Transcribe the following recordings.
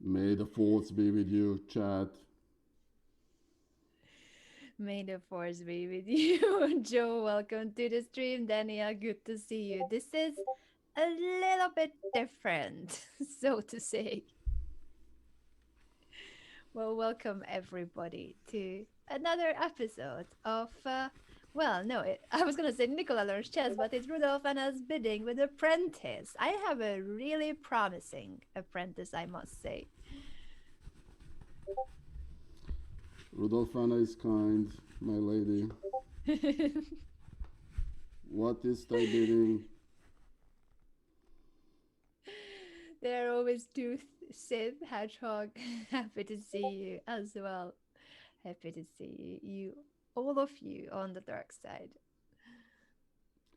May the force be with you, chat. May the force be with you. Joe, welcome to the stream. Daniel, good to see you. This is a little bit different, so to say. Well, welcome everybody to another episode of, no, I was going to say Nicola Learns Chess, but it's Rudolfana's bidding with Apprentice. I have a really promising apprentice, I must say. Rudolfana is kind, my lady. What is thy bidding? There are always Tooth, Sith, Hedgehog. Happy to see you as well. Happy to see you, all of you, on the dark side.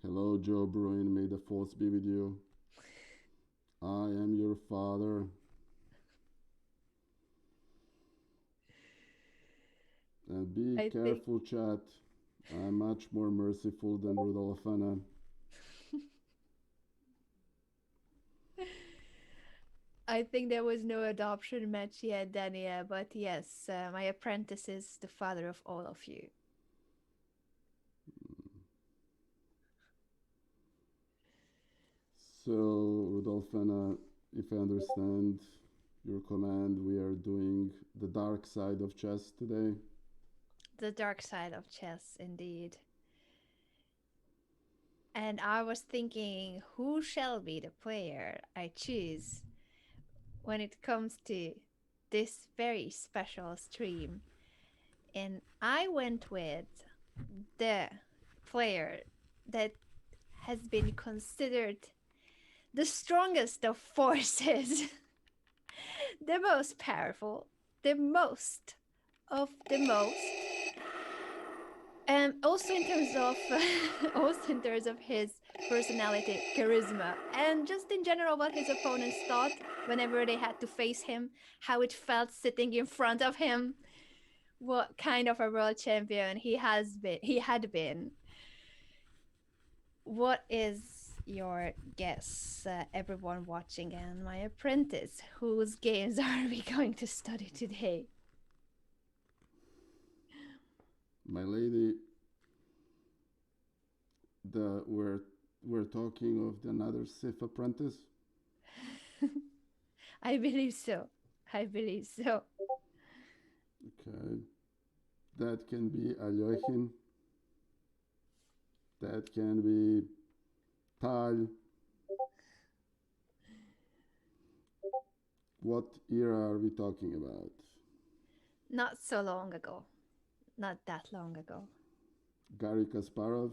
Hello, Joe Bruin. May the force be with you. I am your father. And be I think careful, chat. I'm much more merciful than Rudolfana. I think there was no adoption match yet, Dania, but yes, my apprentice is the father of all of you. So, Rudolfana, if I understand your command, we are doing the dark side of chess today. The dark side of chess, indeed. And I was thinking, who shall be the player I choose when it comes to this very special stream? And I went with the player that has been considered the strongest of forces, the most powerful, the most of the most, and also in terms of also in terms of his personality, charisma, and just in general what his opponents thought whenever they had to face him, how it felt sitting in front of him, what kind of a world champion he had been. What is your guess, everyone watching and my apprentice? Whose games are we going to study today? My lady, we're talking of another Sith apprentice. I believe so. I believe so. Okay, that can be Aljochin. That can be Tal. What era are we talking about? Not so long ago. Not that long ago. Garry Kasparov.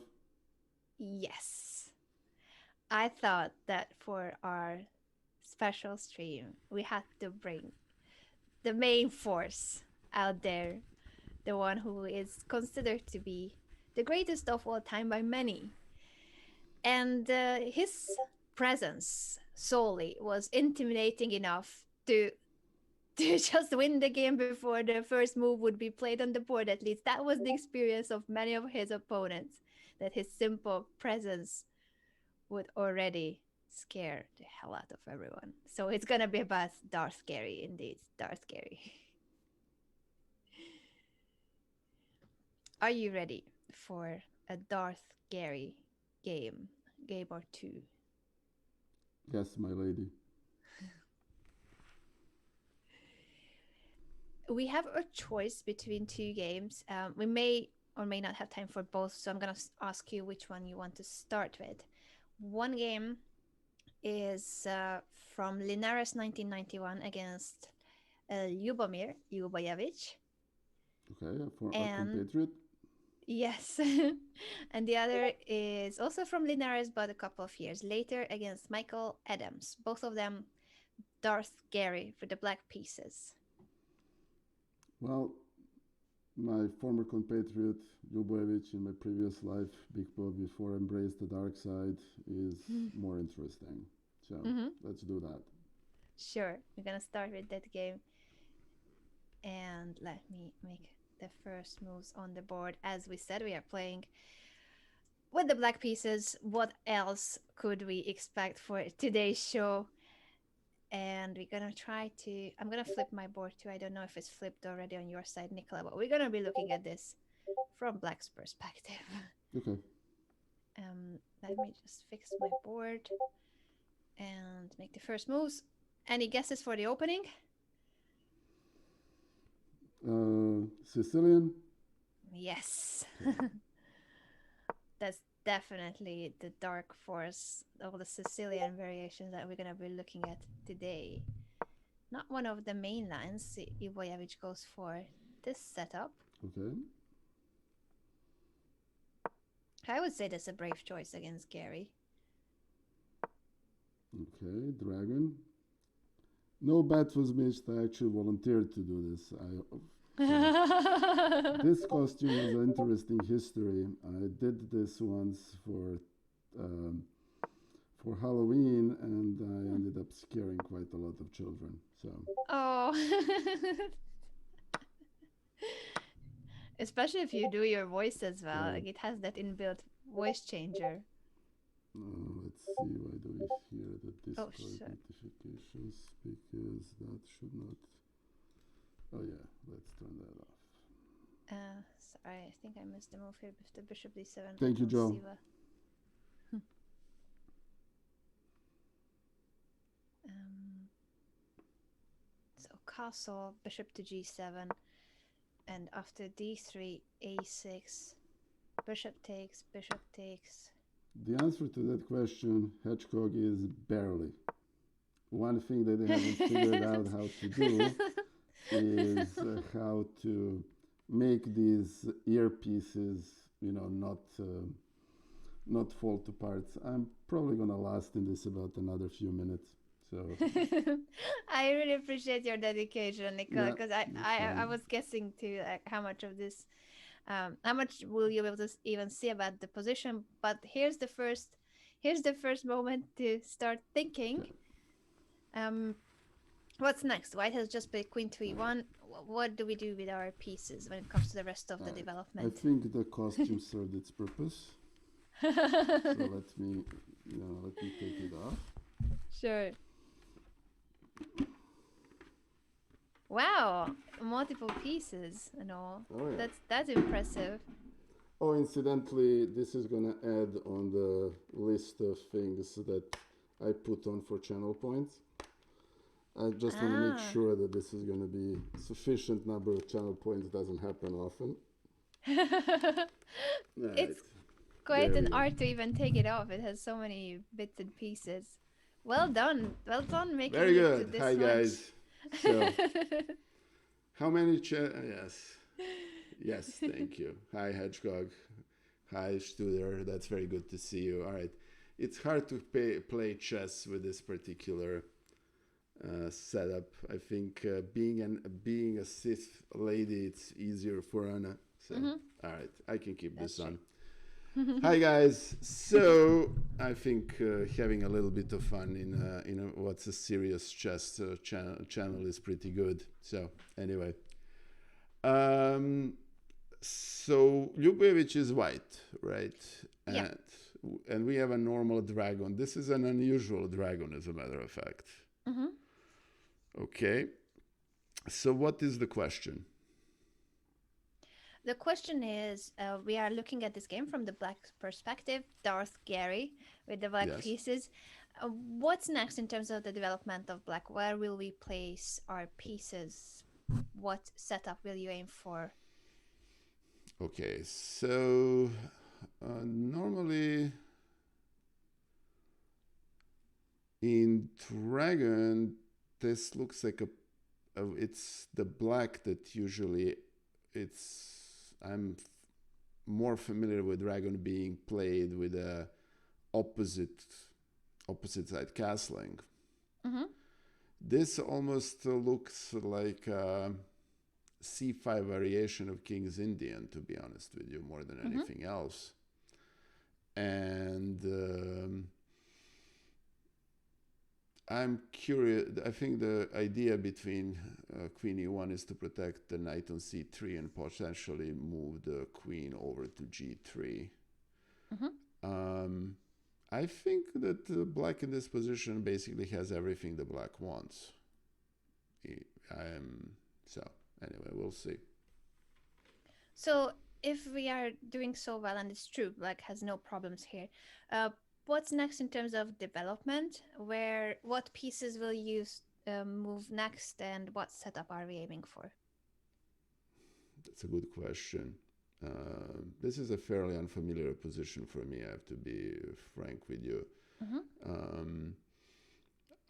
Yes. I thought that for our special stream, we had to bring the main force out there, the one who is considered to be the greatest of all time by many. And his presence solely was intimidating enough to just win the game before the first move would be played on the board. At least that was the experience of many of his opponents, that his simple presence would already scare the hell out of everyone. So it's gonna be about Darth Gary, indeed. Darth Gary. Are you ready for a Darth Gary game? Game or two? Yes, my lady. We have a choice between two games. We may or may not have time for both, so I'm going to ask you which one you want to start with. One game is from Linares 1991 against Ljubomir Ljubojevic. Okay, for a And compatriot. yes, and the other is also from Linares, but a couple of years later against Michael Adams. Both of them Darth Gary for the black pieces. Well, my former compatriot Ljubojevic in my previous life, Big Bob, before I embraced the dark side, is more interesting. So Mm-hmm. let's do that. Sure, we're gonna start with that game. And let me make the first moves on the board. As we said, we are playing with the black pieces. What else could we expect for today's show? And we're gonna try to. I'm gonna flip my board too. I don't know if it's flipped already on your side, Nicola, but we're gonna be looking at this from Black's perspective. Okay. Let me just fix my board and make the first moves. Any guesses for the opening? Sicilian. Yes. Okay. That's definitely the dark force of the Sicilian variations that we're gonna be looking at today. Not one of the main lines Ivoyevich goes for this setup. Okay. I would say that's a brave choice against Gary. Okay. Dragon. No bet was missed. I actually volunteered to do this. This costume has an interesting history. I did this once um, for Halloween, and I ended up scaring quite a lot of children. So. Oh. Especially if you do your voice as well. Yeah. Like it has that inbuilt voice changer. Let's see. Why do we hear the Oh, Discord sure. notifications? Because that should not. Oh yeah. Let's turn that off. Sorry, I think I missed the move here with the bishop d7. Thank you, We'll Joe. see what- So castle, bishop to g7, and after d3, a6, bishop takes, bishop takes. The answer to that question, Hedgehog, is barely. One thing that they haven't figured out how to do is how to make these earpieces, not fall to parts. I'm probably gonna last in this about another few minutes. So I really appreciate your dedication, Nicola, yeah, because that's I fine. was guessing to like how much of this, how much will you be able to even see about the position? But here's the first moment to start thinking. Okay. What's next? White has just played queen to e1. What do we do with our pieces when it comes to the rest of the I development? think the costume served its purpose. So let me take it off. Sure. Wow, multiple pieces and all. Oh yeah. That's impressive. Oh, incidentally, this is gonna add on the list of things that I put on for channel points. I just want to make Ah. sure that this is going to be sufficient number of channel points. Doesn't happen often. It's quite an art to even take it off. It has so many bits and pieces. Well done making Very it to good. this Hi much. guys. So, how many yes, thank you. Hi Hedgehog. Hi Studer. That's very good to see you. All right, it's hard to play chess with this particular setup. I think being a Sith lady, it's easier for Anna. So, all right, I can keep That's this on. true. Hi guys. So I think having a little bit of fun in what's a serious chess channel is pretty good. So anyway, so Ljubevich is white, right? Yeah. And we have a normal dragon. This is an unusual dragon, as a matter of fact. Okay. So what is the question? The question is, we are looking at this game from the black perspective, Darth Gary with the black Yes. pieces. What's next in terms of the development of black? Where will we place our pieces? What setup will you aim for? Okay, so normally in Dragon, this looks like it's the black that usually I'm more familiar with Dragon being played with a opposite side castling. This almost looks like a c5 variation of King's Indian, to be honest with you, more than anything else. And I'm curious. I think the idea between Queen E1 is to protect the knight on C3 and potentially move the queen over to G3. I think that black in this position basically has everything the black wants. I am so anyway. We'll see. So if we are doing so well, and it's true, black has no problems here. Uh, what's next in terms of development? What pieces will you move next, and what setup are we aiming for? That's a good question. This is a fairly unfamiliar position for me. I have to be frank with you. Mm-hmm. Um,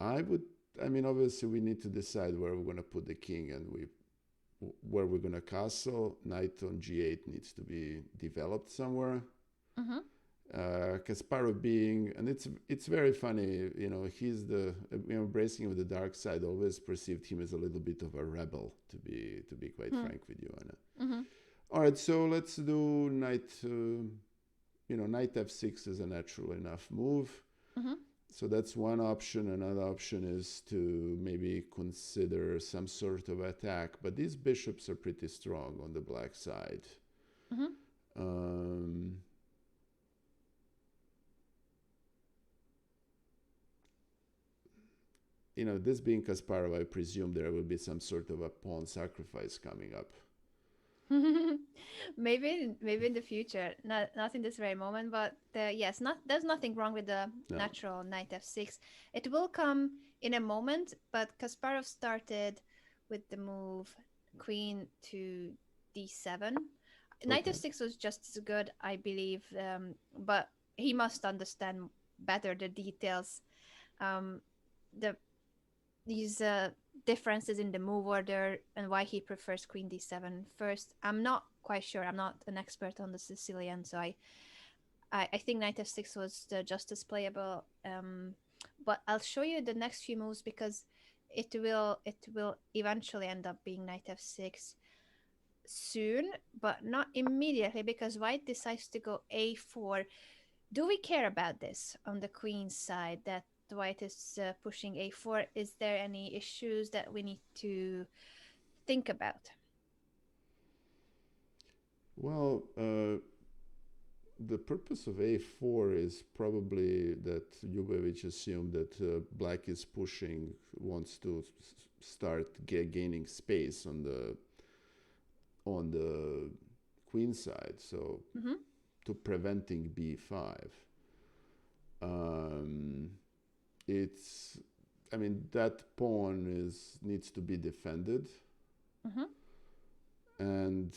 I would. I mean, obviously, we need to decide where we're going to put the king, and where we're going to castle. Knight on g8 needs to be developed somewhere. Mm-hmm. Kasparov being, and it's very funny. He's embracing with the dark side. Always perceived him as a little bit of a rebel. To be quite frank with you, Anna. Mm-hmm. All right, so let's do knight. Knight f6 is a natural enough move. Mm-hmm. So that's one option. Another option is to maybe consider some sort of attack, but these bishops are pretty strong on the black side. Mm-hmm. Um, this being Kasparov, I presume there will be some sort of a pawn sacrifice coming up. Maybe in the future, not in this very moment, but yes, there's nothing wrong with the No. natural knight f6. It will come in a moment, but Kasparov started with the move queen to d7. Knight Okay. f6 was just as good, I believe, but he must understand better the details. The these differences in the move order and why he prefers queen d7 first. I'm not quite sure. I'm not an expert on the Sicilian, so I think knight f6 was just as playable. But I'll show you the next few moves because it will eventually end up being knight f6 soon, but not immediately because white decides to go a4. Do we care about this on the queen's side that white is pushing a4? Is there any issues that we need to think about? Well, the purpose of a4 is probably that Ljubovich assumed that black is pushing, wants to start gaining space on the queen side, so Mm-hmm. to preventing b5. It's, I mean, that pawn needs to be defended, Mm-hmm. and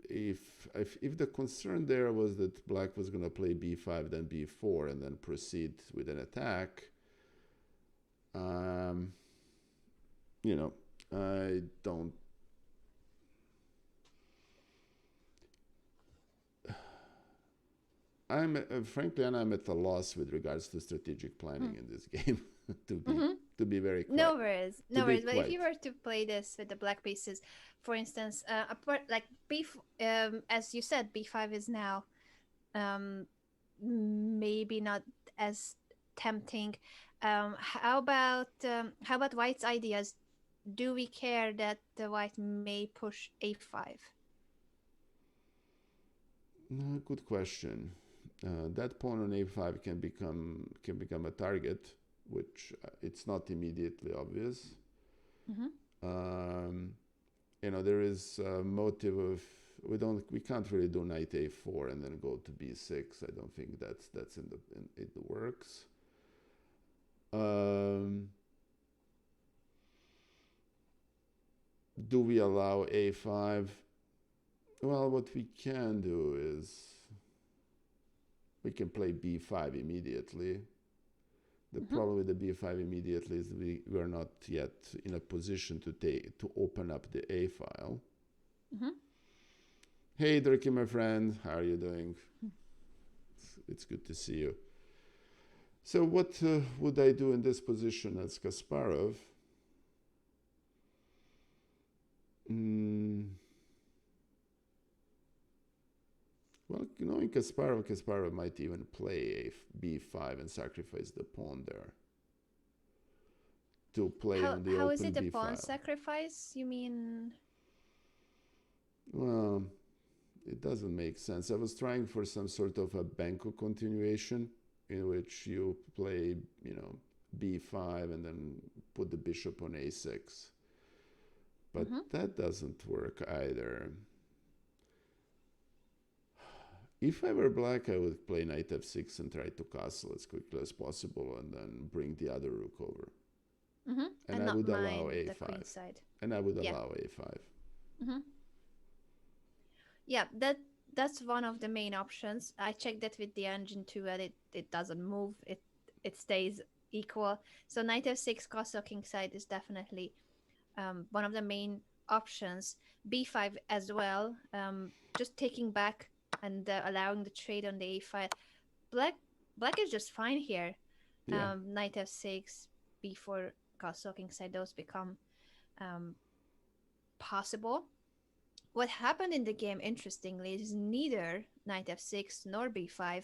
if the concern there was that black was going to play b5 then b4 and then proceed with an attack, I don't. Frankly, and I'm at a loss with regards to strategic planning in this game. to be Mm-hmm. to be very quiet. No worries, To no be worries. But if quiet. you were to play this with the black pieces, for instance, like as you said, b5 is now um, maybe not as tempting. How about white's ideas? Do we care that the white may push a5? Good question. That pawn on a5 can become a target, which it's not immediately obvious. Mm-hmm. There is a motive of we can't really do knight a4 and then go to b6. I don't think that's in the works. Do we allow a5? Well, what we can do is we can play b5 immediately. The Mm-hmm. problem with the b5 immediately is we're not yet in a position to open up the a file. Mm-hmm. Hey, Dirkie, my friend, how are you doing? It's good to see you. So what would I do in this position as Kasparov? Well, knowing Kasparov might even play b5 and sacrifice the pawn there to play on the How is open it a b pawn file. sacrifice? You mean? Well, it doesn't make sense. I was trying for some sort of a Benko continuation in which you play, b5 and then put the bishop on a6. But that doesn't work either. If I were black, I would play knight f6 and try to castle as quickly as possible and then bring the other rook over. And I would allow a5. And I would allow a5. Yeah, that's one of the main options. I checked that with the engine too, and it doesn't move. It stays equal. So knight f6 castle kingside is definitely one of the main options. b5 as well. Just taking back and allowing the trade on the a5. Black is just fine here. Yeah. Knight f6, b4 castle kingside. Those become possible. What happened in the game, interestingly, is neither knight f6 nor b5,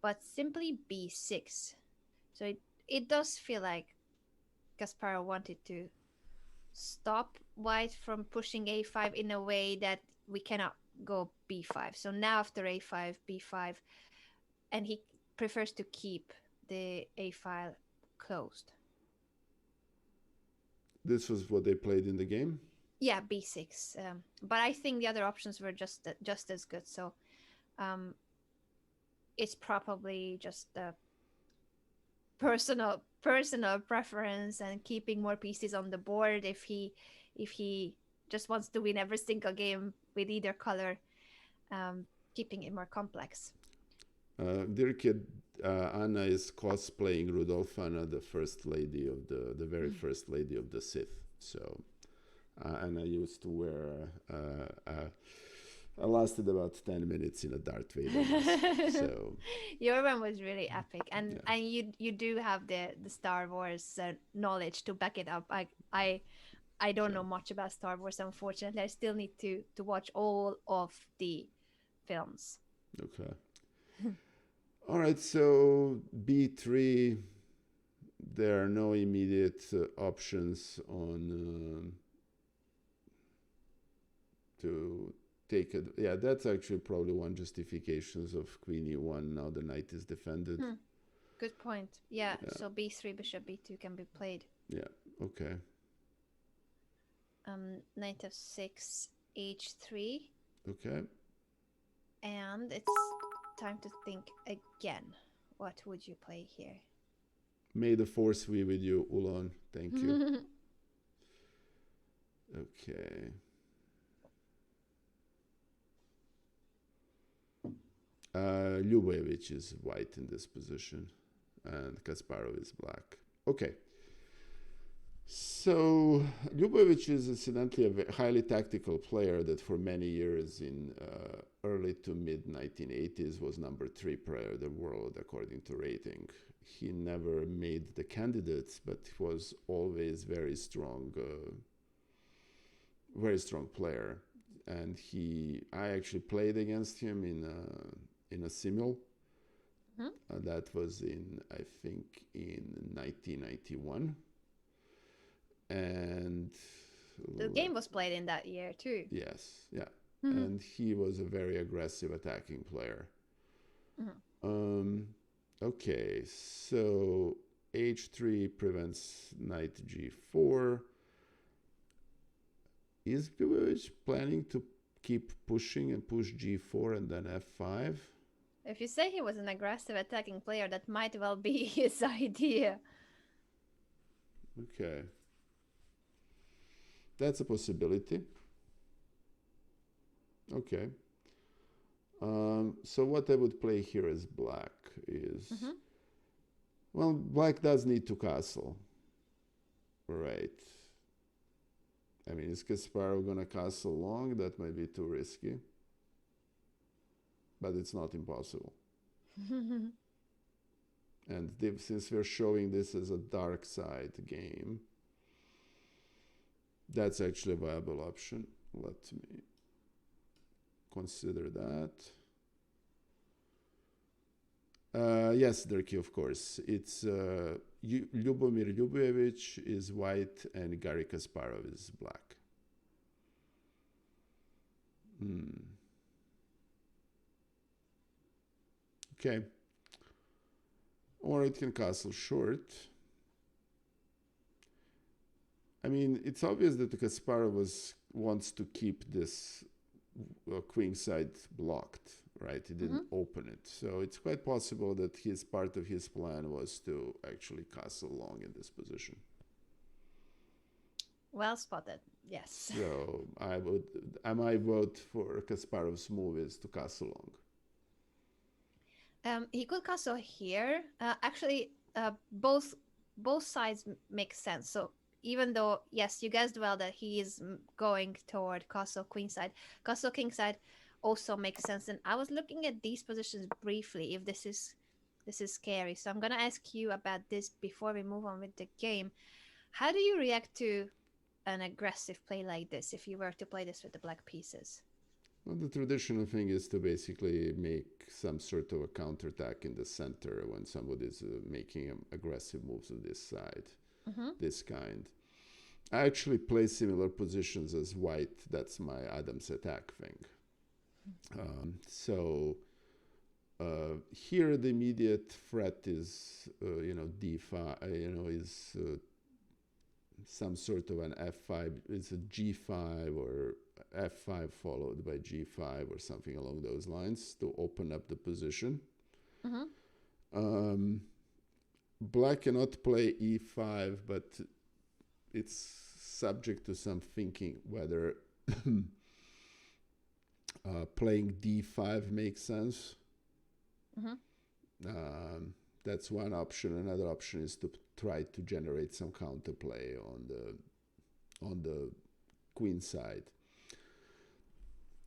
but simply b6. So it does feel like Kasparov wanted to stop white from pushing a5 in a way that we cannot go b5. So now after a5, b5, and he prefers to keep the a file closed. This was what they played in the game? Yeah, b6. But I think the other options were just as good. So it's probably just a personal preference and keeping more pieces on the board if he just wants to win every single game with either color, keeping it more complex. Dear kid, Anna is cosplaying Rudolfana, the first lady of the very first lady of the Sith. So Anna used to wear I lasted about 10 minutes in a Darth Vader mask. So your one was really epic, and you do have the Star Wars knowledge to back it up. I don't know much about Star Wars, unfortunately. I still need to watch all of the films. Okay. All right, so b3, there are no immediate options on to take it. Yeah, that's actually probably one justifications of queen e1. Now the knight is defended. Good point. Yeah, so b3, bishop b2 can be played. Yeah, okay. Knight f6, h3. Okay. And it's time to think again. What would you play here? May the force be with you, Ulan. Thank you. Okay. Ljubovich is white in this position, and Kasparov is black. Okay. So Ljubovich is incidentally a highly tactical player that for many years in early to mid 1980s was number 3 player in the world according to rating. He never made the candidates, but he was always very strong player. And I actually played against him in a simul. That was I think in 1991. And the game was played in that year too. Yes, yeah. And he was a very aggressive attacking player. Okay, so h3 prevents knight g4. Is Ljubovich planning to keep pushing and push g4 and then f5? If you say he was an aggressive attacking player, that might well be his idea. Okay. That's a possibility. Okay. So what I would play here as black is... Well, black does need to castle. Right. I mean, is Kasparov going to castle long? That might be too risky. But it's not impossible. And since we're showing this as a dark side game, that's actually a viable option. Let me consider that. Yes, Dirky, of course. It's Ljubomir Ljubovich is white and Garry Kasparov is black. Okay. Or it can castle short. I mean, it's obvious that Kasparov wants to keep this queenside blocked, right? He didn't open it. So it's quite possible that part of his plan was to actually castle long in this position. Well spotted. Yes. So my vote for Kasparov's move is to castle long. He could castle here. Actually, both sides make sense. So even though, yes, you guessed well that he is going toward castle queenside, castle kingside also makes sense. And I was looking at these positions briefly. If this is scary, so I'm gonna ask you about this before we move on with the game. How do you react to an aggressive play like this if you were to play this with the black pieces? Well, the traditional thing is to basically make some sort of a counterattack in the center when somebody's making aggressive moves on this side, this kind. I actually play similar positions as white. That's my Adams attack thing. So here the immediate threat is, d5, is some sort of an f5. It's a g5 or f5 followed by g5 or something along those lines to open up the position. Black cannot play e5, but it's subject to some thinking whether playing d5 makes sense. That's one option. Another option is to try to generate some counterplay on the queen side.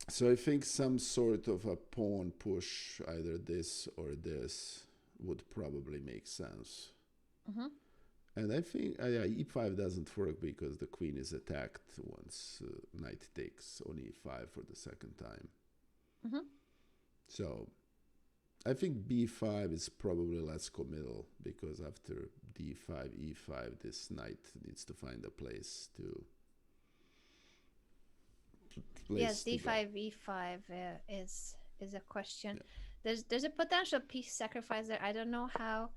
So I think some sort of a pawn push, either this or this, would probably make sense. And I think e5 doesn't work because the queen is attacked once knight takes on e5 for the second time. So I think b5 is probably less committal because after d5, e5, this knight needs to find a place to. Yes, d5, e5 is a question. Yeah. There's a potential piece sacrifice there. I don't know how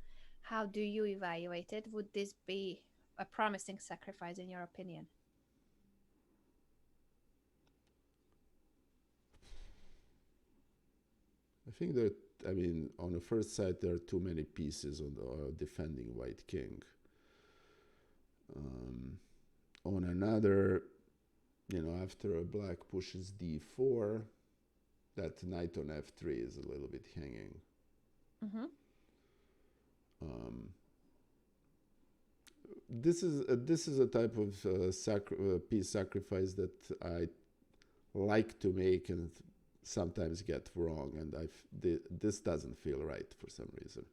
do you evaluate it? Would this be a promising sacrifice in your opinion? I think that, on the first side, there are too many pieces on the defending white king. On another, after a black pushes d4, that knight on f3 is a little bit hanging. This is a type of piece sacrifice that I like to make and sometimes get wrong, and this doesn't feel right for some reason.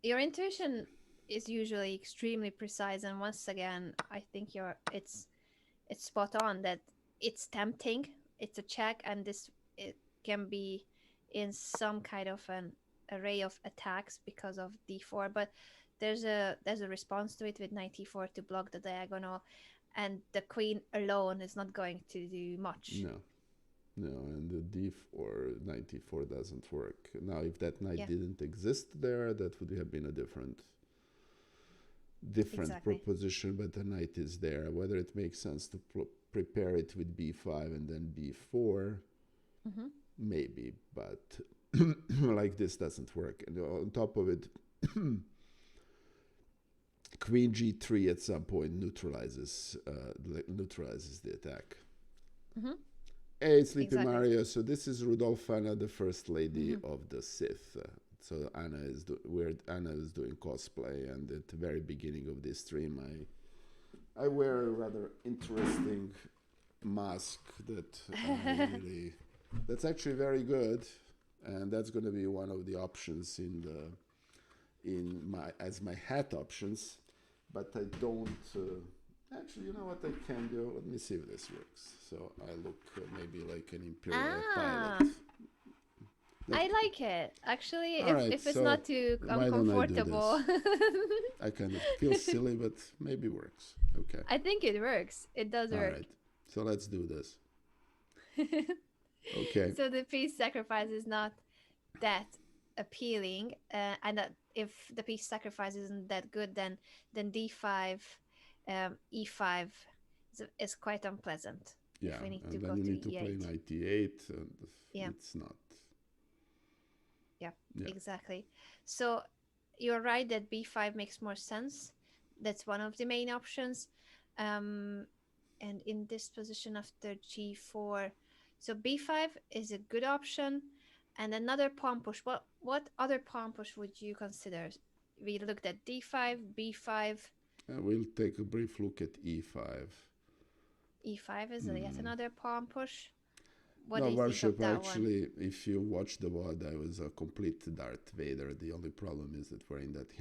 Your intuition is usually extremely precise, and once again, I think it's spot on that it's tempting. It's a check, and it can be in some kind of an array of attacks because of d4, but there's a response to it with knight e4 to block the diagonal, and the queen alone is not going to do much. No, and the d4, knight e4 doesn't work. Now, if that knight didn't exist there, that would have been a different proposition, but the knight is there. Whether it makes sense to prepare it with b5 and then b4, maybe, but like this doesn't work. And on top of it, queen g3 at some point neutralizes the attack. Hey, Sleepy Mario. So this is Rudolfana, the first lady of the Sith. So Anna is doing cosplay, and at the very beginning of this stream, I wear a rather interesting mask that that's actually very good, and that's going to be one of the options as my hat options. But I don't. Actually, you know what I can do? Let me see if this works. So I look maybe like an Imperial pilot. I like it. Actually, if it's not too uncomfortable. I kind of feel silly, but maybe works. Okay. I think it works. It does work. All right. So let's do this. Okay. So the piece sacrifice is not that appealing, and that if the piece sacrifice isn't that good, then d5, e5 is quite unpleasant if Yeah, we need to and then go you to need to play e8. knight e8, and Yeah, it's not. yeah, Yeah. exactly. So you're right that b5 makes more sense. That's one of the main options. Um, and in this position after g4, so b5 is a good option. And another pawn push, what other pawn push would you consider? We looked at d5, b5, We'll take a brief look at e5. e5 is yet Hmm. another pawn push. What No, do you think of Worship, that one? actually, if you watch the VOD, I was a complete Darth Vader. The only problem is that wearing that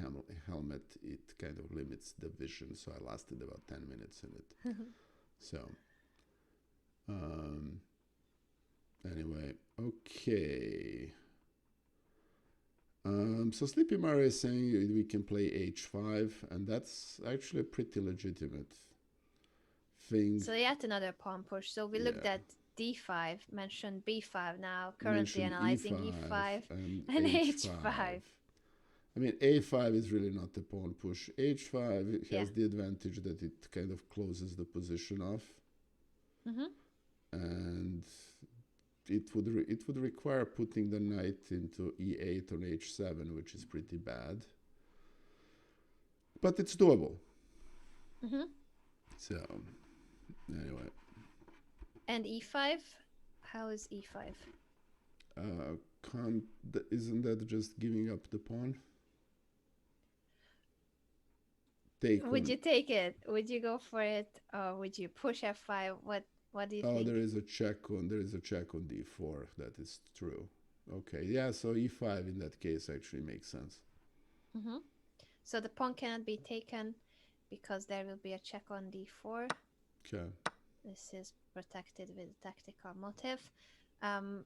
helmet, it kind of limits the vision, so I lasted about 10 minutes in it. So, um, anyway, okay. So Sleepy Mario is saying we can play h5, and that's actually a pretty legitimate thing. So yet another pawn push. So we looked Yeah, at d5, mentioned b5 now, currently mentioned analyzing e5 e5 and and h5. h5. I mean, a5 is really not a pawn push. h5 it Yeah. has the advantage that it kind of closes the position off, Mm-hmm. and it would require putting the knight into e8 on h7, which is pretty bad, but it's doable. Mm-hmm. So anyway, And e5? How is e5? can't isn't that just giving up the pawn? Take Would on. you take it? Would you go for it, or would you push f5? What do you Oh, think? there is a check on d4. That is true. Okay, yeah. So e5 in that case actually makes sense. Mm-hmm. So the pawn cannot be taken because there will be a check on d4. Okay. This is protected with a tactical motive. Um,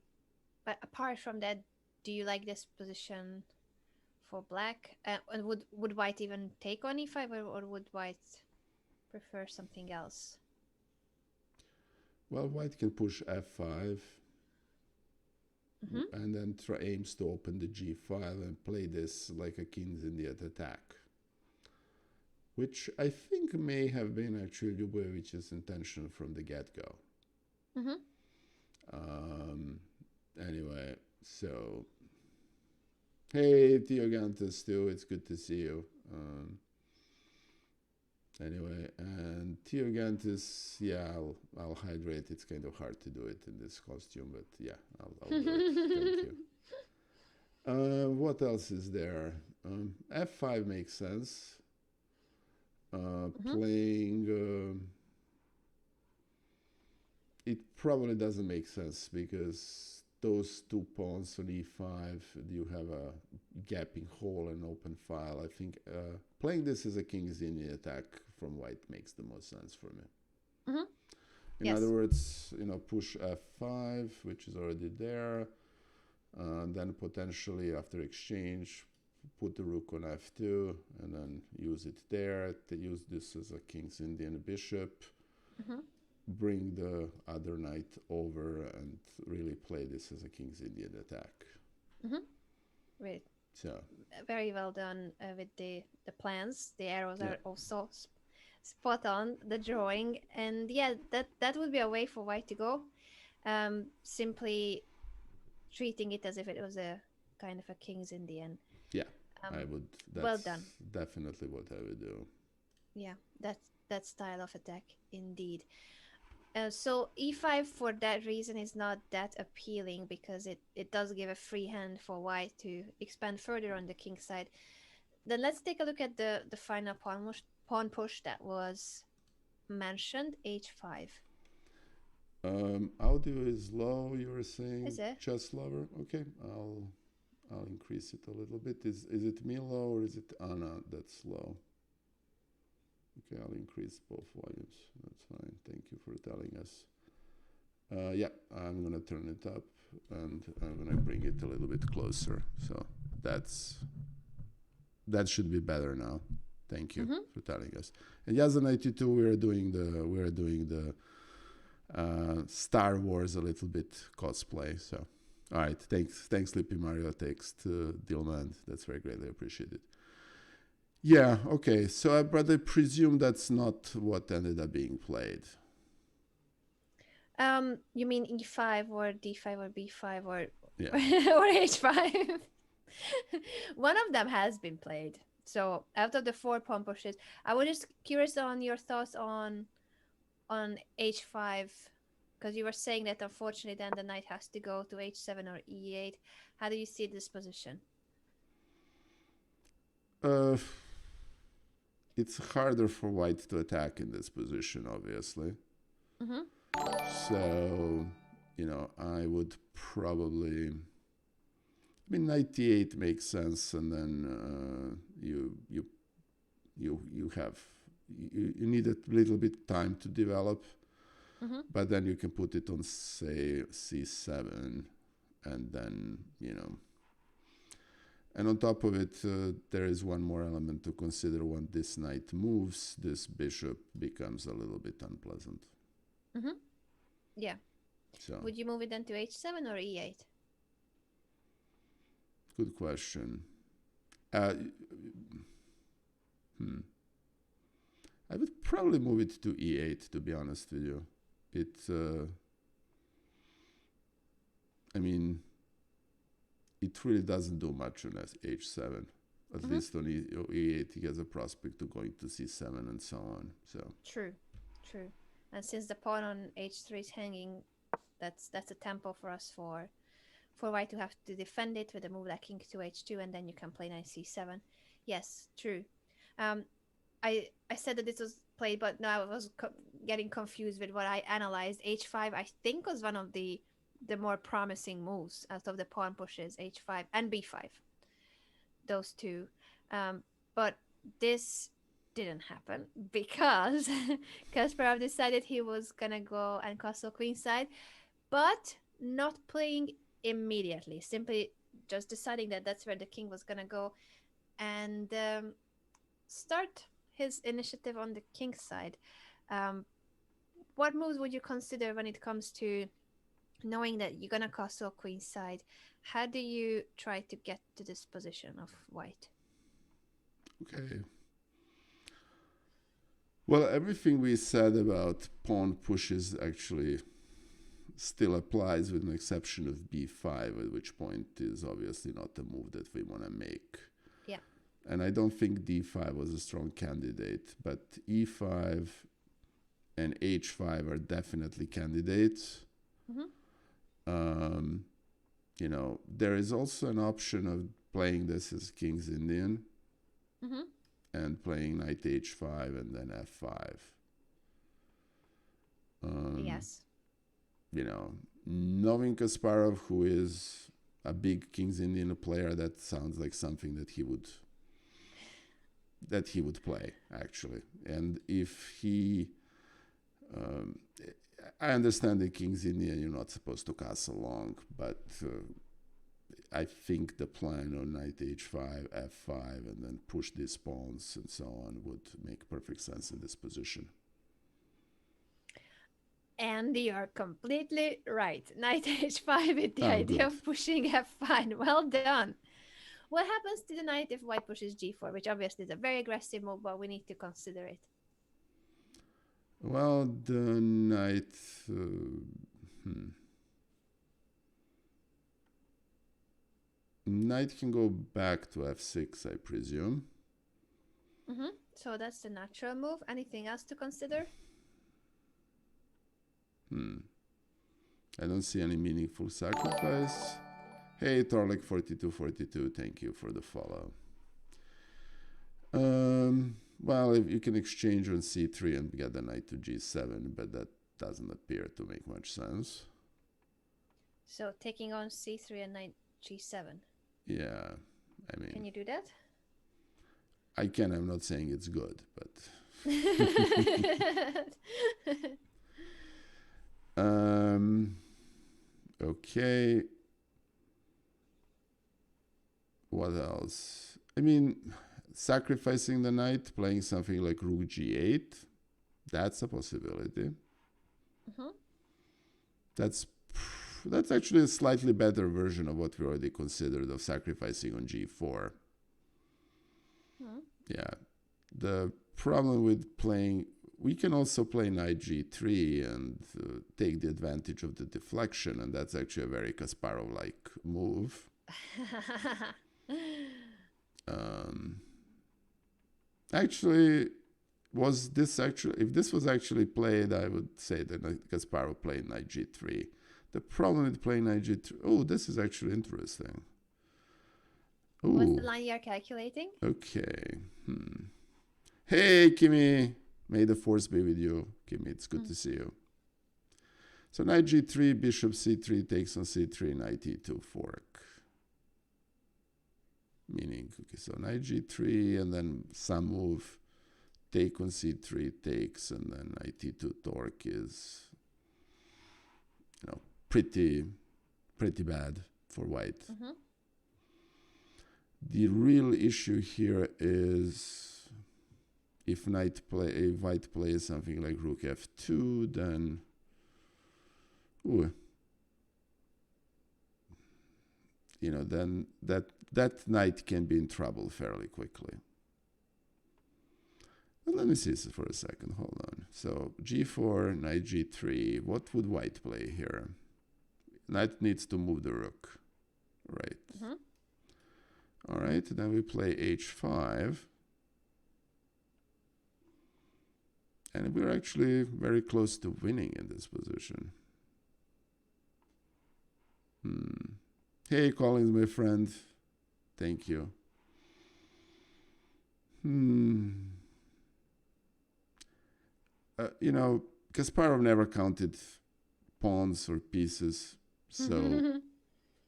but apart from that, do you like this position for black? And would white even take on e5, or would white prefer something else? Well, white can push f5 Mm-hmm. and then aims to open the g file and play this like a king's Indian attack, which I think may have been actually Ljubojević's intention from the get-go. Mm-hmm. Um, anyway, so hey, Theogantus, too. It's good to see you. Anyway, and Theogantus, yeah, I'll hydrate. It's kind of hard to do it in this costume, but yeah, I'll do it. Thank you. What else is there? F5 makes sense. Mm-hmm. Playing. It probably doesn't make sense because those two pawns on e5, you have a gapping hole and open file. I think playing this as a king's Indian attack from white makes the most sense for me. Mm-hmm. In Yes. other words, push f5, which is already there. Then potentially after exchange, put the rook on f2 and then use it there. To use this as a king's Indian bishop. Mm-hmm. Bring the other knight over and really play this as a king's Indian attack. Mm-hmm. Right. So Very well done with the plans. The arrows yeah, are also spot on. The drawing, and yeah, that would be a way for white to go. Simply treating it as if it was a kind of a king's Indian. yeah, I would. Well That's done. definitely what I would do. Yeah, that style of attack indeed. So e5 for that reason is not that appealing because it does give a free hand for white to expand further on the king side. Then let's take a look at the final pawn push that was mentioned, h5. Audio is low. You were saying Is it? chess lover. Okay, I'll increase it a little bit. Is it me low or is it Anna that's low? Okay, I'll increase both volumes. That's fine. Thank you for telling us. Yeah, I'm gonna turn it up and I'm gonna bring it a little bit closer. So that should be better now. Thank you Mm-hmm. for telling us. And Yaza 92, we are doing the Star Wars a little bit cosplay. So, all right, thanks, Sleepy Mario. Thanks to Dilman. That's very greatly appreciated. Yeah, okay. So, but I presume that's not what ended up being played. You mean E5 or D5 or B5 or Yeah. or H5? One of them has been played. So out of the four pawn pushes, I was just curious on your thoughts on H5, because you were saying that unfortunately then the knight has to go to H7 or E8. How do you see this position? Uh, it's harder for white to attack in this position, obviously. Mm-hmm. So, I would probably. I mean, 98 makes sense, and then you have you need a little bit time to develop, Mm-hmm. but then you can put it on say C7, and then and on top of it, there is one more element to consider. When this knight moves, this bishop becomes a little bit unpleasant. Mm-hmm. Yeah. So, Would you move it then to H7 or E8? good question. Uh, I would probably move it to E8, to be honest with you. I mean, it really doesn't do much on H7. At least on E8, he has a prospect of going to C7 and so on. So True. And since the pawn on H3 is hanging, that's a tempo for us for white to have to defend it with a move like king to H2, and then you can play knight C7. Yes, true. I said that this was played, but now I was getting confused with what I analyzed. H5, I think, was one of the more promising moves out of the pawn pushes, H5 and B5. Those two. But this didn't happen because Kasparov decided he was gonna go and castle queenside, but not playing immediately. Simply just deciding that that's where the king was gonna go, and start his initiative on the king's side. What moves would you consider when it comes to knowing that you're gonna castle queenside? How do you try to get to this position of white? okay. Well, everything we said about pawn pushes actually still applies, with an exception of B5, at which point is obviously not the move that we want to make. Yeah. And I don't think D5 was a strong candidate, but E5 and H5 are definitely candidates. Mm-hmm. There is also an option of playing this as King's Indian. Mm-hmm. And playing knight H5 and then F5. Yes. Knowing Kasparov, who is a big King's Indian player, that sounds like something that he would play, actually. And if he, I understand the King's Indian, you're not supposed to castle long, but I think the plan on knight H5, F5, and then push these pawns and so on would make perfect sense in this position. And you're completely right. Knight H5 with the idea good. of pushing F5. Well done. What happens to the knight if white pushes G4, which obviously is a very aggressive move, but we need to consider it. Well, the knight... Knight can go back to F6, I presume. Mm-hmm. So that's the natural move. Anything else to consider? I don't see any meaningful sacrifice. Hey, Torlik4242, thank you for the follow. Well, if you can exchange on C3 and get the knight to G7, but that doesn't appear to make much sense. So taking on C3 and knight G7. Yeah, I mean... Can you do that? I can. I'm not saying it's good, but... Okay. What else? I mean, sacrificing the knight, playing something like Rook G8, that's a possibility. Mm-hmm. That's that's actually a slightly better version of what we already considered of sacrificing on g4. Yeah. The problem with playing, we can also play knight g3 and take the advantage of the deflection, and that's actually a very Kasparov-like move. Actually, if this was actually played, I would say that Kasparov played knight g3. The problem with playing knight g3, oh, this is actually interesting. Ooh. What's the line you're calculating? Okay. Hey, Kimi. May the force be with you. Kimi, it's good to see you. So knight g3, bishop c3 takes on c3, knight e2 fork. Meaning, okay, so knight g3 and then some move, take on c3 takes, and then knight e2 torque is, pretty bad for white. The real issue here is if white plays something like rook f2, then then that knight can be in trouble fairly quickly. But let me see this for a second. Hold on. So g4, knight g3. What would white play here? Knight needs to move the rook, right? All right, then we play h5. And we're actually very close to winning in this position. Hey, Collins, my friend. Thank you. Kasparov never counted pawns or pieces. So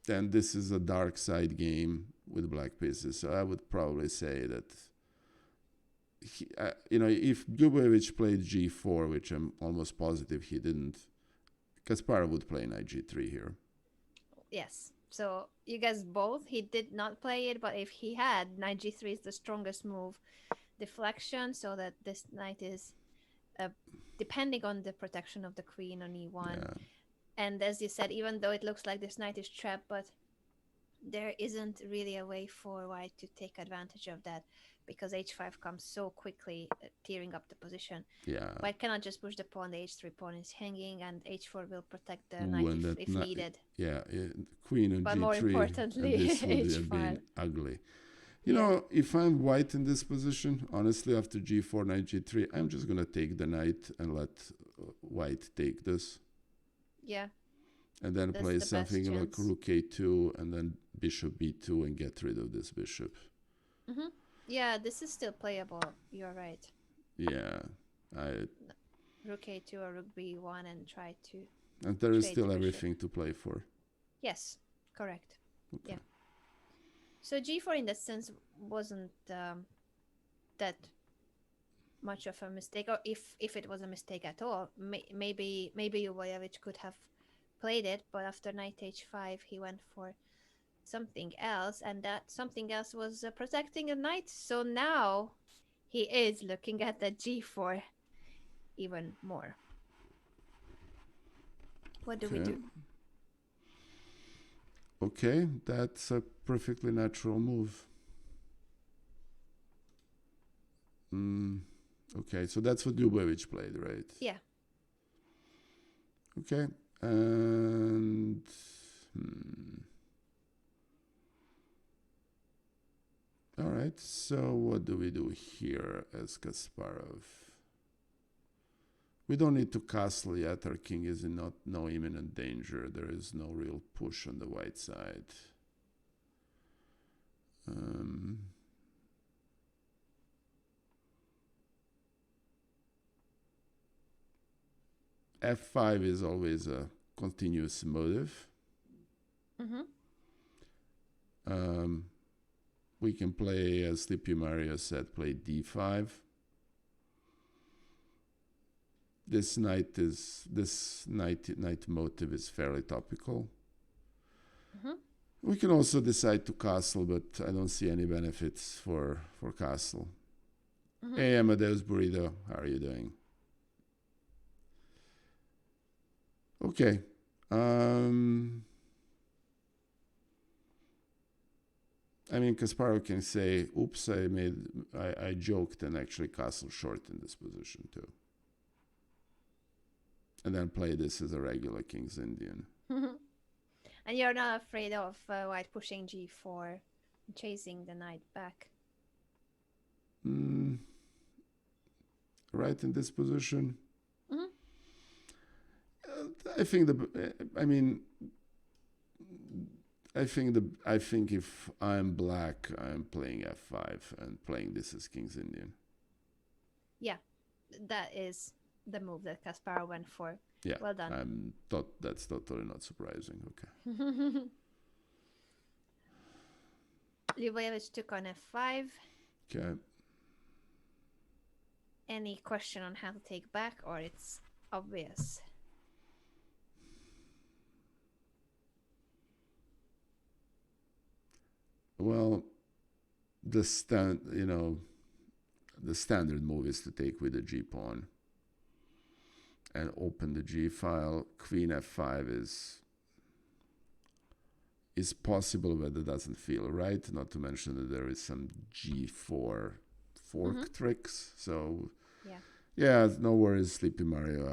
then this is a dark side game with black pieces. So I would probably say that, if Ljubovich played g4, which I'm almost positive he didn't, Kasparov would play knight g3 here. Yes. So you guys both, he did not play it, but if he had, knight g3 is the strongest move. Deflection, so that this knight is depending on the protection of the queen on e1. Yeah. And as you said, even though it looks like this knight is trapped, but there isn't really a way for white to take advantage of that, because h5 comes so quickly, tearing up the position. Yeah. White cannot just push the pawn. The h3 pawn is hanging, and h4 will protect the knight if needed. Yeah, queen on but g3. More importantly, and this would h5. have been ugly. You know, if I'm white in this position, honestly, after g4, knight g3, I'm just going to take the knight and let white take this. Yeah. And then play something like rook a2 and then bishop b2 and get rid of this bishop. Yeah, this is still playable. You're right. Yeah. Rook a2 or rook b1 and try to... And there is still everything to play for. Yes, correct. Okay. Yeah. So g4 in that sense wasn't that much of a mistake, or if it was a mistake at all. Maybe Ljubovich could have played it, but after knight h5 he went for something else, and that something else was protecting a knight. So now he is looking at the g4 even more. What do we do? Okay, that's a perfectly natural move. Okay, so that's what Ljubovich played, right? Yeah. Okay, and all right, so what do we do here as Kasparov? We don't need to castle yet. Our king is in no imminent danger. There is no real push on the white side. F5 is always a continuous motive. We can play, as Sleepy Mario said, play d5. This knight motive is fairly topical. We can also decide to castle, but I don't see any benefits for castle. Hey, Amadeus Burrito, how are you doing? Okay, I mean, Kasparov can say, "Oops, I joked and actually castle short in this position too," and then play this as a regular King's Indian. And you're not afraid of white pushing g4, chasing the knight back. Right in this position. Mm-hmm. I think I think if I'm black, I'm playing f5 and playing this as King's Indian. Yeah, that is the move that Kasparov went for. Yeah, well done. That's totally not surprising. Okay. Ljubojevich took on f5. Okay. Any question on how to take back, or it's obvious? Well, the standard move is to take with the G pawn and open the G file. Queen f5 is possible, but it doesn't feel right. Not to mention that there is some G4 fork tricks. So yeah, no worries, Sleepy Mario.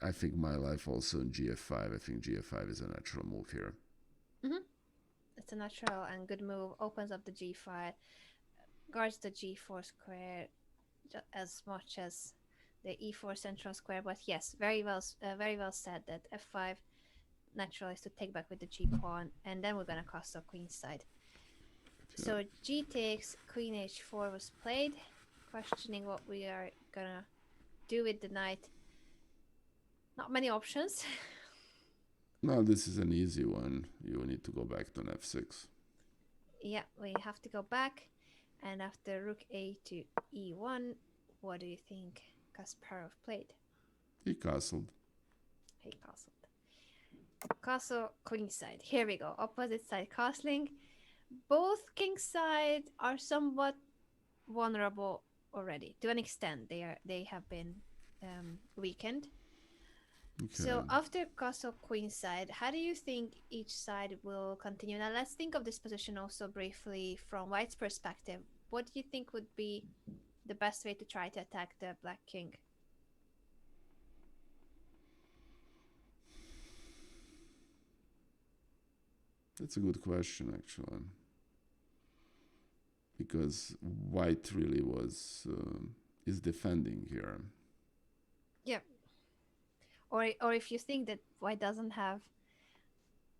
I think my life also in GF5. I think GF5 is a natural move here. It's a natural and good move. Opens up the G file, guards the G4 square as much as the E4 central square. But yes, very well said that f5 natural is to take back with the G pawn, and then we're gonna castle queenside. So G takes, Queen H4 was played, questioning what we are gonna do with the knight. Not many options. No, this is an easy one. You need to go back to an f6. Yeah, we have to go back, and after rook a to e1, what do you think Kasparov played? He castled. Castle queenside. Here we go. Opposite side castling. Both kingside are somewhat vulnerable already. To an extent, they have been weakened. Okay. So after castle queenside, how do you think each side will continue? Now let's think of this position also briefly from white's perspective. What do you think would be the best way to try to attack the black king? That's a good question, actually, because white really is defending here. Yeah. Or if you think that white doesn't have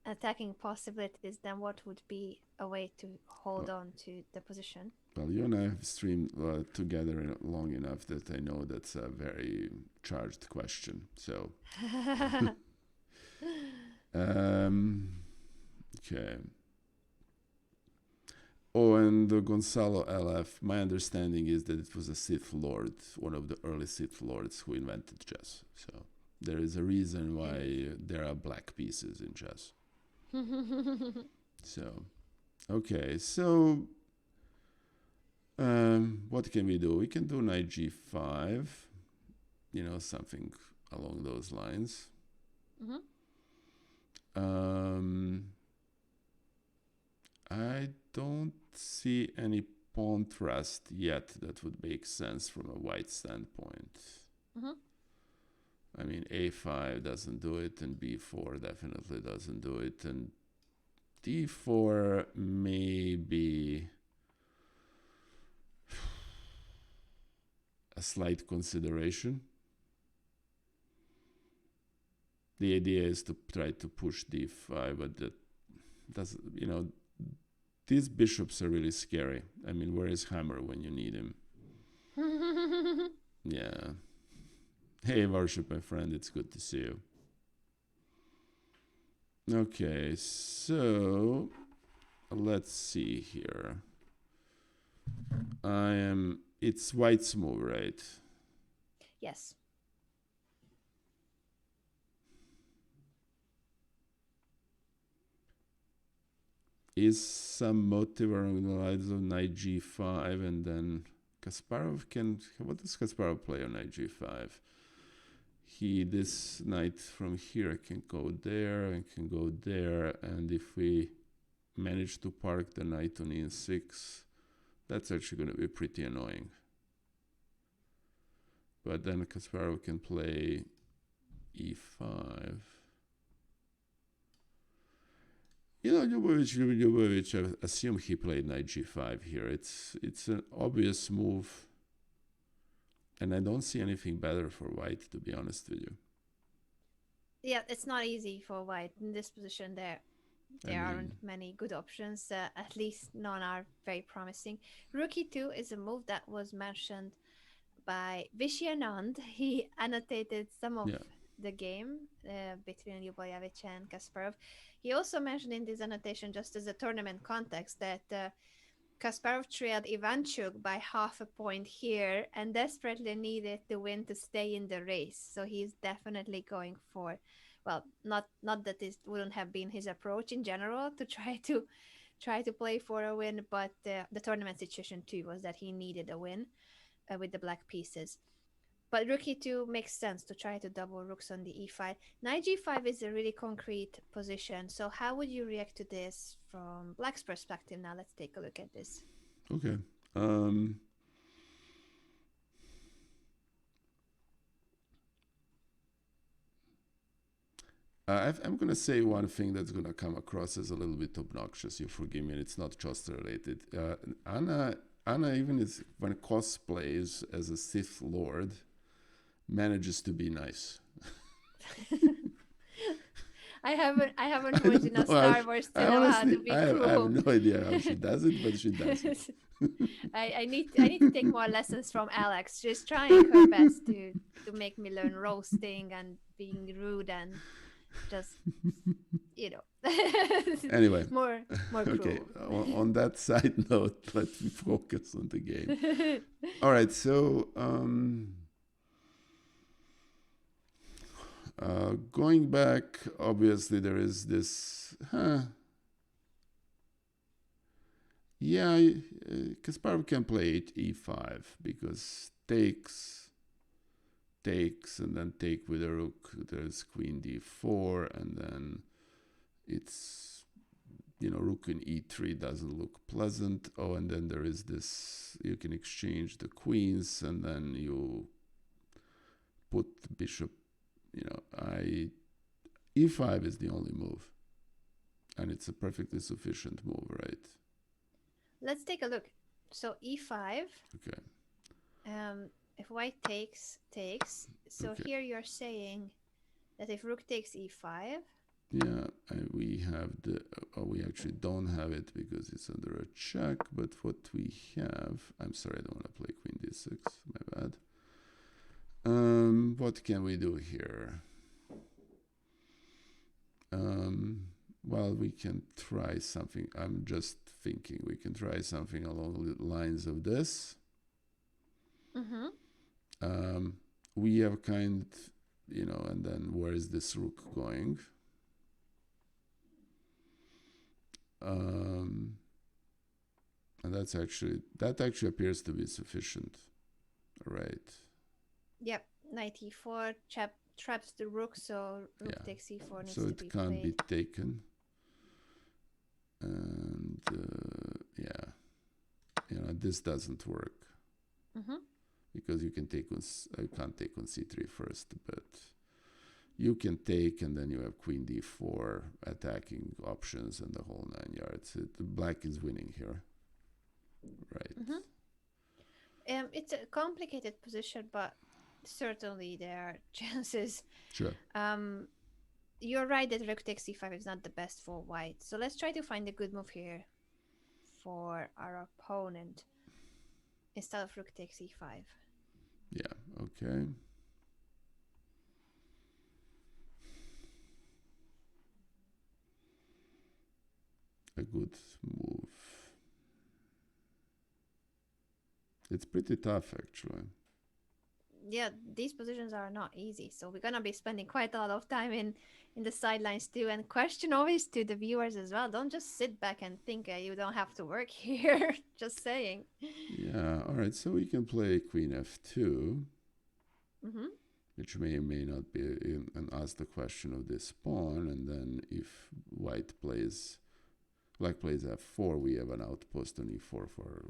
attacking possibilities, then what would be a way to hold on to the position? Well, you and I have streamed together long enough that I know that's a very charged question. So, okay. Oh, and Gonzalo LF, my understanding is that it was a Sith Lord, one of the early Sith Lords who invented chess. So there is a reason why there are black pieces in chess. So, okay, so what can we do? We can do knight g5, something along those lines. I don't see any pawn thrust yet that would make sense from a white standpoint. I mean, a5 doesn't do it, and b4 definitely doesn't do it, and d4 may be a slight consideration. The idea is to try to push d5, but that doesn't, these bishops are really scary. I mean, where is Hammer when you need him? Yeah. Hey, Worship, my friend, it's good to see you. Okay, so let's see here. It's white's move, right? Yes. Is some motive along the lines of knight g5, and then Kasparov what does Kasparov play on knight g5? this knight from here can go there and can go there, and if we manage to park the knight on e6, that's actually going to be pretty annoying. But then Kasparov can play e5. Ljubovic, I assume he played knight g5 here. It's an obvious move, and I don't see anything better for white, to be honest with you. Yeah, it's not easy for white in this position. There aren't many good options. At least none are very promising. Rook e2 is a move that was mentioned by Vishy Anand. He annotated some of the game between Ljubojevic and Kasparov. He also mentioned in this annotation, just as a tournament context, that Kasparov trailed Ivanchuk by half a point here and desperately needed the win to stay in the race. So he's definitely going for, well, not that this wouldn't have been his approach in general to try to play for a win, but the tournament situation too was that he needed a win with the black pieces. But rook e2 makes sense to try to double rooks on the e5. Knight g5 is a really concrete position. So how would you react to this from black's perspective? Now let's take a look at this. Okay. I'm going to say one thing that's going to come across as a little bit obnoxious. You forgive me, and it's not just related. Anna, even when cosplays as a Sith Lord, manages to be nice. I haven't watched enough Star Wars to know how to be cool. I have no idea how she does it, but she does it. I need to take more lessons from Alex. She's trying her best to make me learn roasting and being rude and just Anyway, more cruel. Okay, on that side note, let's focus on the game. All right, so going back, obviously there is this Kasparov can play e5 because takes, and then take with a rook. There's queen d4, and then it's, rook in e3 doesn't look pleasant. Oh, and then there is this, you can exchange the queens, and then you put the bishop, e5 is the only move, and it's a perfectly sufficient move, right? Let's take a look. So e5. Okay. If white takes. So okay. Here you're saying that if rook takes e5. Yeah, we have we actually don't have it because it's under a check, but what we have, I'm sorry, I don't want to play queen d6, my bad. What can we do here? Well, we can try something. I'm just thinking we can try something along the lines of this. Mm-hmm. We have and then where is this rook going? And that actually appears to be sufficient, right? Yep, knight e4 traps the rook, so rook takes e4 needs to be played. So it can't be taken. And this doesn't work. Mm-hmm. Because you can take I can't take on c3 first, but you can take, and then you have queen d4 attacking options and the whole 9 yards. Black is winning here, right? Mm-hmm. It's a complicated position, but certainly there are chances. Sure. You're right that rook takes c5 is not the best for white. So let's try to find a good move here for our opponent instead of rook takes e5. Yeah, okay. A good move. It's pretty tough, actually. Yeah, these positions are not easy, so we're gonna be spending quite a lot of time in the sidelines too. And question always to the viewers as well, don't just sit back and think you don't have to work here. Just saying. Yeah, all right, so we can play queen f2. Mm-hmm. which may or may not be and ask the question of this pawn, and then if black plays f4, we have an outpost on e4 for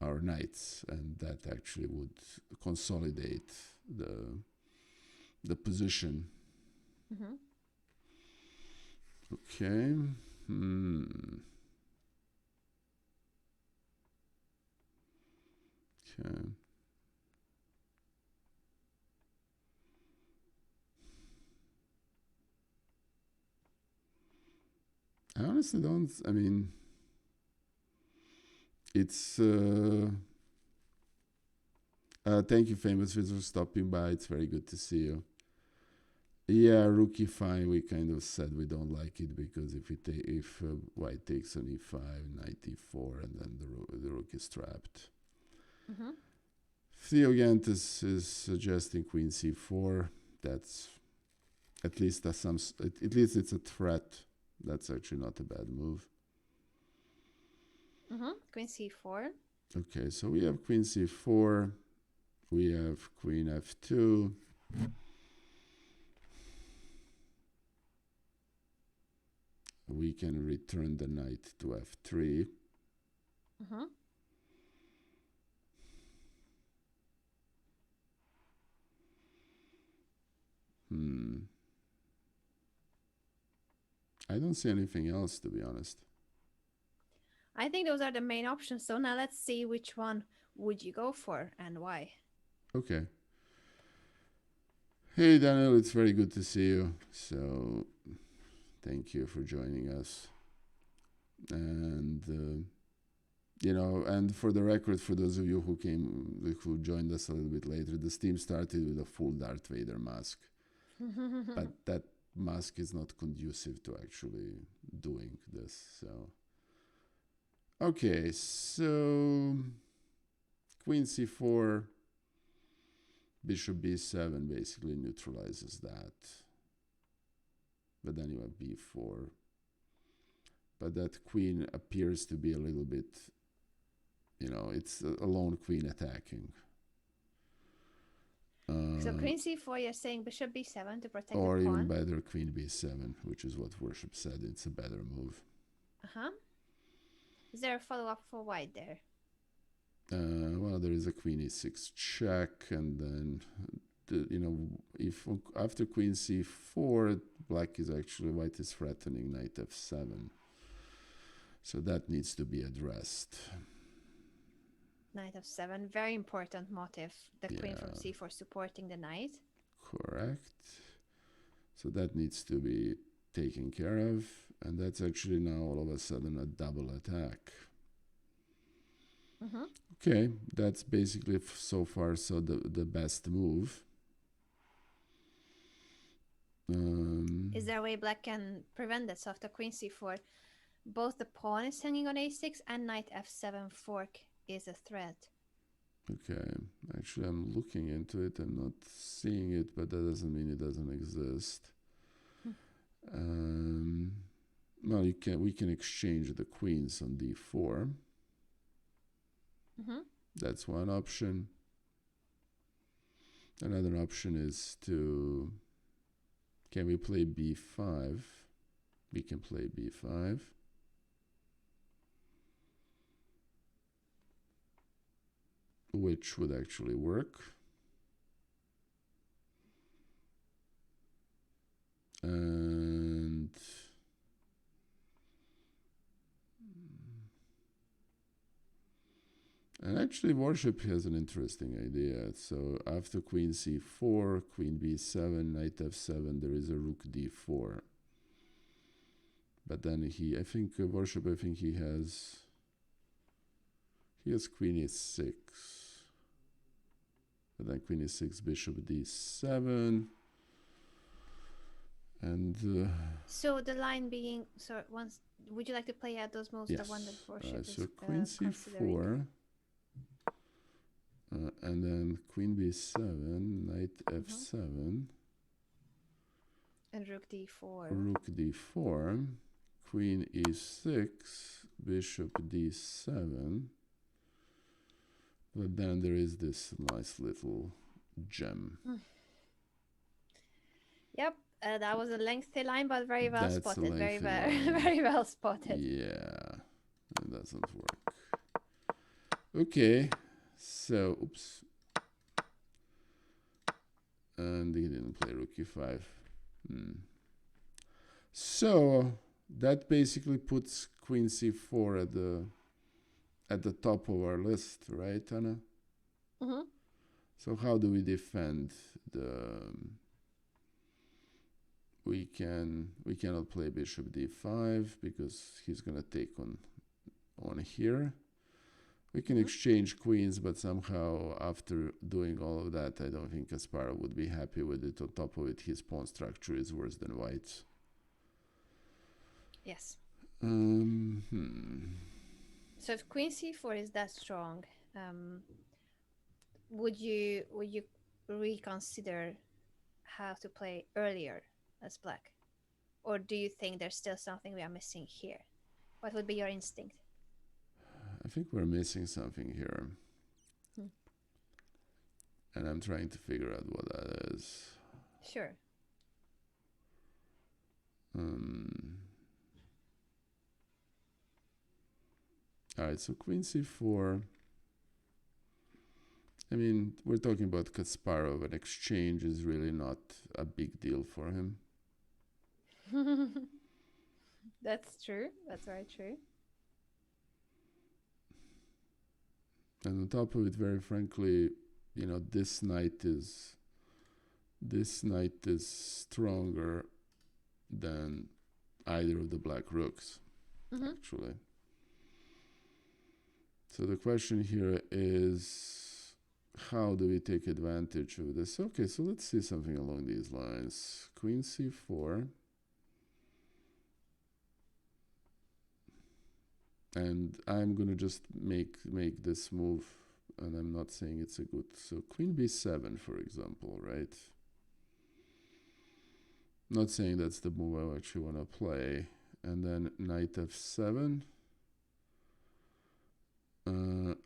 our knights, and that actually would consolidate the position. Mm-hmm. Okay. Okay. I honestly don't. I mean, it's. Thank you, Famous Fizz, for stopping by. It's very good to see you. Yeah, rook e5. We kind of said we don't like it because if white takes on e5, knight e4, and then the rook is trapped. Mm-hmm. Theogantis is suggesting queen c4. That's at least at least it's a threat. That's actually not a bad move. Mm-hmm. Queen c4. Okay, so we have queen c4. We have queen f2. We can return the knight to f3. Mm-hmm. I don't see anything else, to be honest. I think those are the main options. So now let's see which one would you go for and why. Okay. Hey, Daniel, it's very good to see you. So, thank you for joining us. And, and for the record, for those of you who joined us a little bit later, the stream started with a full Darth Vader mask. But that mask is not conducive to actually doing this. So, okay, so queen c4, bishop b7 basically neutralizes that. But then you have b4. But that queen appears to be a little bit, it's a lone queen attacking. So queen c4, you're saying bishop b7 to protect the pawn? Or even better, queen b7, which is what Worship said. It's a better move. Uh-huh. Is there a follow-up for white there? Well, there is a queen e6 check, and then, if after queen c4, white is threatening knight f7. So that needs to be addressed. Knight f7, very important motif. The queen from c4 supporting the knight. Correct. So that needs to be taken care of, and that's actually now all of a sudden a double attack. Mm-hmm. Okay, that's basically so far the best move. Is there a way black can prevent that? So after queen c4, both the pawn is hanging on a6 and knight f7 fork is a threat. Okay, actually I'm looking into it. I'm not seeing it, but that doesn't mean it doesn't exist. Well, we can exchange the queens on d4. Mm-hmm. That's one option. Another option is can we play b5? We can play b5. Which would actually work. And actually Worship has an interesting idea. So after queen c4, queen b7, knight f7, there is a rook d4. But then Worship he has queen e6. But then queen e6, bishop d7. And so the line being, would you like to play out those moves? Yes. The one that Worship So is queen c4, and then queen b7, knight f7, and rook d4. Rook d4, queen e6, bishop d7. But then there is this nice little gem. Yep, that was a lengthy line, but very well That's a spotted. Very lengthy well, line. very well spotted. Yeah, it doesn't work. Okay, so oops, and he didn't play rook e5. So that basically puts queen c4 at the top of our list, right, Anna? Mm-hmm. So how do we defend the? We cannot play bishop d5 because he's gonna take on here. We can exchange queens, but somehow after doing all of that, I don't think Kasparov would be happy with it. On top of it, his pawn structure is worse than white's. Yes. Hmm. So if queen c4 is that strong, would you reconsider how to play earlier as black, or do you think there's still something we are missing here? What would be your instinct? I think we're missing something here. And I'm trying to figure out what that is. Sure. Alright, so queen c4. I mean, we're talking about Kasparov. An exchange is really not a big deal for him. That's true. That's very true. And on top of it, very frankly, you know, this knight is stronger than either of the black rooks, actually. So the question here is, how do we take advantage of this? Okay, so let's see something along these lines. Queen c4. And I'm gonna just make this move, and I'm not saying it's a good. So queen b7, for example, right? Not saying that's the move I actually want to play. And then knight f7.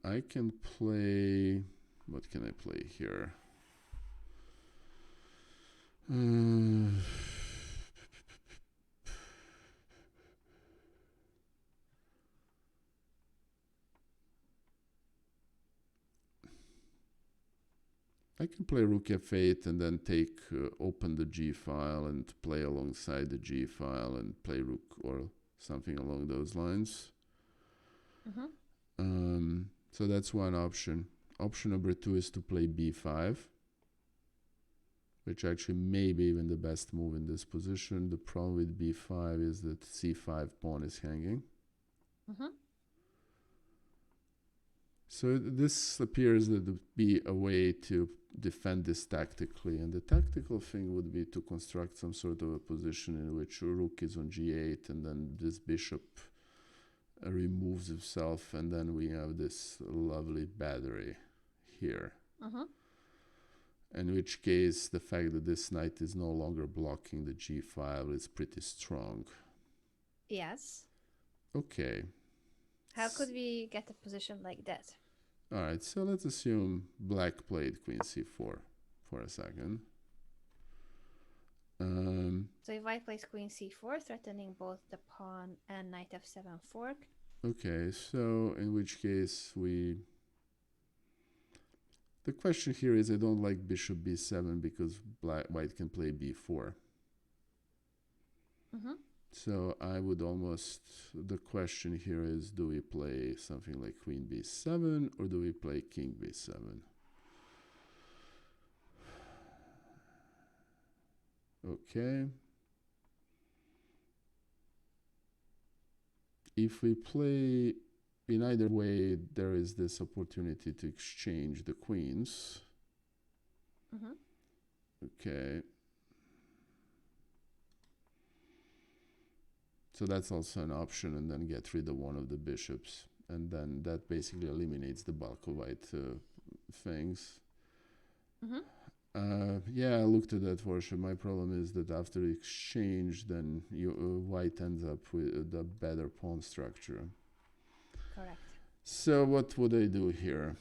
I can play. What can I play here? I can play rook f8 and then take open the g file and play alongside the g file and play rook or something along those lines. So that's one option. Option number 2 is to play b5, which actually may be even the best move in this position. The problem with b5 is that c5 pawn is hanging. So this appears to be a way to defend this tactically, and the tactical thing would be to construct some sort of a position in which rook is on g8 and then this bishop removes itself, and then we have this lovely battery here. In which case the fact that this knight is no longer blocking the g file is pretty strong. Yes. Okay. How could we get a position like that? Alright, so let's assume black played queen c4 for a second. So if white plays queen c4, threatening both the pawn and knight f7 fork. Okay, so in which case the question here is I don't like bishop b7 because white can play b4. So I would the question here is, do we play something like queen b7 or do we play king b7? Okay. If we play in either way, there is this opportunity to exchange the queens. Okay. So that's also an option, and then get rid of one of the bishops. And then that basically eliminates the bulk of white things. Yeah, I looked at that version. My problem is that after exchange, then white ends up with the better pawn structure. Correct. So what would I do here?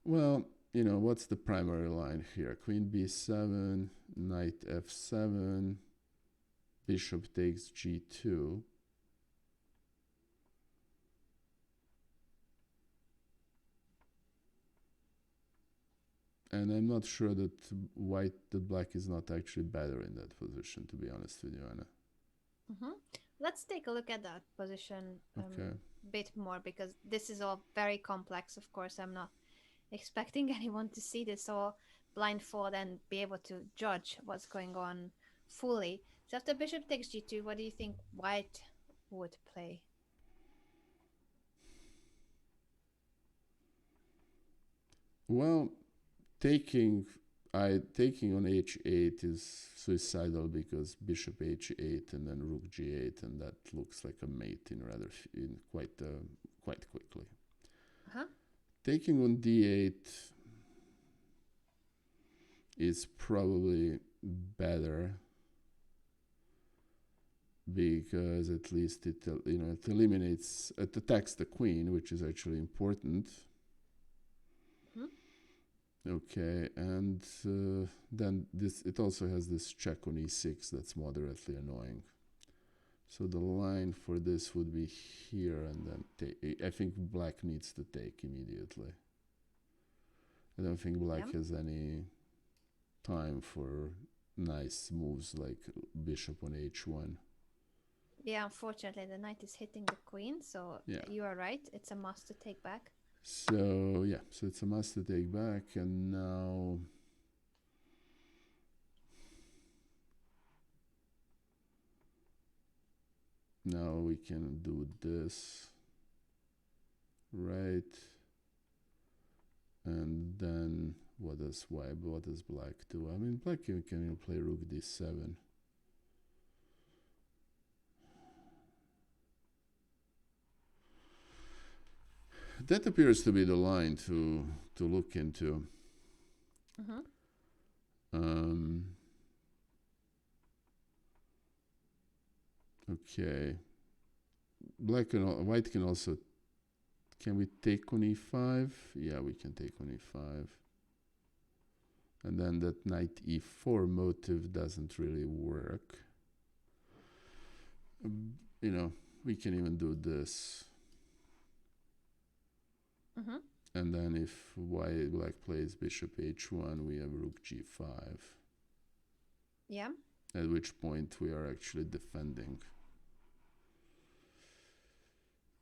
Well, you know, what's the primary line here? Queen b7, knight f7, bishop takes g2. And I'm not sure that black is not actually better in that position, to be honest with you, Anna. Let's take a look at that position Okay. bit more, because this is all very complex. Of course, I'm not expecting anyone to see this all blindfold and be able to judge what's going on fully. So after bishop takes g2, what do you think white would play? Well, taking on h8 is suicidal because bishop h8 and then rook g8, and that looks like a mate in quite quickly. Taking on d8 is probably better because at least it eliminates, it attacks the queen, which is actually important. Okay, and then it also has this check on e6 that's moderately annoying. So the line for this would be here, and then I think black needs to take immediately. I don't think black has any time for nice moves like bishop on h1. Yeah, unfortunately, the knight is hitting the queen, so you are right. It's a must to take back. So yeah, so it's a must to take back, and now we can do this, right? And then what does black do? I mean, black can even play rook d7. That appears to be the line to look into. Okay. White can also. Can we take on e5? Yeah, we can take on e5. And then that knight e4 motive doesn't really work. You know, we can even do this. And then if black plays bishop h1, we have rook g5. Yeah. At which point we are actually defending.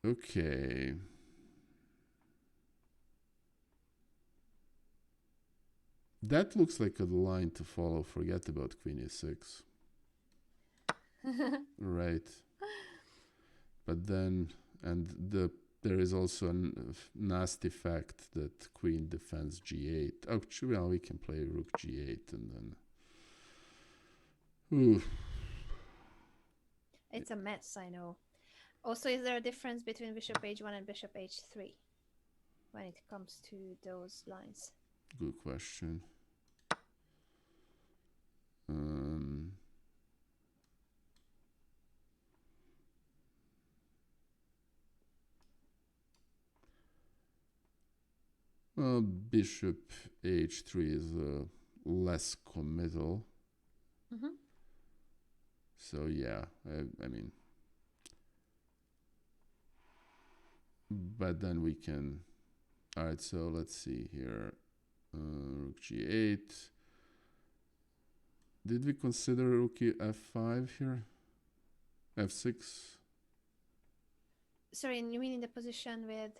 Okay. That looks like a line to follow. Forget about queen e6. Right. But then, there is also a nasty fact that queen defends g8. Oh, well, we can play rook g8 and then. Ooh. It's a mess, I know. Also, is there a difference between bishop h1 and bishop h3 when it comes to those lines? Good question. Well, bishop h3 is less committal. So yeah, I mean, but then we can. All right, so let's see here. Rook g8. Did we consider rook f5 here? f6? Sorry, you mean in the position with?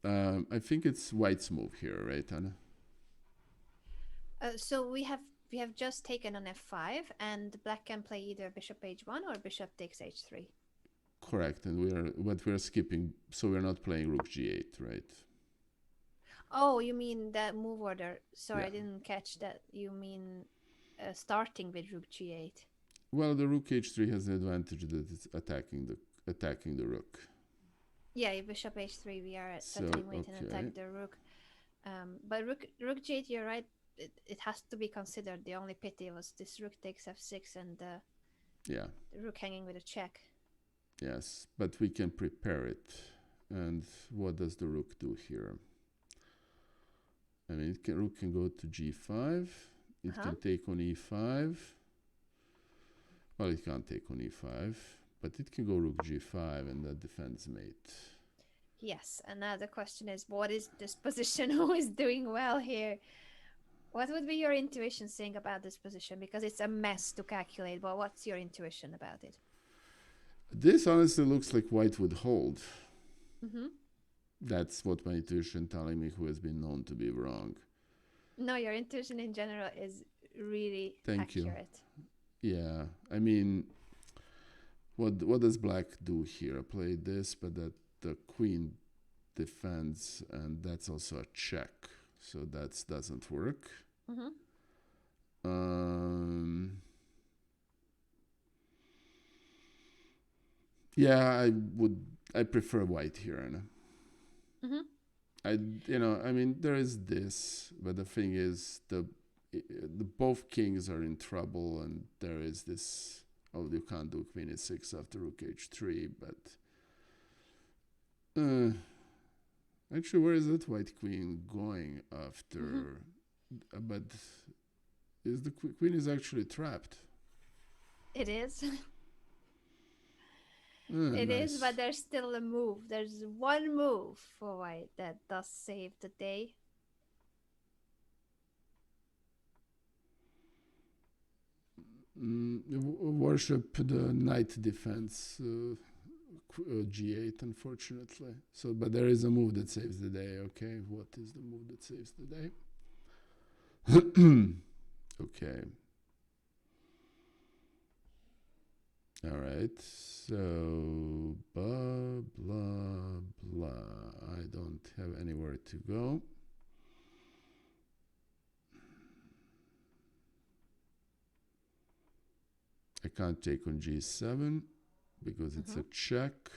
I think it's white's move here, right, Anna? So we have just taken on f5, and black can play either bishop h1 or bishop takes h3. Correct, and we are skipping, so we're not playing rook g8, right? Oh, you mean that move order? Sorry, I didn't catch that. You mean starting with rook g8? Well, the rook h3 has the advantage that it's attacking the rook. Yeah, if bishop h3, we are settling weight and attack the rook. But rook g8, you're right. It has to be considered. The only pity was this rook takes f6 and the rook hanging with a check. Yes, but we can prepare it. And what does the rook do here? I mean, rook can go to g5. It Uh-huh. can take on e5. Well, it can't take on e5, but it can go rook g5, and that defends mate. Yes, and now the question is, what is this position? Who is doing well here? What would be your intuition saying about this position? Because it's a mess to calculate, but what's your intuition about it? This honestly looks like white would hold. Mm-hmm. That's what my intuition telling me, who has been known to be wrong. No, your intuition in general is really Thank you. accurate. Yeah, I mean, what does black do here? I played this, but that the queen defends, and that's also a check, so that doesn't work. Mm-hmm. Yeah, I prefer white here, Anna. Mm-hmm. I mean, there is this, but the thing is, the both kings are in trouble, and there is this. Oh, you can't do queen e6 after rook h3, but actually, where is that white queen going after? But is the queen is actually trapped? It is. It It is, but there's still a move. There's one move for white that does save the day. Worship the knight defense. G8, unfortunately. So, but there is a move that saves the day. Okay, what is the move that saves the day? Okay. All right. So, blah blah blah. I don't have anywhere to go. I can't take on g7 because it's a check.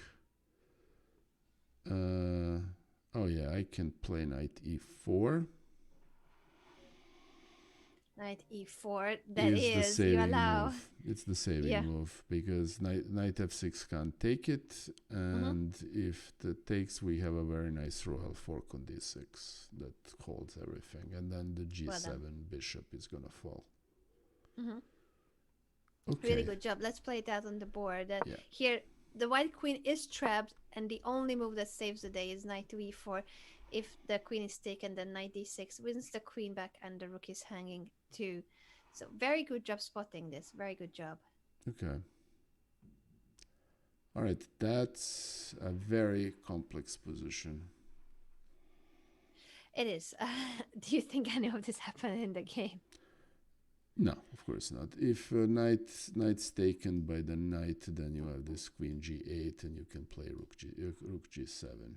Oh yeah, I can play knight e4. Knight e4. That is the saving you allow. move. It's the saving move because knight f6 can't take it, and if it takes, we have a very nice royal fork on d6 that holds everything, and then the g7 bishop is gonna fall. Okay. Really good job. Let's play it out on the board. That here the white queen is trapped, and the only move that saves the day is knight to e4. If the queen is taken, then knight d6 wins the queen back, and the rook is hanging too. So very good job spotting this. Very good job. Okay. All right, that's a very complex position. It is. Do you think any of this happened in the game? No, of course not. If knight's taken by the knight, then you have this queen g8, and you can play rook g7.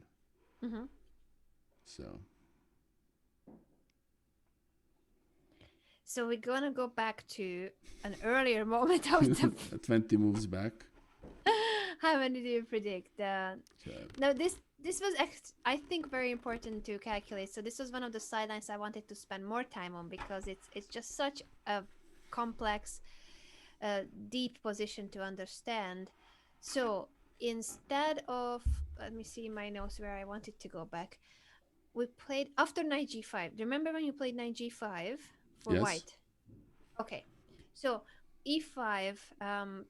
So we're gonna go back to an earlier moment of the 20 moves back. How many do you predict? No, this was I think very important to calculate. So this was one of the sidelines I wanted to spend more time on because it's just such a complex, deep position to understand. So instead of, let me see my notes where I wanted to go back. We played after knight g5. Do you remember when you played knight g5 for white? Okay, so e5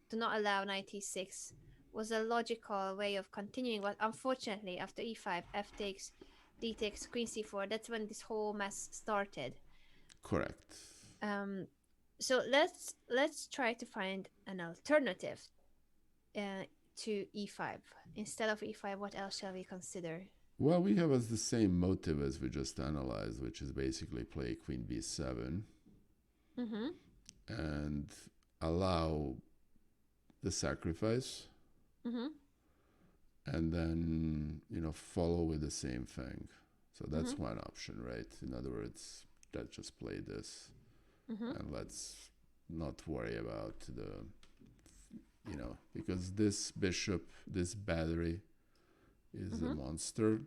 to not allow knight e6 was a logical way of continuing, but unfortunately after e5, f takes, d takes, queen c4, that's when this whole mess started. Correct. So let's try to find an alternative to e5. Instead of e5, what else shall we consider? Well, we have the same motive as we just analyzed, which is basically play queen b7 and allow the sacrifice, and then follow with the same thing. So that's one option, right? In other words, let's just play this, and let's not worry about because this bishop, this battery is a monster.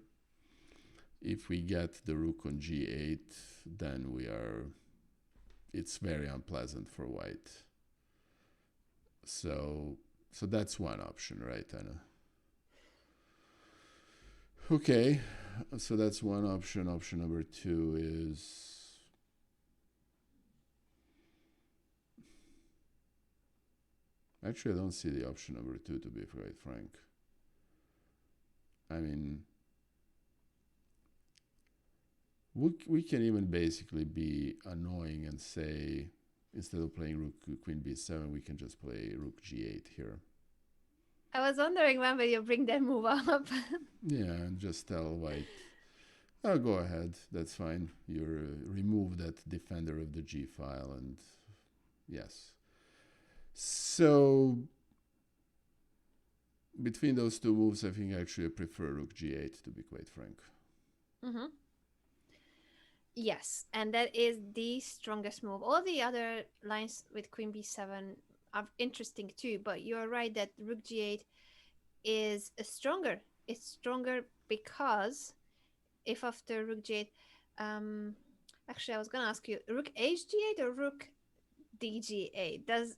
If we get the rook on g8, then it's very unpleasant for white. So that's one option, right, Anna? Okay. So that's one option. Option number two is actually I don't see the option number two, to be quite frank. I mean, we can even basically be annoying and say instead of playing rook queen b7, we can just play rook g8 here. I was wondering when will you bring that move up. Yeah, and just tell white, oh, go ahead, that's fine. You remove that defender of the g file, and yes. So between those two moves, I think actually I prefer rook g8, to be quite frank. Mm-hmm. Yes, and that is the strongest move. All the other lines with queen b7 are interesting too, but you're right that rook g8 is stronger. It's stronger because if after rook g8, actually I was gonna ask you, rook hg8 or rook dg8?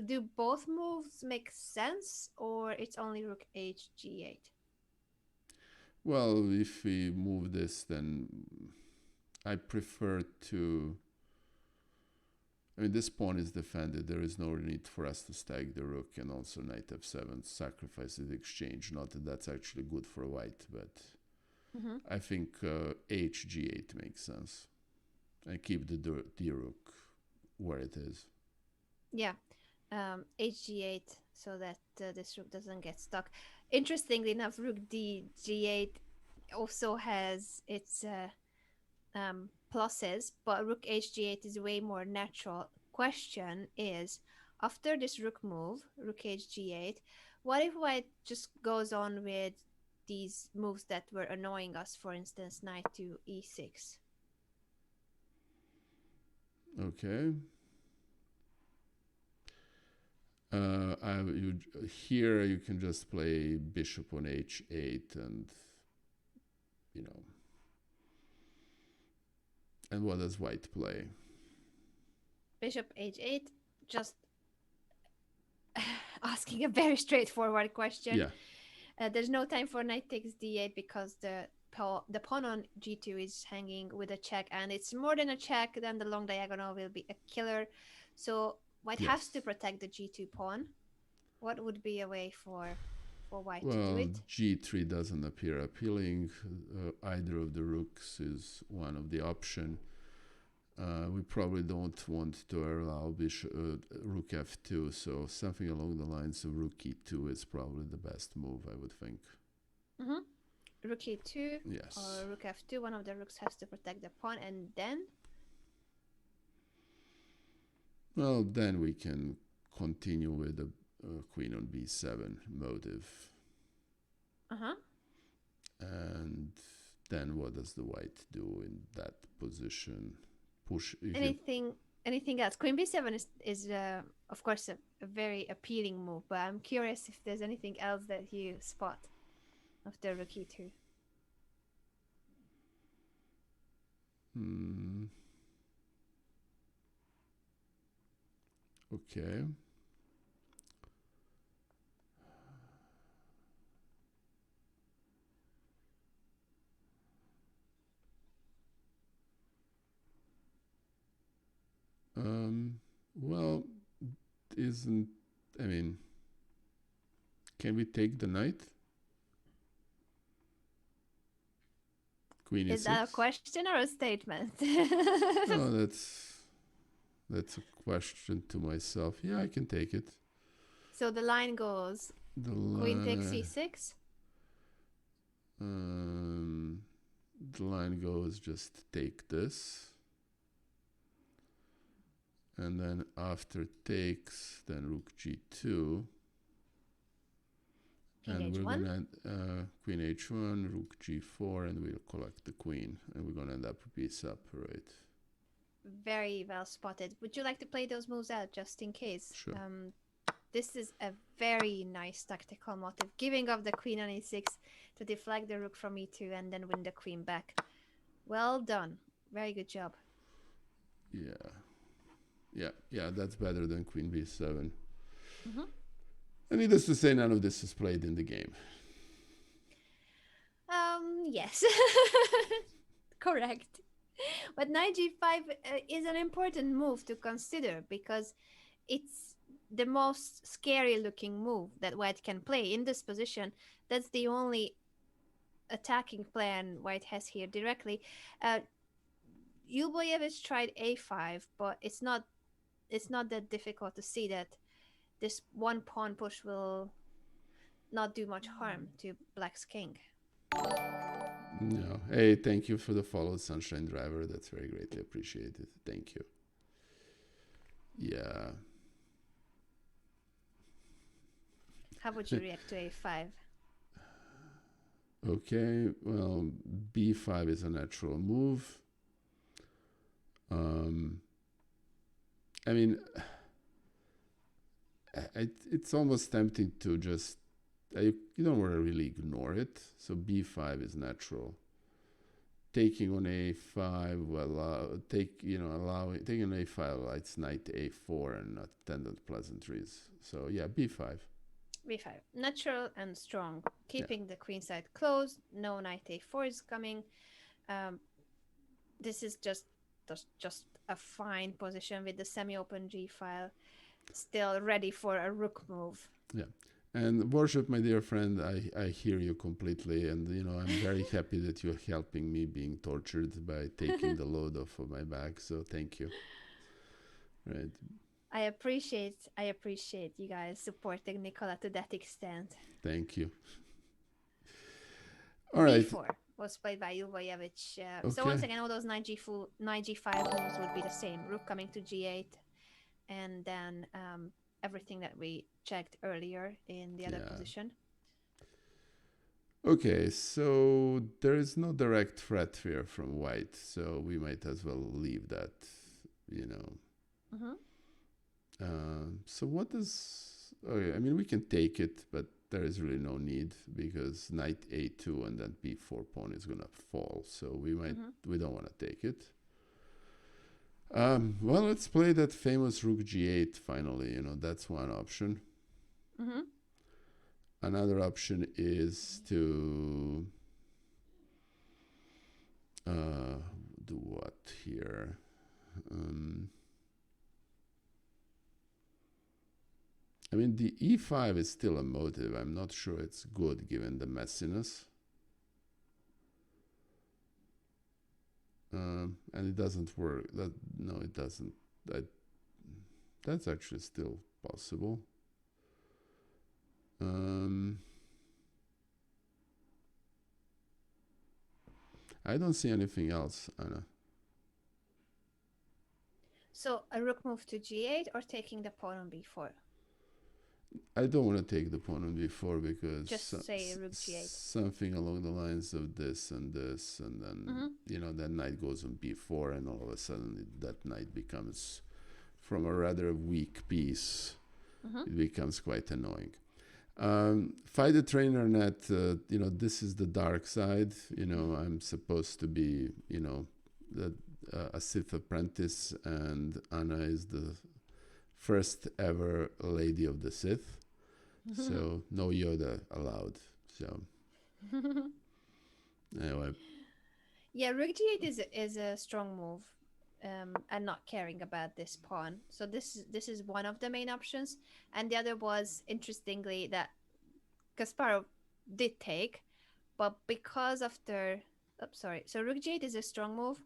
Do both moves make sense, or it's only rook hg8? Well, if we move this, then I prefer to. I mean, this pawn is defended. There is no need for us to stag the rook, and also knight f7 sacrifices the exchange. Not that that's actually good for white, but I think hg8 makes sense, and keep the rook where it is. Yeah, hg8 so that this rook doesn't get stuck. Interestingly enough, rook dg8 also has its pluses, but rook hg8 is way more natural. Question is, after this rook move, rook hg8, what if white just goes on with these moves that were annoying us, for instance, knight to e6? Okay. Here you can just play bishop on h8, and you know. And what does white play? Bishop h8, just asking a very straightforward question. Yeah. There's no time for knight takes d8 because the pawn on g2 is hanging with a check, and it's more than a check. Then the long diagonal will be a killer. So white has to protect the g2 pawn. What would be a way for white to do it? g3 doesn't appear appealing. Either of the rooks is one of the option. We probably don't want to allow rook f2, so something along the lines of rook e2 is probably the best move, I would think. Rook e2 yes. or rook f2, one of the rooks has to protect the pawn, and then? Well, then we can continue with the queen on b7 motive. And then what does the white do in that position? Push. Anything else? Queen b7 is of course a very appealing move, but I'm curious if there's anything else that you spot after rook e2. Okay. Well, can we take the knight? Queen is e6? that a question or a statement? No, that's a question to myself. Yeah, I can take it. So the line goes queen takes e6? The line goes just take this. And then after takes, then rook g2. King and h1. we're gonna queen h1, rook g4, and we'll collect the queen, and we're gonna end up piece up, right? Very well spotted. Would you like to play those moves out just in case? Sure. This is a very nice tactical motive, giving up the queen on e6 to deflect the rook from e2 and then win the queen back. Well done. Very good job. Yeah, that's better than queen b7. And needless to say, none of this is played in the game. Yes, correct. But knight g5 is an important move to consider because it's the most scary looking move that white can play in this position. That's the only attacking plan white has here directly. Uh, Yuboyevich tried a5, but it's not that difficult to see that this one pawn push will not do much harm to black's king. No. Hey, thank you for the follow, Sunshine Driver. That's very greatly appreciated. Thank you. Yeah. How would you react to a5? Okay. Well, b5 is a natural move. I mean, it's almost tempting to just you don't want to really ignore it. So b5 is natural. Taking on a5 will taking on a5 it's knight a4 and attendant pleasantries. So yeah, b5. b5, natural and strong, keeping the queen side closed. No knight a4 is coming. This is just a fine position with the semi-open g file, still ready for a rook move. Yeah. And worship, my dear friend, I hear you completely, and I'm very happy that you're helping me being tortured by taking the load off of my back. So thank you. Right. I appreciate you guys supporting Nicola to that extent. Thank you. All right. b4 was played by Yuboyevich. Okay. So once again, all those knight g5 moves would be the same. Rook coming to g8, and then everything that we checked earlier in the other position. Okay, so there is no direct threat here from white, so we might as well leave that, So what is... Okay, I mean, we can take it, but there is really no need because knight a2 and then b4 pawn is going to fall, so we don't want to take it. Well, let's play that famous rook g8 finally. That's one option. Another option is to do what here? I mean, the e5 is still a motive. I'm not sure it's good given the messiness. And it doesn't work. No, it doesn't. That's actually still possible. I don't see anything else, Anna. So a rook move to g8 or taking the pawn on b4? I don't want to take the pawn on b4 because just say rook g8. Something along the lines of this, and then that knight goes on b4, and all of a sudden that knight becomes, from a rather weak piece, it becomes quite annoying. Fight the trainer net. This is the dark side. I'm supposed to be a Sith apprentice, and Anna is the first ever lady of the Sith. So no Yoda allowed. So anyway. Yeah, rook g8 is a strong move, and not caring about this pawn. So this is one of the main options, and the other was, interestingly, that Kasparov did take, but because after so rook g8 is a strong move,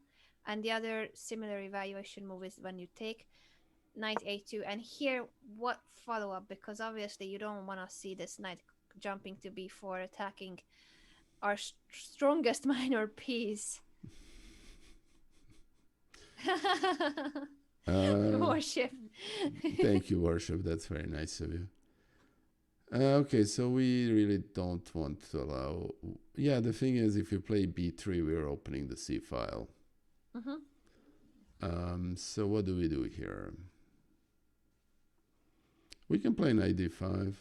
and the other similar evaluation move is when you take knight a2, and here what follow-up, because obviously you don't want to see this knight jumping to b4 attacking our strongest minor piece. Worship. Thank you, Worship. That's very nice of you. Okay, so we really don't want to allow... Yeah, the thing is, if you play b3, we're opening the c file. So what do we do here? We can play knight d5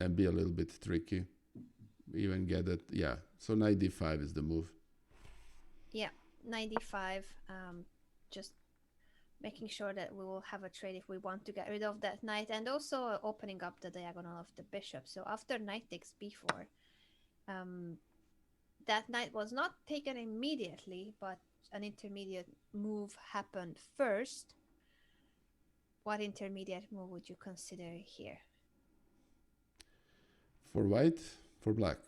and be a little bit tricky. Even get it. Yeah, so knight d5 is the move. Yeah, knight d5. Just making sure that we will have a trade if we want to get rid of that knight, and also opening up the diagonal of the bishop. So after knight takes b4, That knight was not taken immediately, but an intermediate move happened first. What intermediate move would you consider here? For white, for black.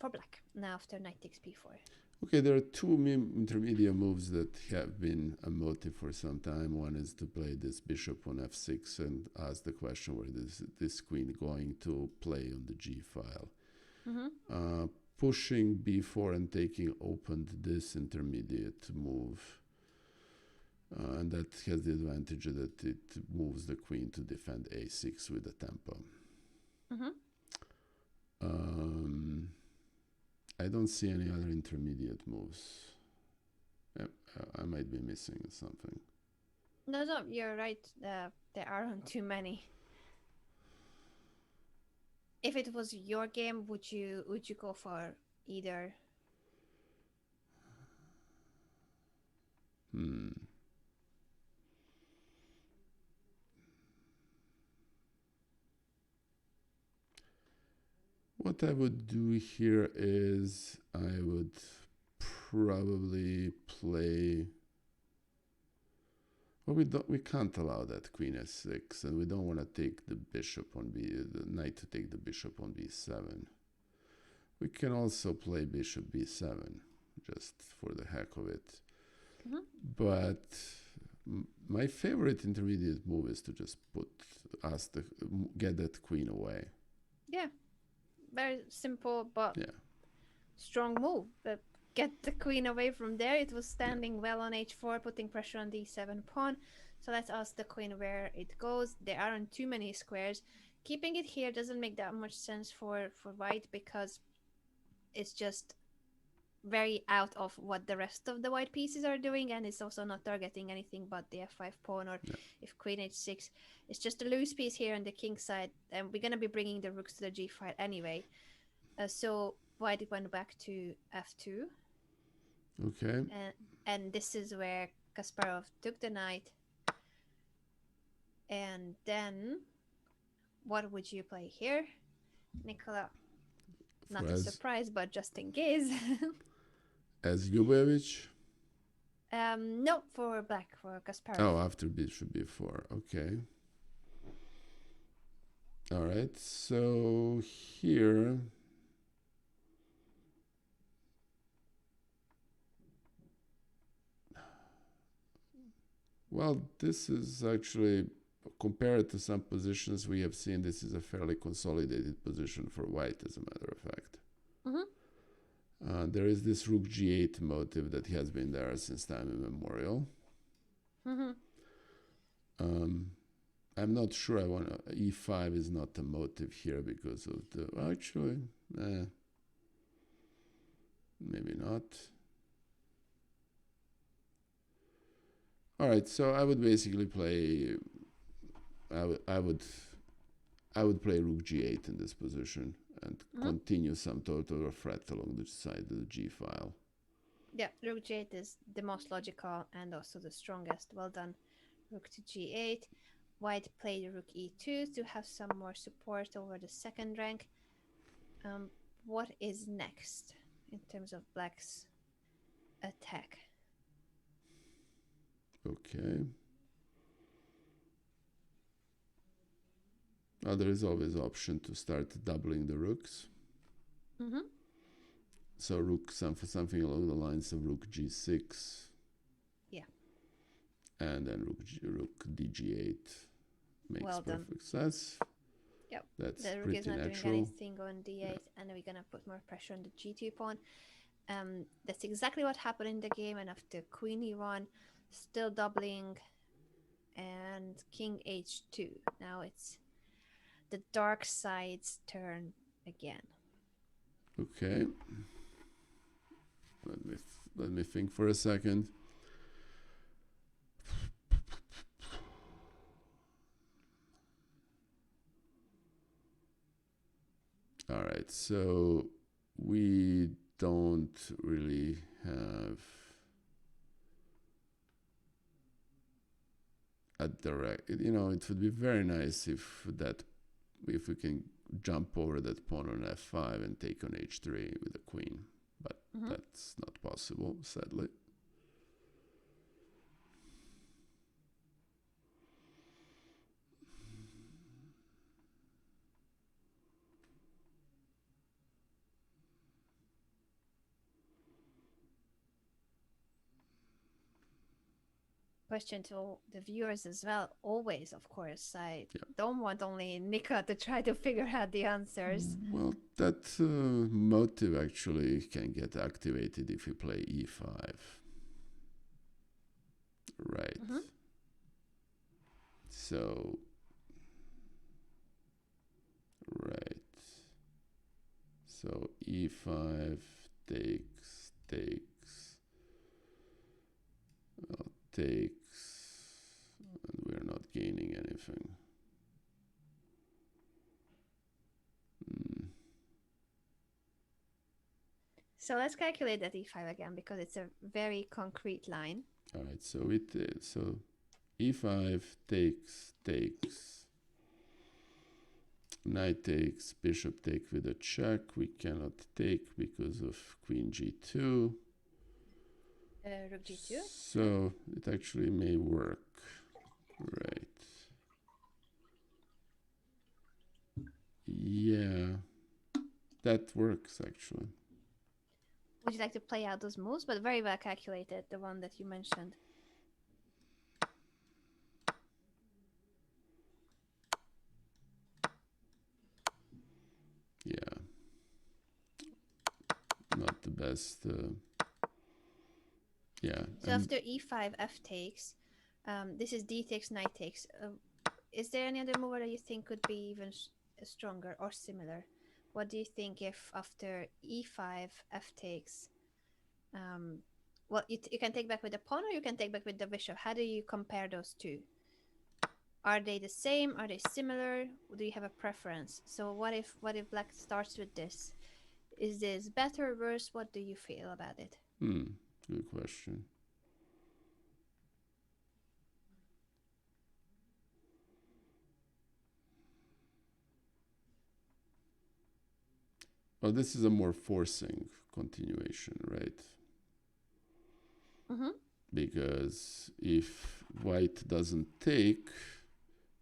For black. Now after knight takes p4. Okay, there are two intermediate moves that have been a motive for some time. One is to play this bishop on f6 and ask the question where this queen going to play on the g file. Pushing b4 and taking opened this intermediate move. And that has the advantage that it moves the queen to defend a6 with a tempo. I don't see any other intermediate moves. I might be missing something. No, you're right. There aren't too many. If it was your game, would you go for either? What I would do here is I would probably play. Well, we can't allow that queen s6, and we don't want to take the bishop on the knight to take the bishop on b7. We can also play bishop b7, just for the heck of it. But my favorite intermediate move is to just get that queen away. Yeah, very simple but strong move. But get the queen away from there. It was standing well on h4, putting pressure on d7 pawn. So let's ask the queen where it goes. There aren't too many squares. Keeping it here doesn't make that much sense for white, because it's just very out of what the rest of the white pieces are doing, and it's also not targeting anything but the f5 pawn, or if queen h6. It's just a loose piece here on the king side, and we're going to be bringing the rooks to the g file anyway. So white went back to f2. Okay. And this is where Kasparov took the knight. And then what would you play here, Nicola? Not a surprise, but just in case. As Ljubovich? No, for black, for Kasparov. Oh, after bishop b4. Okay. All right. So here. Well, this is actually, compared to some positions we have seen, this is a fairly consolidated position for white, as a matter of fact. There is this rook g8 motive that has been there since time immemorial. I'm not sure I want to. E5 is not a motive here because of the. Actually, maybe not. All right, so I would basically play. I would play rook g8 in this position and continue some total threat along the side of the g file. Yeah, rook g8 is the most logical and also the strongest. Well done. Rook to g8. White played rook e2 to have some more support over the second rank. What is next in terms of black's attack? Okay. Well, there is always option to start doubling the rooks. So rook something along the lines of rook g6. Yeah. And then rook dg8 makes well perfect sense. Yep. That's the rook pretty is not natural. doing anything on d8, and we're gonna put more pressure on the g2 pawn. That's exactly what happened in the game, and after queen e1, still doubling, and king h2. Now it's the dark side's turn again. Okay. Let me think for a second. All right, so we don't really have a direct. It would be very nice if we can jump over that pawn on f5 and take on h3 with a queen, but that's not possible, sadly. Question to the viewers as well. Always, of course. I Yeah. don't want only Nika to try to figure out the answers. Well, that motive actually can get activated if you play e5. Right. So, right. So e5 takes, and we're not gaining anything. So let's calculate that e5 again because it's a very concrete line. All right, so so e5 takes, knight takes, bishop take with a check. We cannot take because of queen g2. Rook g2. So it actually may work, right? Yeah, that works actually. Would you like to play out those moves? But very well calculated, the one that you mentioned. Yeah, not the best. Yeah. So after e5, f takes. This is d takes, knight takes. Is there any other move that you think could be even stronger or similar? What do you think if after e5, f takes? Well, you can take back with the pawn or you can take back with the bishop. How do you compare those two? Are they the same? Are they similar? Do you have a preference? So what if black starts with this? Is this better or worse? What do you feel about it? Good question. Well, this is a more forcing continuation, right? Because if white doesn't take,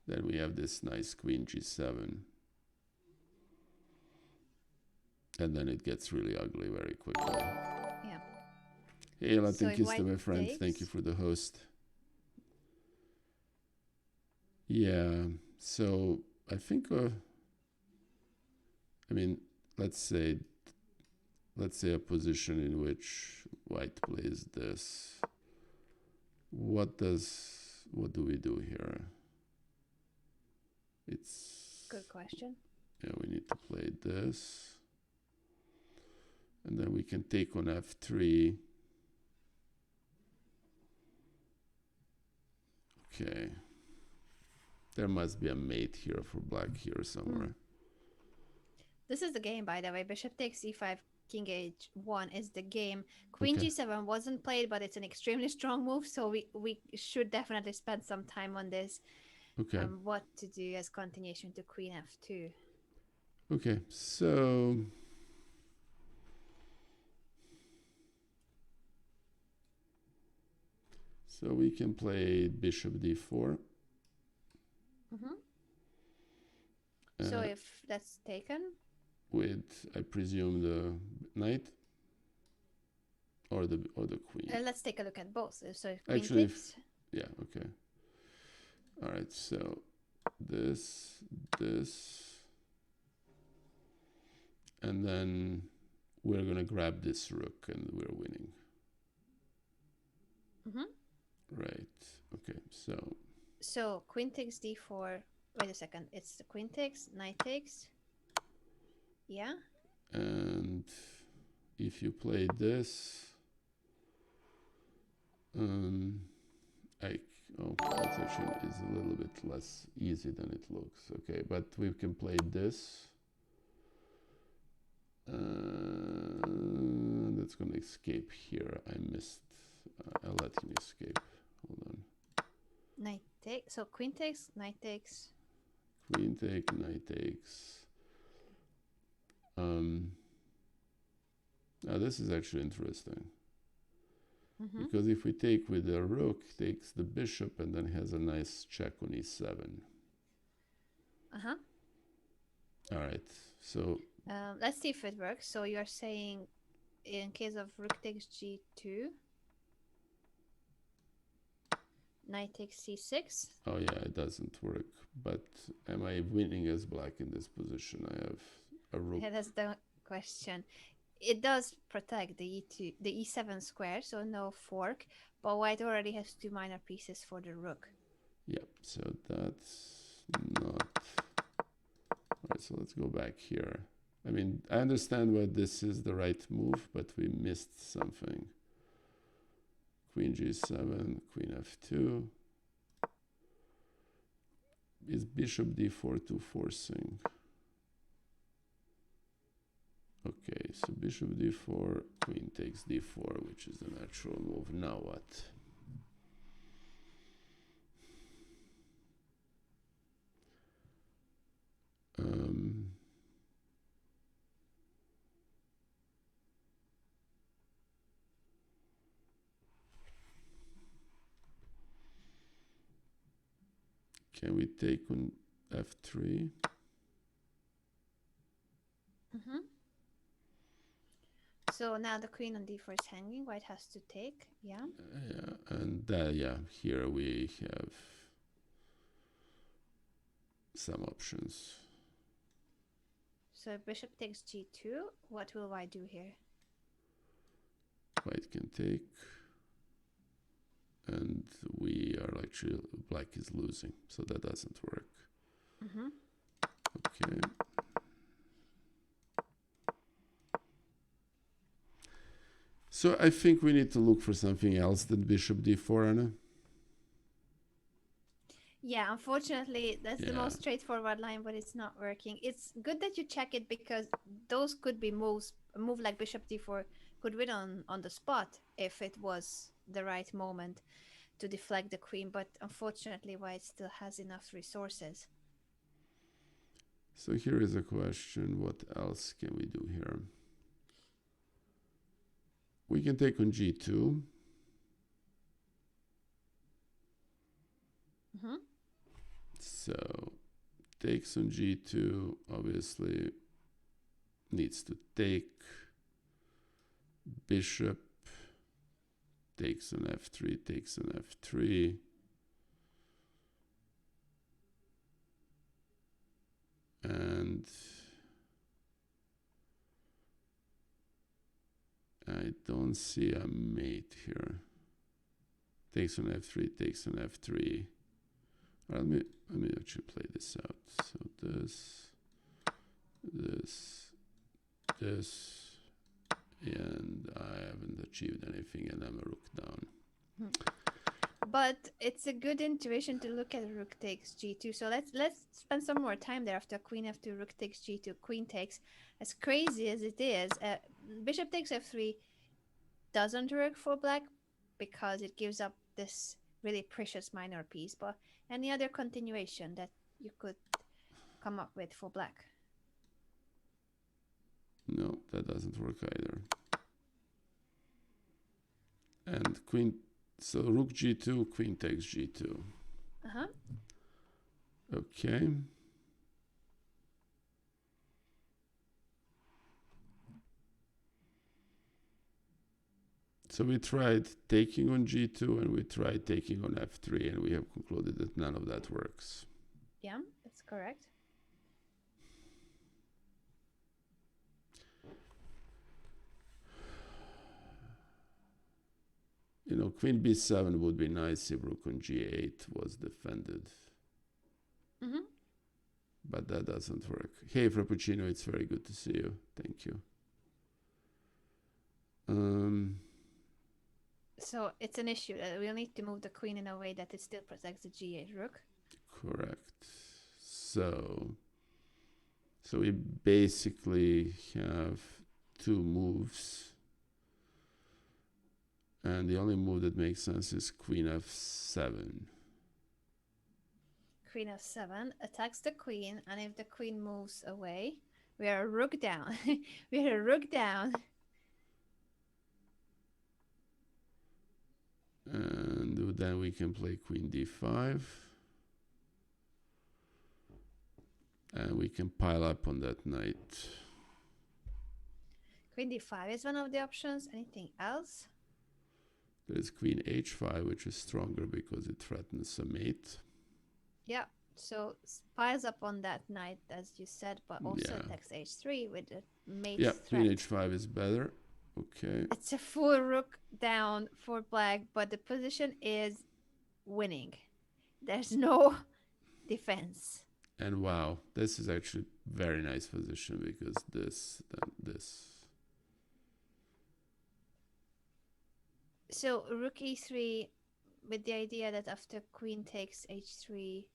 then we have this nice queen g7. And then it gets really ugly very quickly. Yeah. Hey, Ella, So thank you, my friend. Thank you for the host. Yeah, so I think, I mean, let's say a position in which white plays this. What do we do here? It's good question. Yeah, we need to play this. And then we can take on f3. Okay. There must be a mate here for black here somewhere. This is the game, by the way. Bishop takes e5, king h1 is the game. Queen g7 wasn't played, but it's an extremely strong move, so we should definitely spend some time on this. Okay. What to do as continuation to queen f2. Okay, so we can play bishop d4. So if that's taken? With, I presume, the knight or the queen. Let's take a look at both. So if queen Actually, takes. Yeah, okay. All right, so this, and then we're gonna grab this rook and we're winning. Right, okay, So queen takes d4, wait a second, it's the queen takes, knight takes, yeah? And if you play this, that actually is a little bit less easy than it looks. Okay, but we can play this. That's gonna escape here. I missed. I'll let him escape. Hold on. Knight takes. So queen takes, knight takes. Queen take, knight takes. Now this is actually interesting. Mm-hmm. Because if we take with the rook, takes the bishop and then has a nice check on e7. Uh-huh. All right, so Let's see if it works. So you're saying in case of rook takes g2, knight takes c6. oh yeah, it doesn't work. But am I winning as black in this position? I have a rook. Yeah, that's the question. It does protect the e2, the e7 square, so no fork. But white already has two minor pieces for the rook. Yep, so that's not... All right, so let's go back here. I mean, I understand why this is the right move, but we missed something. Queen g7, queen f2. Is bishop d4 too forcing? Okay, so bishop d4, queen takes d4, which is the natural move. Now what? Can we take on f3? Mm-hmm. So now the queen on d4 is hanging. White has to take. Yeah. Yeah, and yeah, here we have some options. So bishop takes g2. What will white do here? White can take, and we are actually, black is losing, so that doesn't work. Mm-hmm. Okay. So I think we need to look for something else than bishop d4, Anna. Yeah, unfortunately, that's the Yeah. most straightforward line, but it's not working. It's good that you check it because those could be moves. A move like bishop d4 could win on the spot if it was the right moment to deflect the queen, but unfortunately, white still has enough resources. So here is a question, what else can we do here? We can take on g2. Mm-hmm. So takes on g2 obviously needs to take. Bishop takes on f3, takes on f3. And I don't see a mate here. Takes on f3, takes on f3. Let me actually play this out. So this, and I haven't achieved anything, and I'm a rook down. But it's a good intuition to look at rook takes g2. So let's spend some more time there after queen f2, rook takes g2, queen takes. As crazy as it is, bishop takes f3 doesn't work for black because it gives up this really precious minor piece. But any other continuation that you could come up with for black? No, that doesn't work either. And queen, so rook g2, queen takes g2. Uh-huh. Okay. So we tried taking on g2 and we tried taking on f3, and we have concluded that none of that works. Yeah, that's correct. You know, queen b7 would be nice if rook on g8 was defended. Mm-hmm. But that doesn't work. Hey, Frappuccino, it's very good to see you. Thank you. So it's an issue that we'll need to move the queen in a way that it still protects the g8 rook. Correct. So we basically have two moves. And the only move that makes sense is queen f7. Queen f7 attacks the queen, and if the queen moves away, we are a rook down. We are a rook down. And then we can play queen d5. And we can pile up on that knight. Queen d5 is one of the options. Anything else? There's queen h5, which is stronger because it threatens a mate. Yeah. So piles up on that knight, as you said, but also Yeah. attacks h3 with the mate Yeah, threat. queen h5 is better. Okay. It's a full rook down for black, but the position is winning. There's no defense. And wow, this is actually very nice position because this, then this. So rook e3 with the idea that after queen takes h3.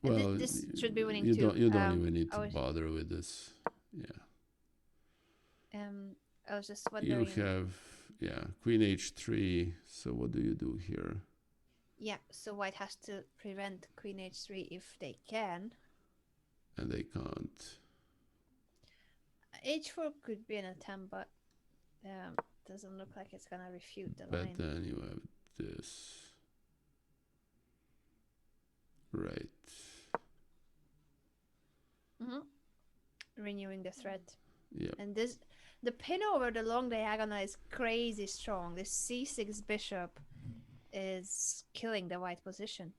Well, This should be winning you too. don't even need to I was- bother with this. Yeah. I was just You wondering. have, yeah, queen h3. So what do you do here? Yeah, so white has to prevent queen h3 if they can. And they can't. h4 could be an attempt, but doesn't look like it's gonna refute the But line. then you have this. Right. Renewing the threat. Yeah. And the pin over the long diagonal is crazy strong. The c6 bishop is killing the white position.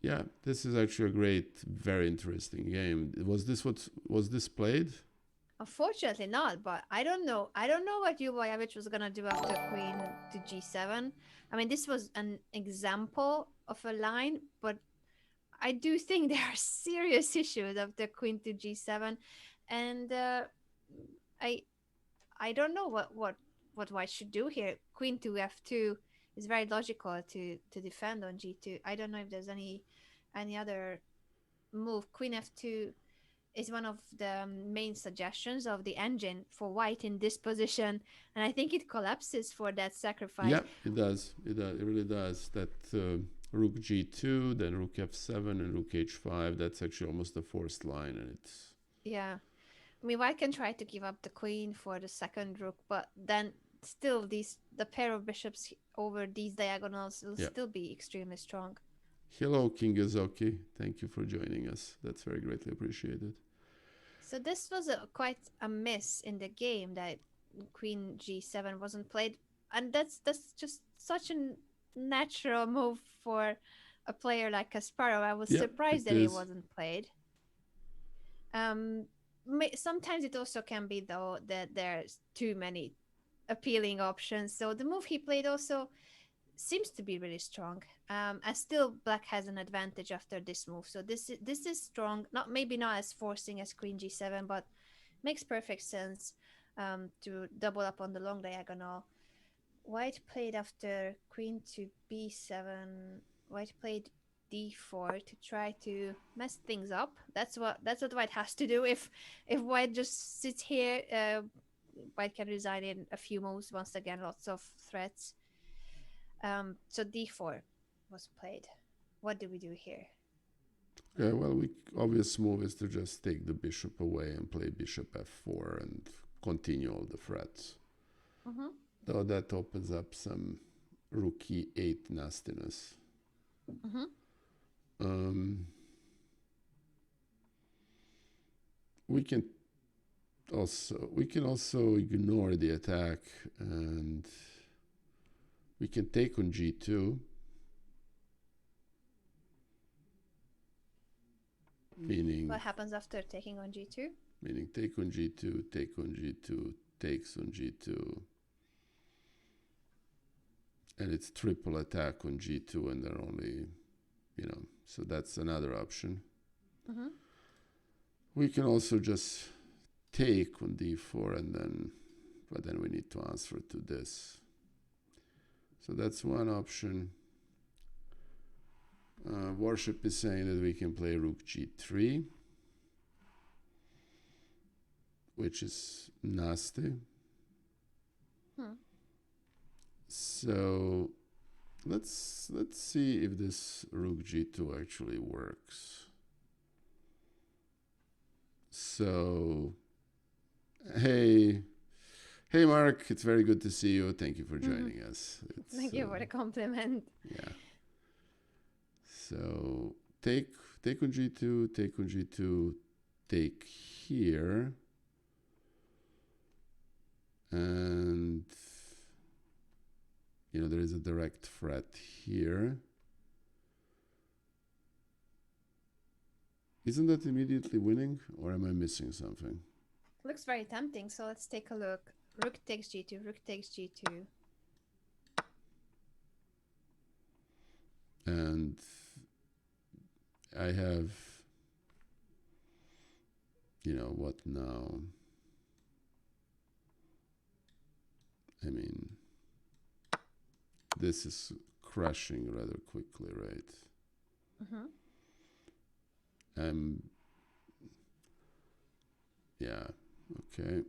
Yeah, this is actually a great, very interesting game. Was this played? Unfortunately not, but I don't know. I don't know what Ljubojevich was gonna do after queen to g7. I mean, this was an example of a line, but I do think there are serious issues after queen to g7, and I don't know what white should do here. Queen to f2 is very logical to defend on g2. I don't know if there's any other move. Queen f2 is one of the main suggestions of the engine for white in this position, and I think it collapses for that sacrifice. Yeah, it does. It really does. That rook g2, then rook f7, and rook h5. That's actually almost a forced line, and it's. Yeah, I mean, white can try to give up the queen for the second rook, but then still the pair of bishops over these diagonals will still be extremely strong. Hello, King Azoki. Thank you for joining us. That's very greatly appreciated. So this was quite a miss in the game that queen g7 wasn't played, and that's just such a natural move for a player like Kasparov. I was surprised that it wasn't played. Sometimes it also can be though that there's too many appealing options. So the move he played also seems to be really strong. And still black has an advantage after this move. So this is strong. Maybe not as forcing as queen g7, but makes perfect sense to double up on the long diagonal. White played after queen to b7. White played d4 to try to mess things up. That's what white has to do. If white just sits here, white can resign in a few moves. Once again, lots of threats. So d4 was played. What do we do here? Yeah, well, obvious move is to just take the bishop away and play bishop f4 and continue all the threats. Though that opens up some rook e8 nastiness. We can also ignore the attack, and we can take on g2. Meaning, what happens after taking on g2? Meaning take on g2, take on g2, takes on g2. And it's triple attack on g2, and they're only, so that's another option. We can also just take on d4, but then we need to answer to this. So that's one option. Worship is saying that we can play rook g3, which is nasty. So let's see if this rook g2 actually works. So hey Hey, Mark, it's very good to see you. Thank you for joining us. Thank you for the compliment. Yeah. So take on g2, take on g2, take here, and there is a direct threat here. Isn't that immediately winning, or am I missing something? Looks very tempting, so let's take a look. Rook takes g2, rook takes g2. And I have, what now? I mean, this is crashing rather quickly, right? Mm-hmm. Yeah, okay.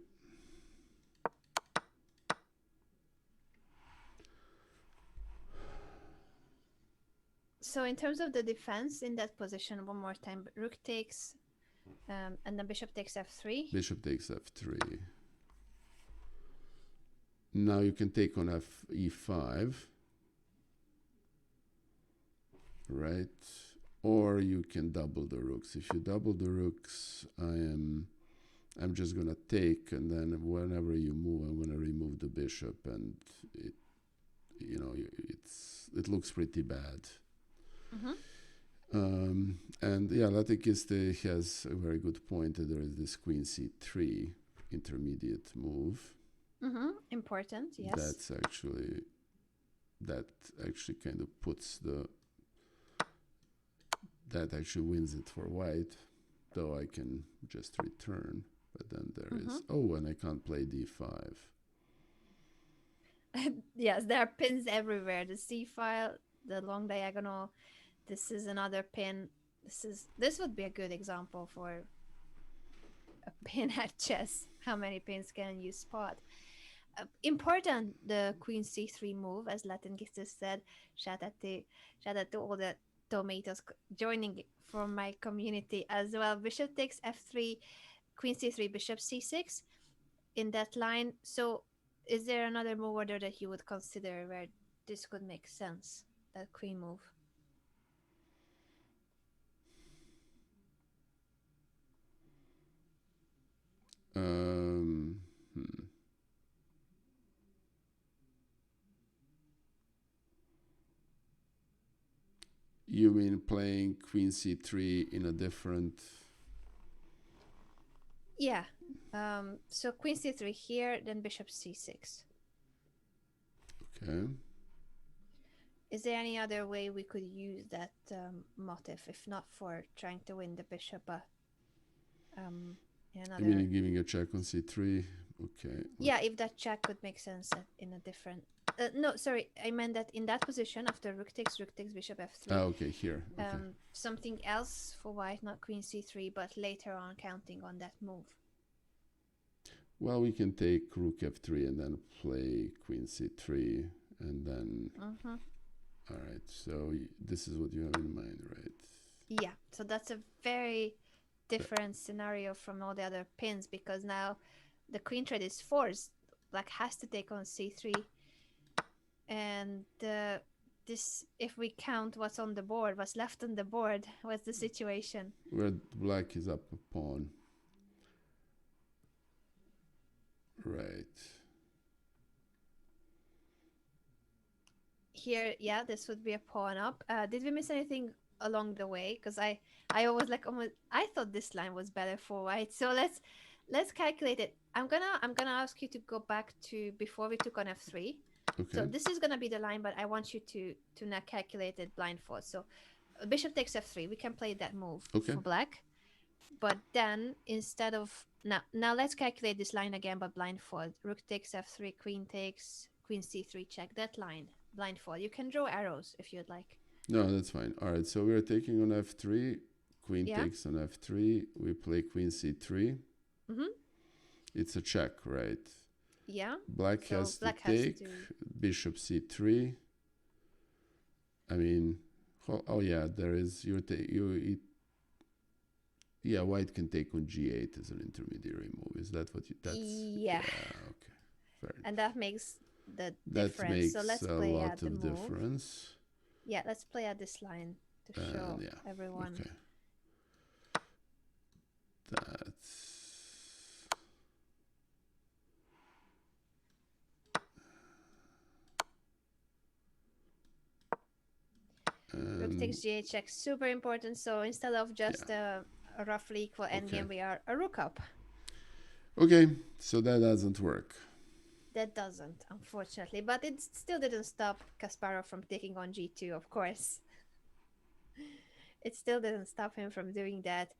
So in terms of the defense in that position, one more time, rook takes, and then bishop takes f3. Bishop takes f3. Now you can take on e5, right? Or you can double the rooks. If you double the rooks, I'm just gonna take, and then whenever you move, I'm gonna remove the bishop, and it looks pretty bad. Mm-hmm. And yeah, Latikiste has a very good point that there is this queen c3 intermediate move. Mm-hmm. Important, yes. That actually kind of puts that actually wins it for white, though I can just return. But then there is, and I can't play d5. Yes, there are pins everywhere. The c file, the long diagonal. This is another pin. This would be a good example for a pin at chess. How many pins can you spot? Important, the queen c3 move, as Latin Gistus said. Shout out to all the tomatoes joining from my community as well. Bishop takes f3, queen c3, bishop c6 in that line. So is there another move order that you would consider where this could make sense, that queen move? You mean playing queen c3 in a different... Yeah. So queen c3 here, then bishop c6. Okay. Is there any other way we could use that motif, if not for trying to win the bishop, but in another... I mean, giving a check on c3. Okay. Yeah, if that check could make sense in a different... no, sorry, I meant that in that position, after rook takes, bishop f3. Okay, here. Okay. Something else for white, not queen c3, but later on counting on that move. Well, we can take rook f3 and then play queen c3, and then... All right, so this is what you have in mind, right? Yeah, so that's a very different scenario from all the other pins, because now the queen threat is forced. Black has to take on c3, and this, if we count what's on the board, what's left on the board, what's the situation? Where black is up a pawn. Right. Here, yeah, this would be a pawn up. Did we miss anything along the way? Because I always I thought this line was better for white. So let's calculate it. I'm gonna ask you to go back to before we took on f3. Okay. So this is gonna be the line, but I want you to not calculate it blindfold. So bishop takes f3. We can play that move for black. But then instead of now let's calculate this line again, but blindfold. Rook takes f3, queen takes, queen c3, check that line. Blindfold. You can draw arrows if you'd like. No, that's fine. All right, so we're taking on f3. Queen takes on f3. We play queen c3. It's a check, right? Yeah. Black has to take bishop c3. I mean, yeah, there is yeah, white can take on g8 as an intermediary move. Is that what you... Yeah. Okay. And that makes the That difference. So makes let's a play lot out the of move. difference. Yeah, let's play out this line to show Yeah. everyone. Okay. That's Rook takes g8 check, super important. So instead of just a roughly equal endgame, we are a rook up. okay, so that doesn't work. That doesn't, unfortunately, but it still didn't stop Kasparov from taking on g2, of course. It still didn't stop him from doing that,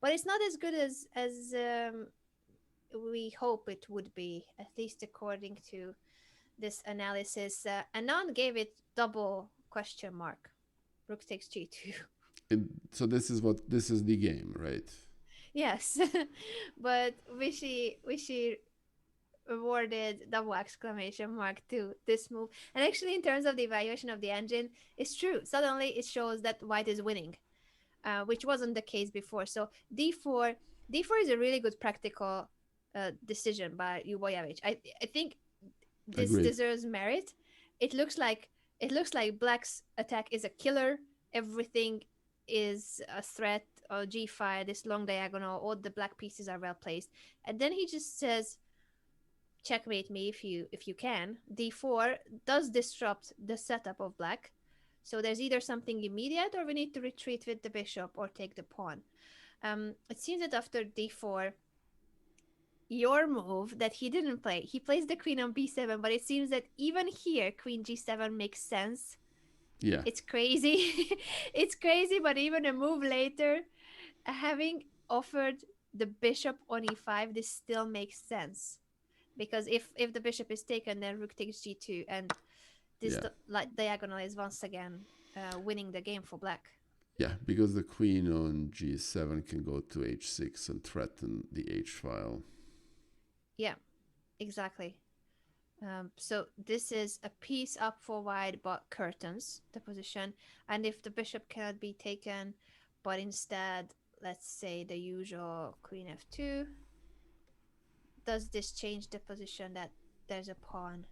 but it's not as good as we hope it would be, at least according to this analysis. Anand gave it double question mark. Rook takes g2. So this is the game, right? Yes, but Wishy awarded double exclamation mark to this move. And actually, in terms of the evaluation of the engine, it's true. Suddenly, it shows that white is winning, which wasn't the case before. So d4 is a really good practical decision by Ljubojevic. I think this Agreed. deserves merit. It looks like Black's attack is a killer. Everything is a threat. Or g5, this long diagonal, all the black pieces are well placed, and then he just says, checkmate me if you can. d4 does disrupt the setup of black, so there's either something immediate or we need to retreat with the bishop or take the pawn. It seems that after d4, your move that he didn't play, he plays the queen on b7, but it seems that even here queen g7 makes sense. Yeah, It's crazy. It's crazy, but even a move later, having offered the bishop on e5, this still makes sense. Because if the bishop is taken, then rook takes g2, and this diagonal is once again winning the game for black. Yeah, because the queen on g7 can go to h6 and threaten the h file. Yeah, exactly. So this is a piece up for white, but curtains the position. And if the bishop cannot be taken, but instead, let's say the usual queen f2, does this change the position that there's a pawn?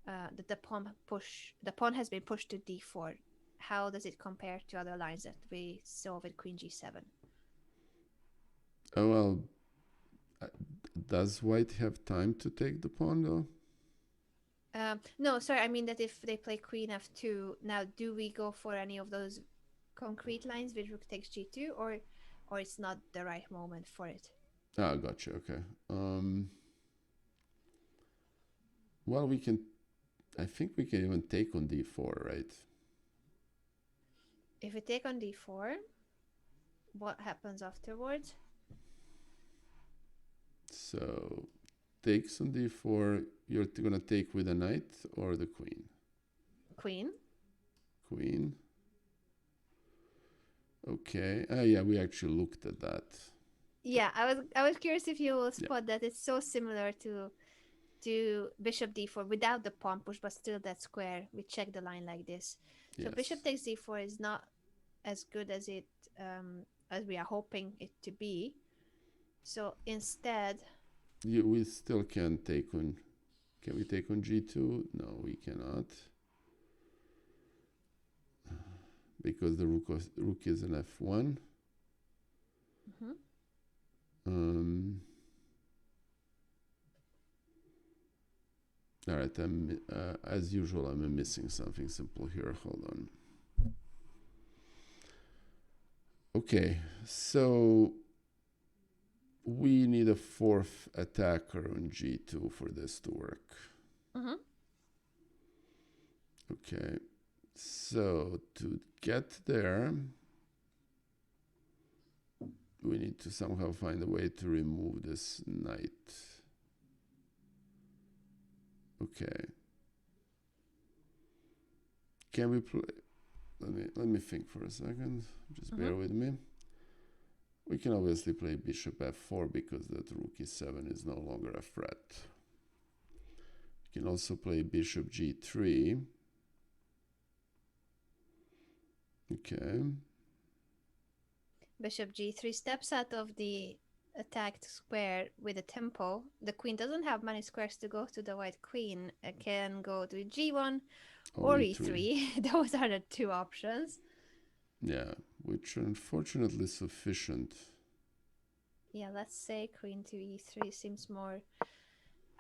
That the pawn has been pushed to d4. How does it compare to other lines that we saw with queen g7? Oh well, does white have time to take the pawn though? No, sorry, I mean that if they play queen f2, now do we go for any of those concrete lines with rook takes g2, or it's not the right moment for it? Ah, gotcha. Okay. Well, I think we can even take on d4, right? If we take on d4, what happens afterwards? So takes on d4, you're gonna take with a knight or the queen? Queen. Queen. Okay. Yeah, we actually looked at that. Yeah, I was curious if you will spot that it's so similar to bishop d4 without the pawn push, but still that square. We check the line like this. So Yes. bishop takes d4 is not as good as it as we are hoping it to be. So instead, We still can take on. Can we take on g2? No, we cannot. Because the rook is an f1. All right, as usual, I'm missing something simple here. Hold on. Okay, so we need a fourth attacker on g2 for this to work. Okay, so to get there, we need to somehow find a way to remove this knight. Okay. Can we play? Let me think for a second. Just bear with me. We can obviously play bishop f4 because that rook e7 is no longer a threat. We can also play bishop g3. Okay. Bishop g3 steps out of the attacked square with a tempo. The queen doesn't have many squares to go to the white queen. It can go to g1 or or e3. e3. Those are the two options. Yeah, which are unfortunately sufficient. Yeah, let's say queen to e3 seems more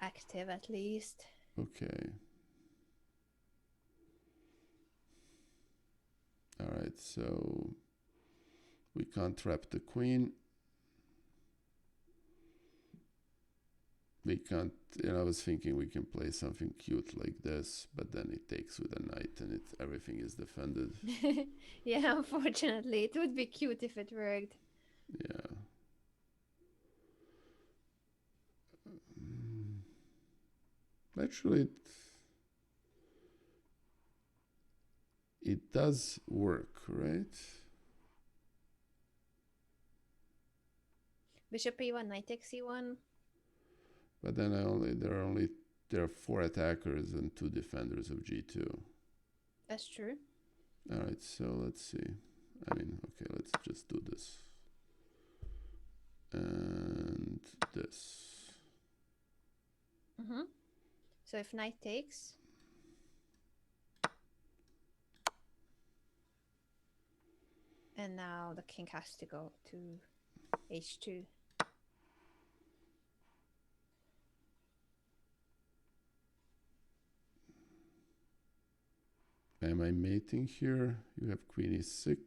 active at least. Okay. All right, so we can't trap the queen. We can't, I was thinking we can play something cute like this, but then it takes with a knight and everything is defended. Yeah, unfortunately. It would be cute if it worked. Yeah. Actually, it does work, right? Bishop e1, knight takes e1. But then there are 4 attackers and 2 defenders of g2. That's true. All right, so let's see. Okay, let's just do this. And this. So if knight takes, and now the king has to go to h2. Am I mating here? You have queen e6.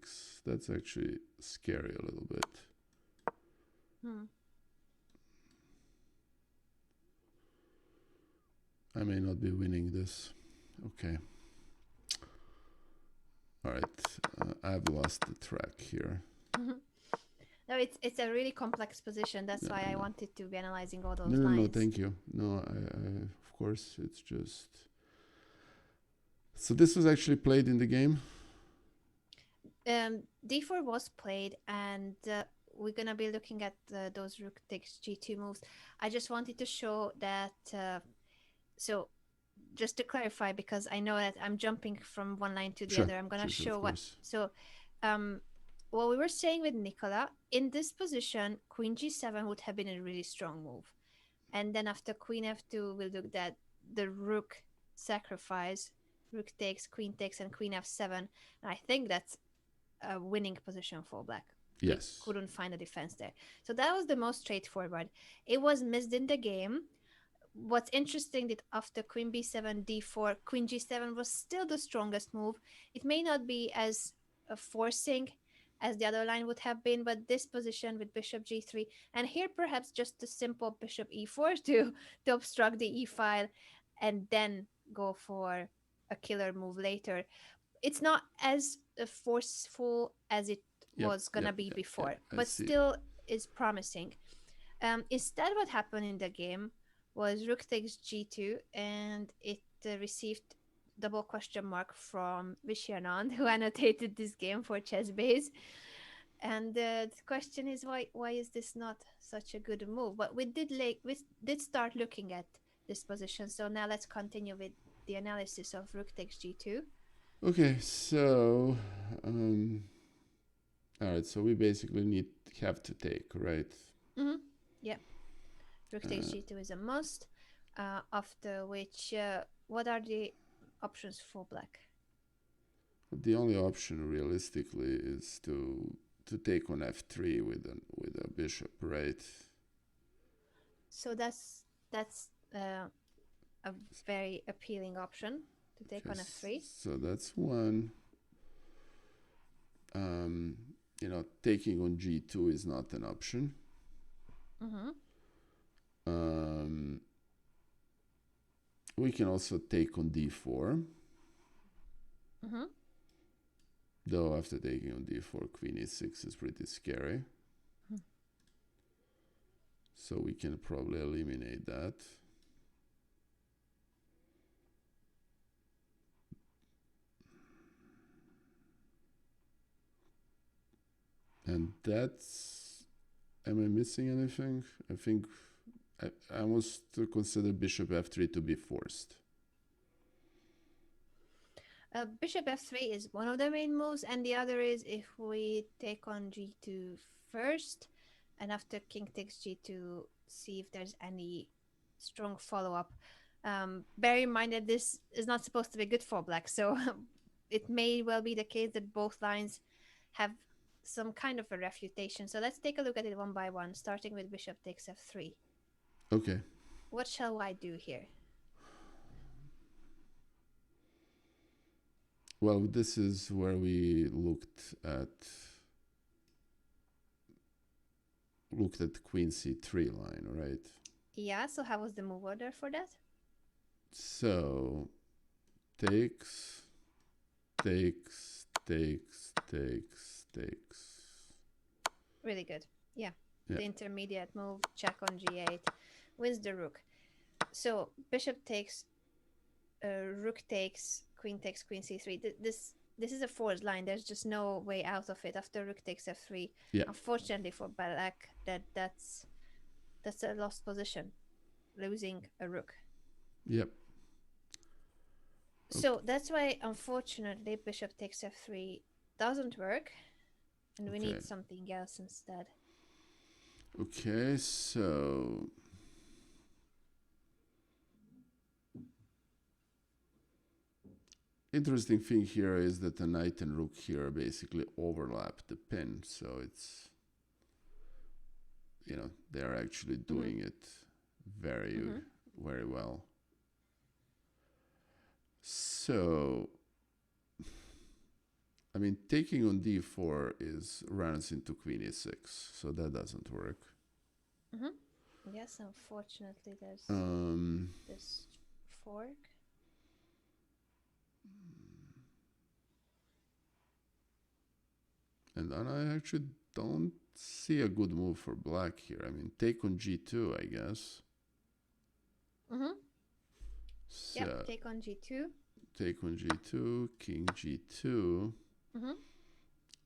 That's actually scary a little bit. I may not be winning this. Okay. All right. I've lost the track here. No, it's a really complex position. That's why I wanted to be analyzing all those lines. lines. No, thank you. No, I of course, it's just... So this was actually played in the game? d4 was played, and we're going to be looking at those rook takes g2 moves. I just wanted to show that... so just to clarify, because I know that I'm jumping from one line to the other, I'm going to show what... So what we were saying with Nicola, in this position, queen g7 would have been a really strong move. And then after queen f2, we'll look at the rook sacrifice, rook takes, and queen f7. And I think that's a winning position for black. Yes. We couldn't find a defense there. So that was the most straightforward. It was missed in the game. What's interesting that after queen b7, d4, queen g7 was still the strongest move. It may not be as forcing as the other line would have been, but this position with bishop g3, and here perhaps just a simple bishop e4 to obstruct the e file and then go for a killer move later. It's not as forceful as it was gonna be before, but still is promising. Instead, what happened in the game was rook takes g2, and it received double question mark from Vishanand, who annotated this game for ChessBase. And the question is, why is this not such a good move? But we did start looking at this position. So now let's continue with the analysis of rook takes g2. Okay, so all right, so we basically have to take, right? Yeah. Rook takes g2 is a must. After which, what are the options for black? The only option realistically is to take on f3 with a bishop, right? So that's a very appealing option, to take on f3. So that's one. Taking on g2 is not an option. We can also take on d4. Though after taking on d4, queen e6 is pretty scary. So we can probably eliminate that. And that's... Am I missing anything? I think I almost consider bishop f3 to be forced. Bishop f3 is one of the main moves, and the other is if we take on g2 first, and after king takes g2, see if there's any strong follow-up. Bear in mind that this is not supposed to be good for black, so it may well be the case that both lines have some kind of a refutation. So let's take a look at it one by one, starting with bishop takes f3. Okay. What shall white do here? Well, this is where we looked at queen c3 line, right? Yeah, so how was the move order for that? So takes, takes, takes, takes, takes. Really good. Yeah. Yeah. The intermediate move, check on g8, wins the rook. So bishop takes, rook takes, queen takes, queen c3. This is a forced line. There's just no way out of it. After rook takes f3, Yeah. unfortunately for black, that's a lost position, losing a rook. Yep. So that's why, unfortunately, bishop takes f3 doesn't work, and we need something else instead. Okay, so interesting thing here is that the knight and rook here basically overlap the pin, so it's, you know, they're actually doing it very, very well. So, I mean, taking on d4 runs into queen e6, so that doesn't work. Yes, unfortunately, there's this fork. And I actually don't see a good move for black here. I mean, take on g2, I guess. So Yep, take on g2. Take on g2, king g2.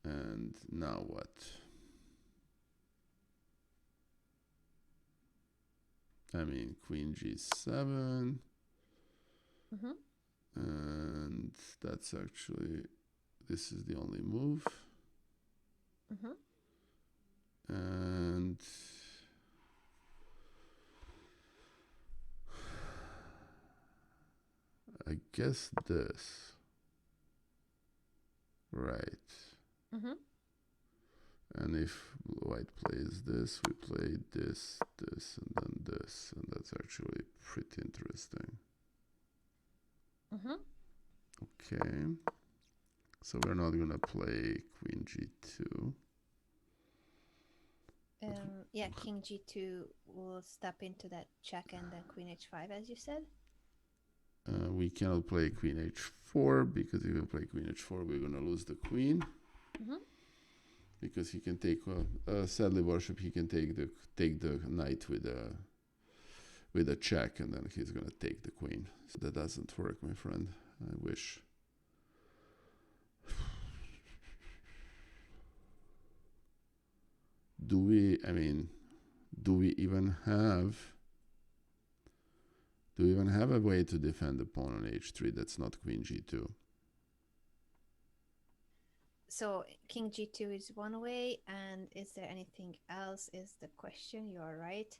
And now what? I mean, queen g7. And that's actually, this is the only move. And I guess this. Right. And if white plays this, we play this, this, and then this. And that's actually pretty interesting. Okay. So we're not going to play queen g2. Yeah, king g2 will step into that check, and then queen h5, as you said. We cannot play queen h4, because if we play queen h4, we're going to lose the queen. Because he can take, sadly, worship, he can take the knight with a check, and then he's going to take the queen. So that doesn't work, my friend. I wish. Do we even have a way to defend the pawn on h3 that's not queen g2? So king g2 is one way, and is there anything else is the question. You are right.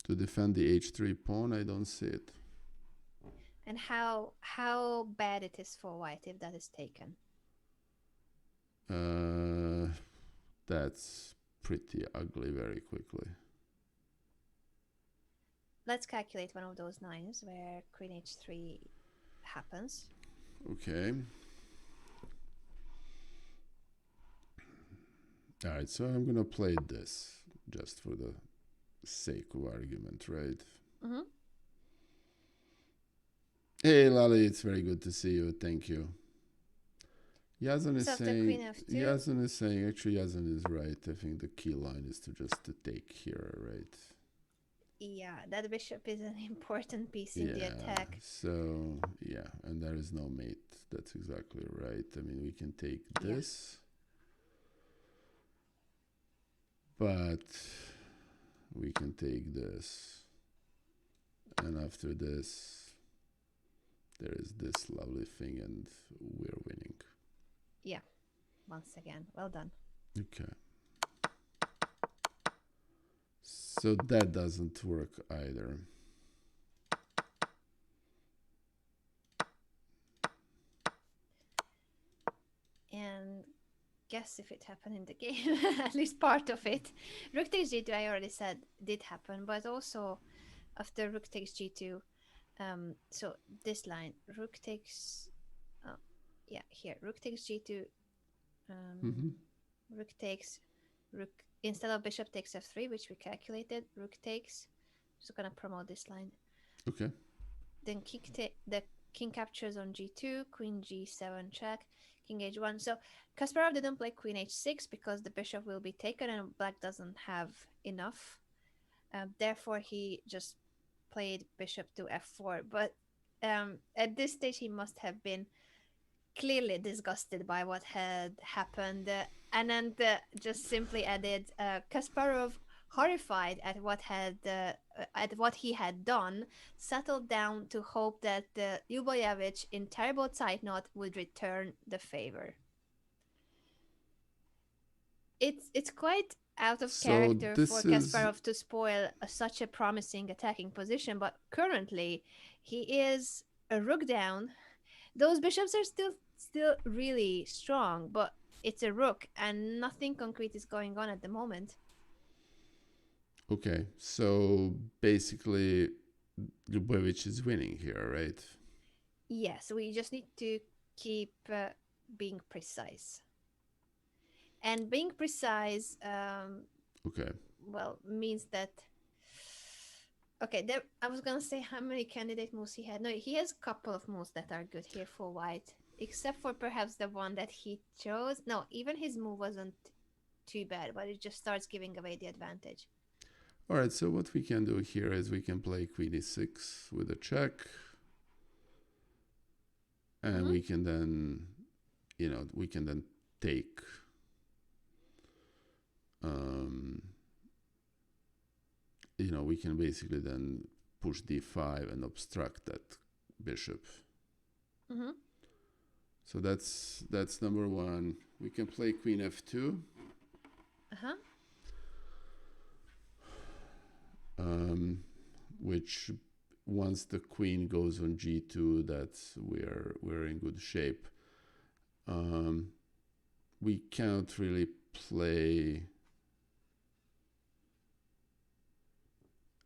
To defend the h3 pawn, I don't see it. And how bad it is for white if that is taken? That's pretty ugly very quickly. Let's calculate one of those nines where queen h3 happens. Okay. All right, so I'm gonna play this just for the sake of argument, right? Hey, Lali, it's very good to see you. Thank you. Yazan is saying, actually, Yazan is right. I think the key line is to take here, right? Yeah, that bishop is an important piece in the attack. So, yeah, and there is no mate. That's exactly right. I mean, we can take this. But we can take this. And after this, there is this lovely thing, and we're winning. Yeah, once again, well done. Okay. So that doesn't work either. And guess if it happened in the game, at least part of it. Rook takes g2, I already said, did happen, but also after rook takes g2, so this line, rook takes, oh, yeah, here, rook takes g2, Mm-hmm. rook takes, rook, instead of bishop takes f3, which we calculated, rook takes, just gonna promote this line. Okay. Then the king captures on g2, queen g7 check, king h1. So Kasparov didn't play queen h6 because the bishop will be taken and black doesn't have enough. Therefore, he just played bishop to f4. But at this stage, he must have been clearly disgusted by what had happened. Anand just simply added, Kasparov, horrified at what he had done, settled down to hope that Ljubojevic in terrible zeitnot would return the favor. It's quite out of So character for this is Kasparov to spoil such a promising attacking position, but currently he is a rook down. Those bishops are still really strong, but it's a rook and nothing concrete is going on at the moment. okay. So basically, Lubavitch is winning here, right? Yes, we just need to keep being precise. And being precise, Okay. well, means that. Okay, there, I was gonna say how many candidate moves he had. No, he has a couple of moves that are good here for white, except for perhaps the one that he chose. No, even his move wasn't too bad, but it just starts giving away the advantage. All right. So what we can do here is we can play queen e6 with a check, and we can then, we can then take. We can basically then push d5 and obstruct that bishop. Mm-hmm. So that's number one. We can play queen f2. Uh-huh. Which once the queen goes on g2, that's we're in good shape. We can't really play.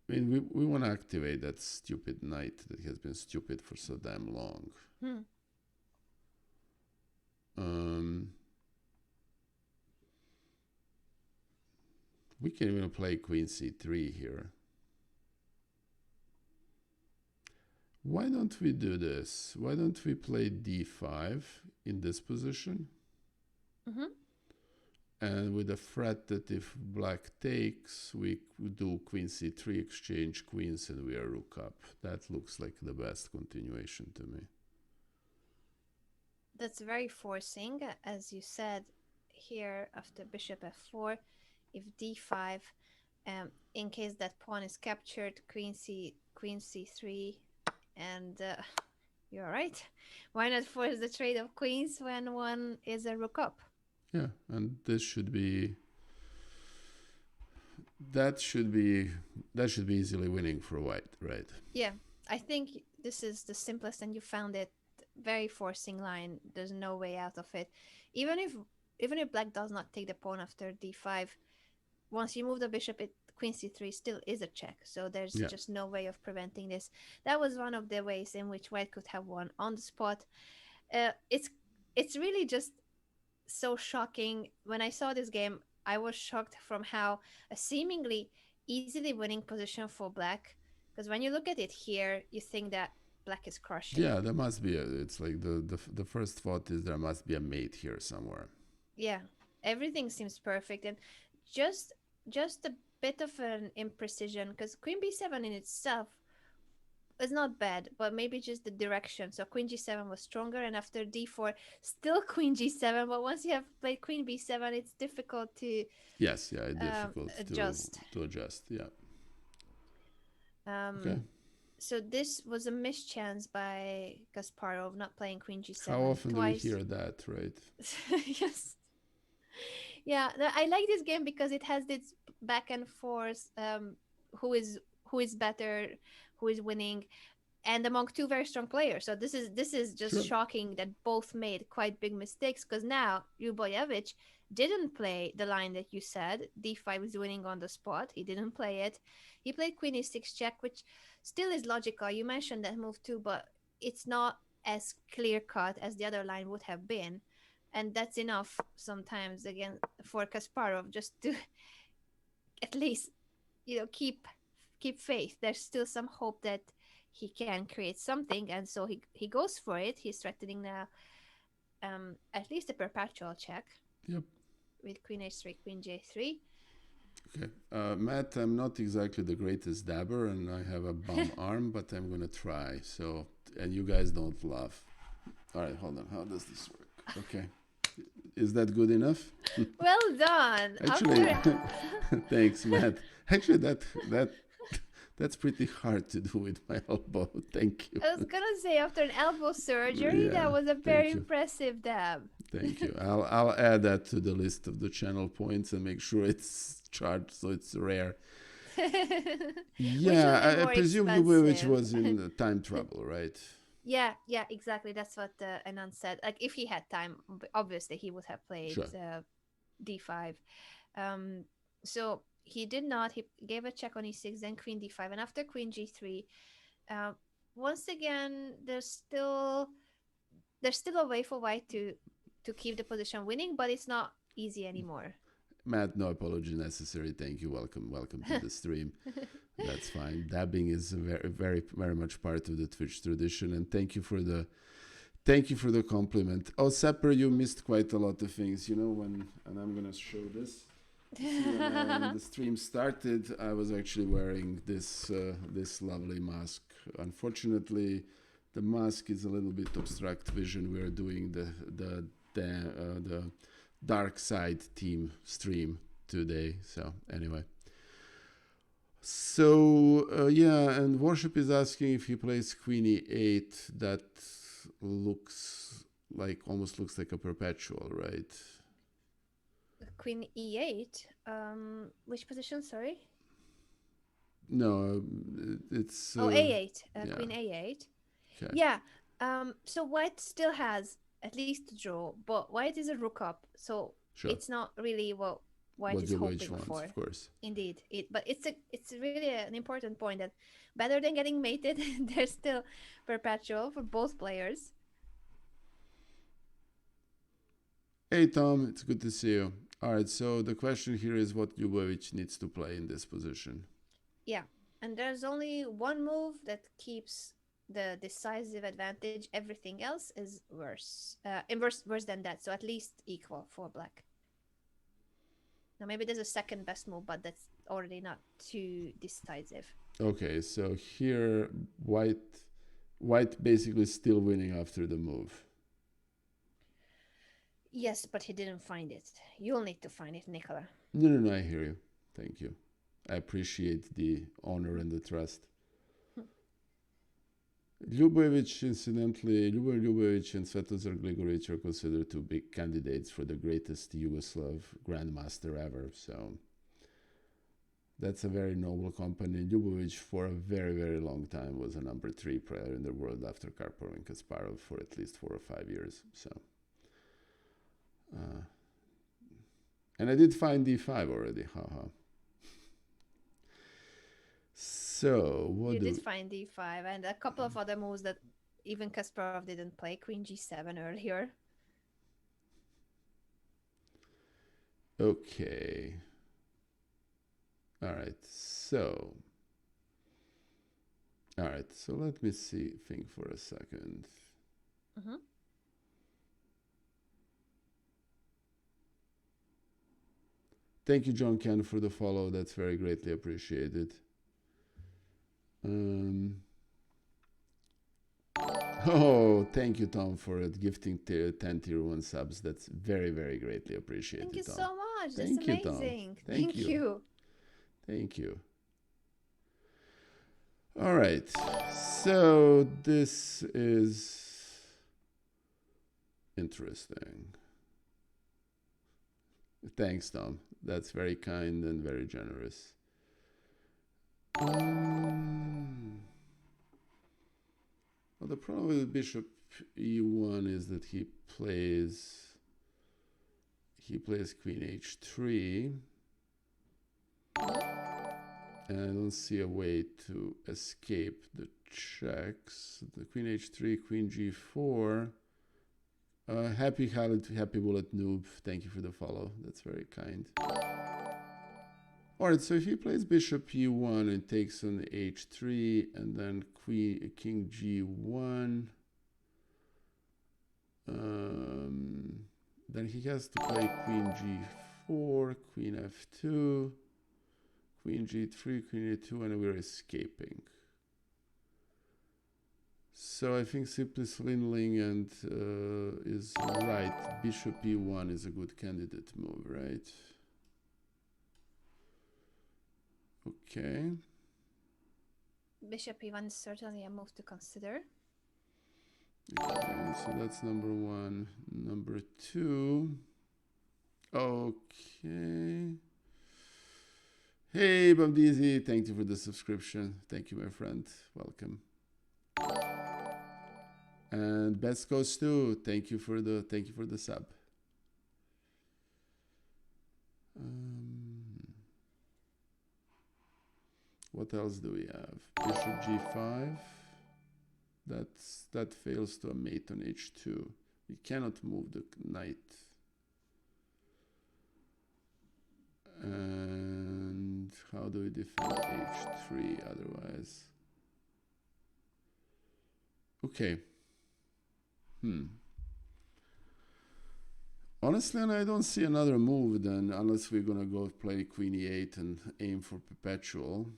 I mean, we want to activate that stupid knight that has been stupid for so damn long. We can even play queen c3 here. Why don't we do this? Why don't we play d5 in this position? Mm-hmm. And with the threat that if black takes, we do queen c3, exchange queens, and we are rook up. That looks like the best continuation to me. That's very forcing, as you said here after bishop f4. If d5, in case that pawn is captured, queen c3, and you're right. Why not force the trade of queens when one is a rook up? Yeah, and this should be that should be easily winning for white, right? Yeah, I think this is the simplest, and you found it very forcing line. There's no way out of it. Even if black does not take the pawn after d5, once you move the bishop, queen c3 still is a check. So there's just no way of preventing this. That was one of the ways in which white could have won on the spot. It's really just so shocking. When I saw this game, I was shocked from how a seemingly easily winning position for black. Because when you look at it here, you think that black is crushing. Yeah, there must be it's like the first thought is there must be a mate here somewhere. Yeah, everything seems perfect, and just a bit of an imprecision, because queen b7 in itself is not bad, but maybe just the direction. So queen g7 was stronger, and after d4, still queen g7. But once you have played queen b7, it's difficult to it's difficult adjust. to adjust. Yeah. Okay. So this was a mischance by Kasparov not playing queen g7. How often twice. do we hear that, right? Yes. Yeah, I like this game because it has this back and forth. Who is who is better, who is winning, and among two very strong players. So this is just Sure. shocking that both made quite big mistakes. Because now Ljubojevic didn't play the line that you said. D5 is winning on the spot. He didn't play it. He played Queen E6 check, which still is logical. You mentioned that move too, but it's not as clear cut as the other line would have been. And that's enough sometimes again for Kasparov just to at least keep faith. There's still some hope that he can create something, and so he goes for it. He's threatening now at least a perpetual check Yep. with Queen H3, Queen J3. Okay. Matt, I'm not exactly the greatest dabber and I have a bum arm, but I'm going to try. So, and you guys don't laugh. All right, hold on. How does this work? Okay. Is that good enough? Well done. Actually, After thanks, Matt. Actually, that's pretty hard to do with my elbow. Thank you. I was gonna say after an elbow surgery, Yeah, that was a thank very you. impressive dab. Thank you. I'll add that to the list of the channel points and make sure it's charged so it's rare. Yeah, Which will be I more presume Lubavitch expensive. was in time trouble, right? Yeah, yeah, exactly. That's what Anand said. Like, if he had time, obviously he would have played Sure. d5. Um, so he did not. He gave a check on e6, then queen d5, and after queen g3. Uh, Once again, there's still a way for white to keep the position winning, but it's not easy anymore. Matt, no apology necessary. Thank you. Welcome to the stream. That's fine. Dabbing is very much part of the Twitch tradition, and thank you for the compliment. Oh, Sepper, you missed quite a lot of things. And I'm gonna show this. See, when the stream started, I was actually wearing this lovely mask. Unfortunately, the mask is a little bit obstruct vision. We are doing the dark side team stream today. So anyway. So yeah, and Worship is asking if he plays Queen E8. That almost looks like a perpetual, right? Queen e8. Which position? Sorry. No, it's A8. yeah. Queen a8. Okay. Yeah. So white still has at least a draw, but white is a rook up, so Sure. it's not really what white What is the hoping wage wants, for. of course. Indeed, but it's really an important point that better than getting mated, there's still perpetual for both players. Hey Tom, it's good to see you. All right, so the question here is what Ljubovic needs to play in this position. Yeah, and there's only one move that keeps the decisive advantage. Everything else is worse, worse than that. So at least equal for black. Now maybe there's a second best move, but that's already not too decisive. Okay, so here white basically still winning after the move. Yes, but he didn't find it. You'll need to find it, Nicola. No, I hear you. Thank you. I appreciate the honor and the trust. Ljubojevic, incidentally, Ljubo Ljubojevic and Svetozar Gligoric are considered two big candidates for the greatest Yugoslav grandmaster ever. So that's a very noble company. Ljubovic, for a very, very long time, was a number 3 player in the world after Karpov and Kasparov for at least 4 or 5 years. So, and I did find D5 already. Haha. So you did find d5 and a couple of other moves that even Kasparov didn't play. Queen g7 earlier. Okay. All right. So let me think for a second. Mm-hmm. Thank you, John Ken, for the follow. That's very greatly appreciated. Oh, thank you, Tom, for gifting 10 tier 1 subs. That's very, very greatly appreciated. Thank you Tom. so much. That's Thank you, Tom. amazing. Thank you. Thank you. All right. So this is interesting. Thanks, Tom. That's very kind and very generous. Well, the problem with bishop e1 is that he plays queen h3, and I don't see a way to escape the checks. The queen h3, queen g4. Happy bullet noob. Thank you for the follow. That's very kind. Alright, so if he plays bishop e1 and takes on h3 and then king g1, then he has to play queen g4, queen f2, queen g3, queen a2, and we're escaping. So I think simply swindling and is right. Bishop e1 is a good candidate move, right? Okay. Bishop e1 is certainly a move to consider. Okay, so that's number one. Number two. Okay. Hey, Bamdizi, thank you for the subscription. Thank you, my friend. Welcome. And Best Coast too. Thank you for the sub. What else do we have? Bishop g5. That fails to a mate on h2. We cannot move the knight. And how do we defend h3 otherwise? Okay. Honestly, and I don't see another move then, unless we're gonna go play queen e8 and aim for perpetual.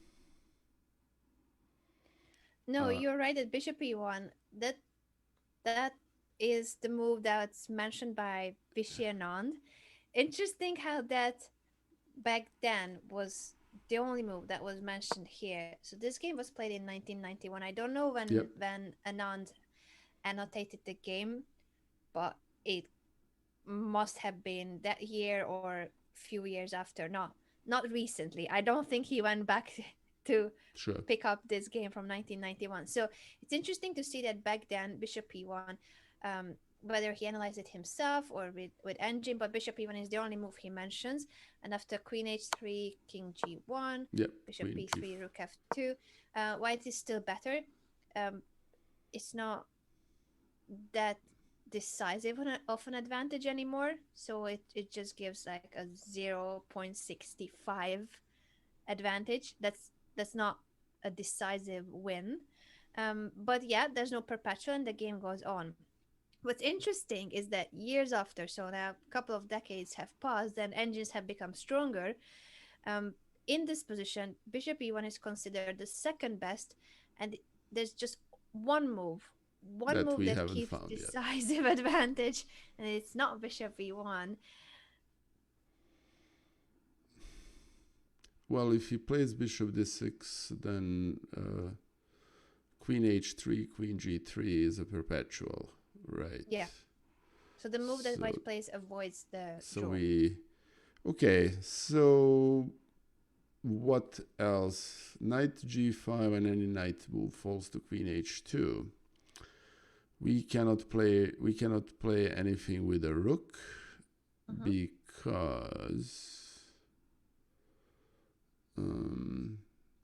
No, you're right at bishop e1. That is the move that's mentioned by Vichy Anand. Interesting how that back then was the only move that was mentioned here. So this game was played in 1991. I don't know when Anand annotated the game, but it must have been that year or few years after. Not recently. I don't think he went back to pick up this game from 1991. So it's interesting to see that back then bishop e1, whether he analyzed it himself or with engine, but bishop e1 is the only move he mentions. And after queen h3, king g1, bishop b3, rook f2, white is still better. It's not that decisive of an advantage anymore, so it just gives like a 0.65 advantage. That's not a decisive win, but yeah, there's no perpetual and the game goes on. What's interesting is that years after, so now a couple of decades have passed and engines have become stronger, in this position bishop e1 is considered the second best, and there's just one move that keeps decisive advantage, and it's not bishop e1. Well, if he plays bishop d6, then queen h3, queen g3 is a perpetual, right? Yeah. So the move that white plays avoids the draw. Okay, so what else? Knight g5 and any knight move falls to queen h2. We cannot play anything with a rook because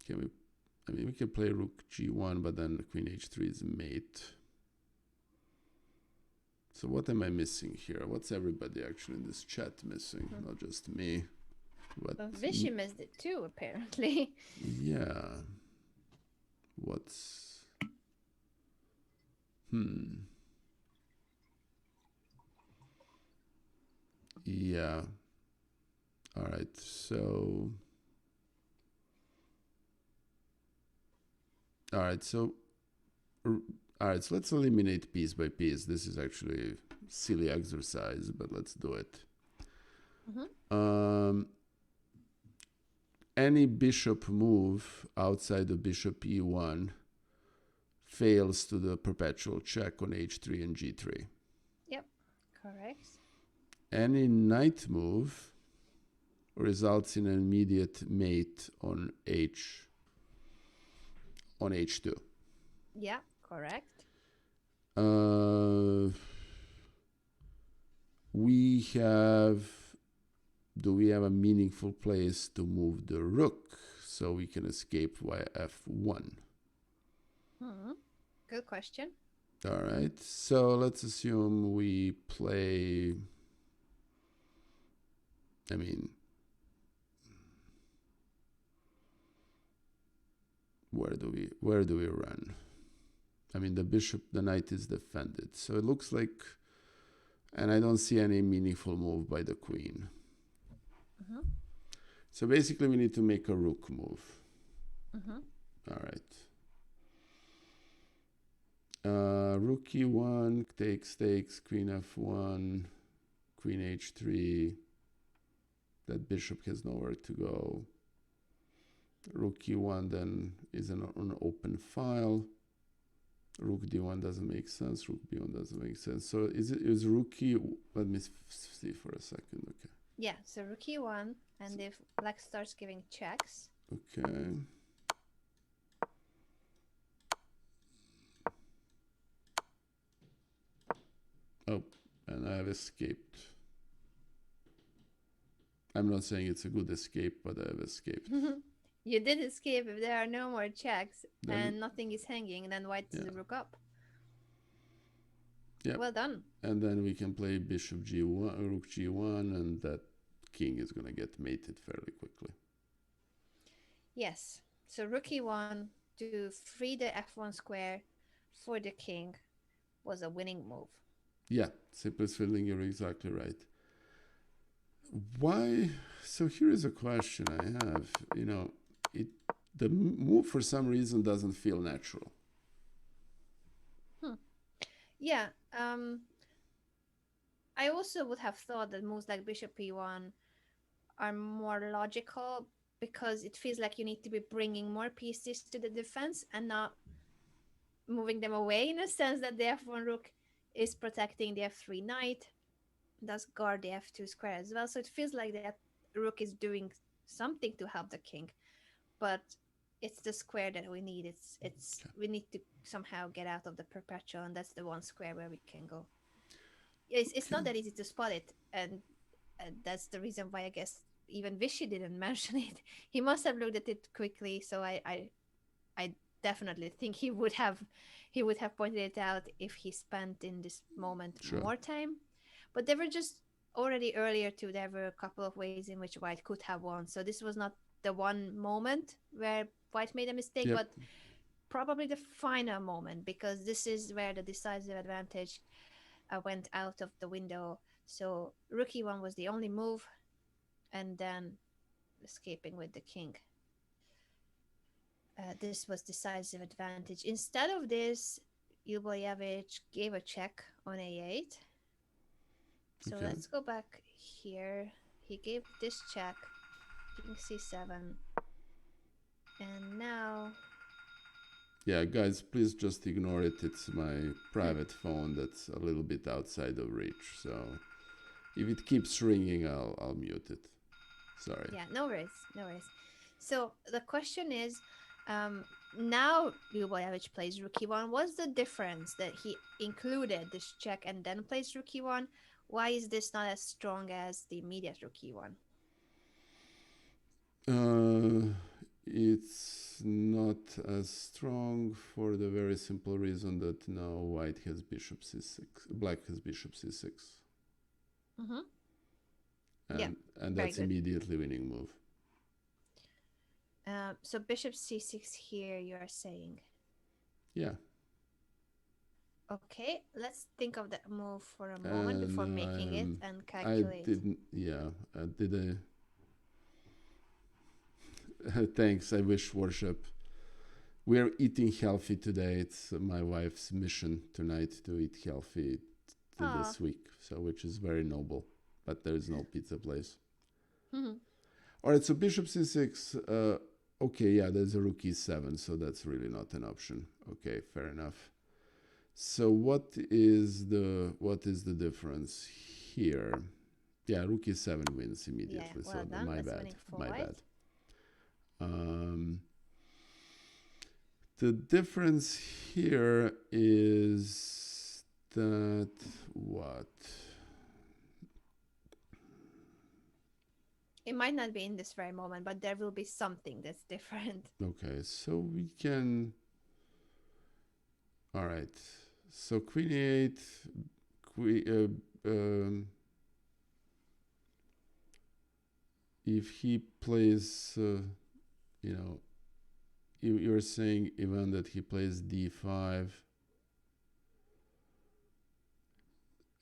we can play rook g1, but then queen h3 is mate. So what am I missing here? What's everybody actually in this chat missing? Not just me. But Vichy missed it too, apparently. Yeah. What's... Yeah. All right, so... All right, so let's eliminate piece by piece. This is actually a silly exercise, but let's do it. Any bishop move outside of bishop e1 fails to the perpetual check on h3 and g3. Yep, correct. Any knight move results in an immediate mate on h2. Yeah, correct. We have. Do we have a meaningful place to move the rook so we can escape via f1? Good question. All right. So let's assume we play. I mean, where do we run? I mean, the knight is defended, so it looks like, and I don't see any meaningful move by the queen. So basically, we need to make a rook move. All right. Rook e1 takes, queen f1, queen h3. That bishop has nowhere to go. Rook e1 then is an open file. Rook d1 doesn't make sense. Rook b1 doesn't make sense. So is rook e? Let me see for a second. Okay. Yeah, so rook e1, and if black starts giving checks. Okay. Oh, and I have escaped. I'm not saying it's a good escape, but I have escaped. You did escape if there are no more checks and nothing is hanging, then white is the rook up. Yeah. Well done. And then we can play bishop g1, rook g1, and that king is going to get mated fairly quickly. Yes. So rook e1 to free the f1 square for the king was a winning move. Yeah, simplest feeling, you're exactly right. Why? So here is a question I have. The move for some reason doesn't feel natural. Yeah. I also would have thought that moves like bishop e1 are more logical because it feels like you need to be bringing more pieces to the defense and not moving them away, in a sense that the f1 rook is protecting the f3 knight, does guard the f2 square as well. So it feels like that rook is doing something to help the king, but it's the square that we need. We need to somehow get out of the perpetual, and that's the one square where we can go. It's not that easy to spot it, and that's the reason why I guess even Vishy didn't mention it. He must have looked at it quickly, so I definitely think he would have pointed it out if he spent in this moment more time. But there were just already earlier too, there were a couple of ways in which white could have won. So this was not the one moment where white made a mistake, but probably the final moment, because this is where the decisive advantage went out of the window. So rook e1 was the only move, and then escaping with the king. This was decisive advantage. Instead of this, Ljubojevic gave a check on a8. So let's go back here. He gave this check, king c7, and now... Yeah, guys, please just ignore it. It's my private phone that's a little bit outside of reach. So if it keeps ringing, I'll mute it. Sorry. Yeah, no worries. So the question is, now Ljubojevic plays rook e1. What's the difference that he included this check and then plays rook e1? Why is this not as strong as the immediate rook e1? It's not as strong for the very simple reason that now white has bishop c6, black has bishop c6. And that's immediately winning move. So bishop c6 here, you're saying? Yeah. Okay, let's think of that move for a moment before making it and calculate. I did thanks, I wish worship. We're eating healthy today. It's my wife's mission tonight to eat healthy this week, so which is very noble, but there is no pizza place. All right, so bishop c6, okay, yeah, there's a rook e7, so that's really not an option. Okay, fair enough. So what is the difference here? Yeah, rook e7 wins immediately. Yeah, well done. my That's bad. winning for My white. bad. The difference here is that what? It might not be in this very moment, but there will be something that's different. Okay, so we can. All right. So queen e8, if he plays, you know, you're saying even that he plays d5.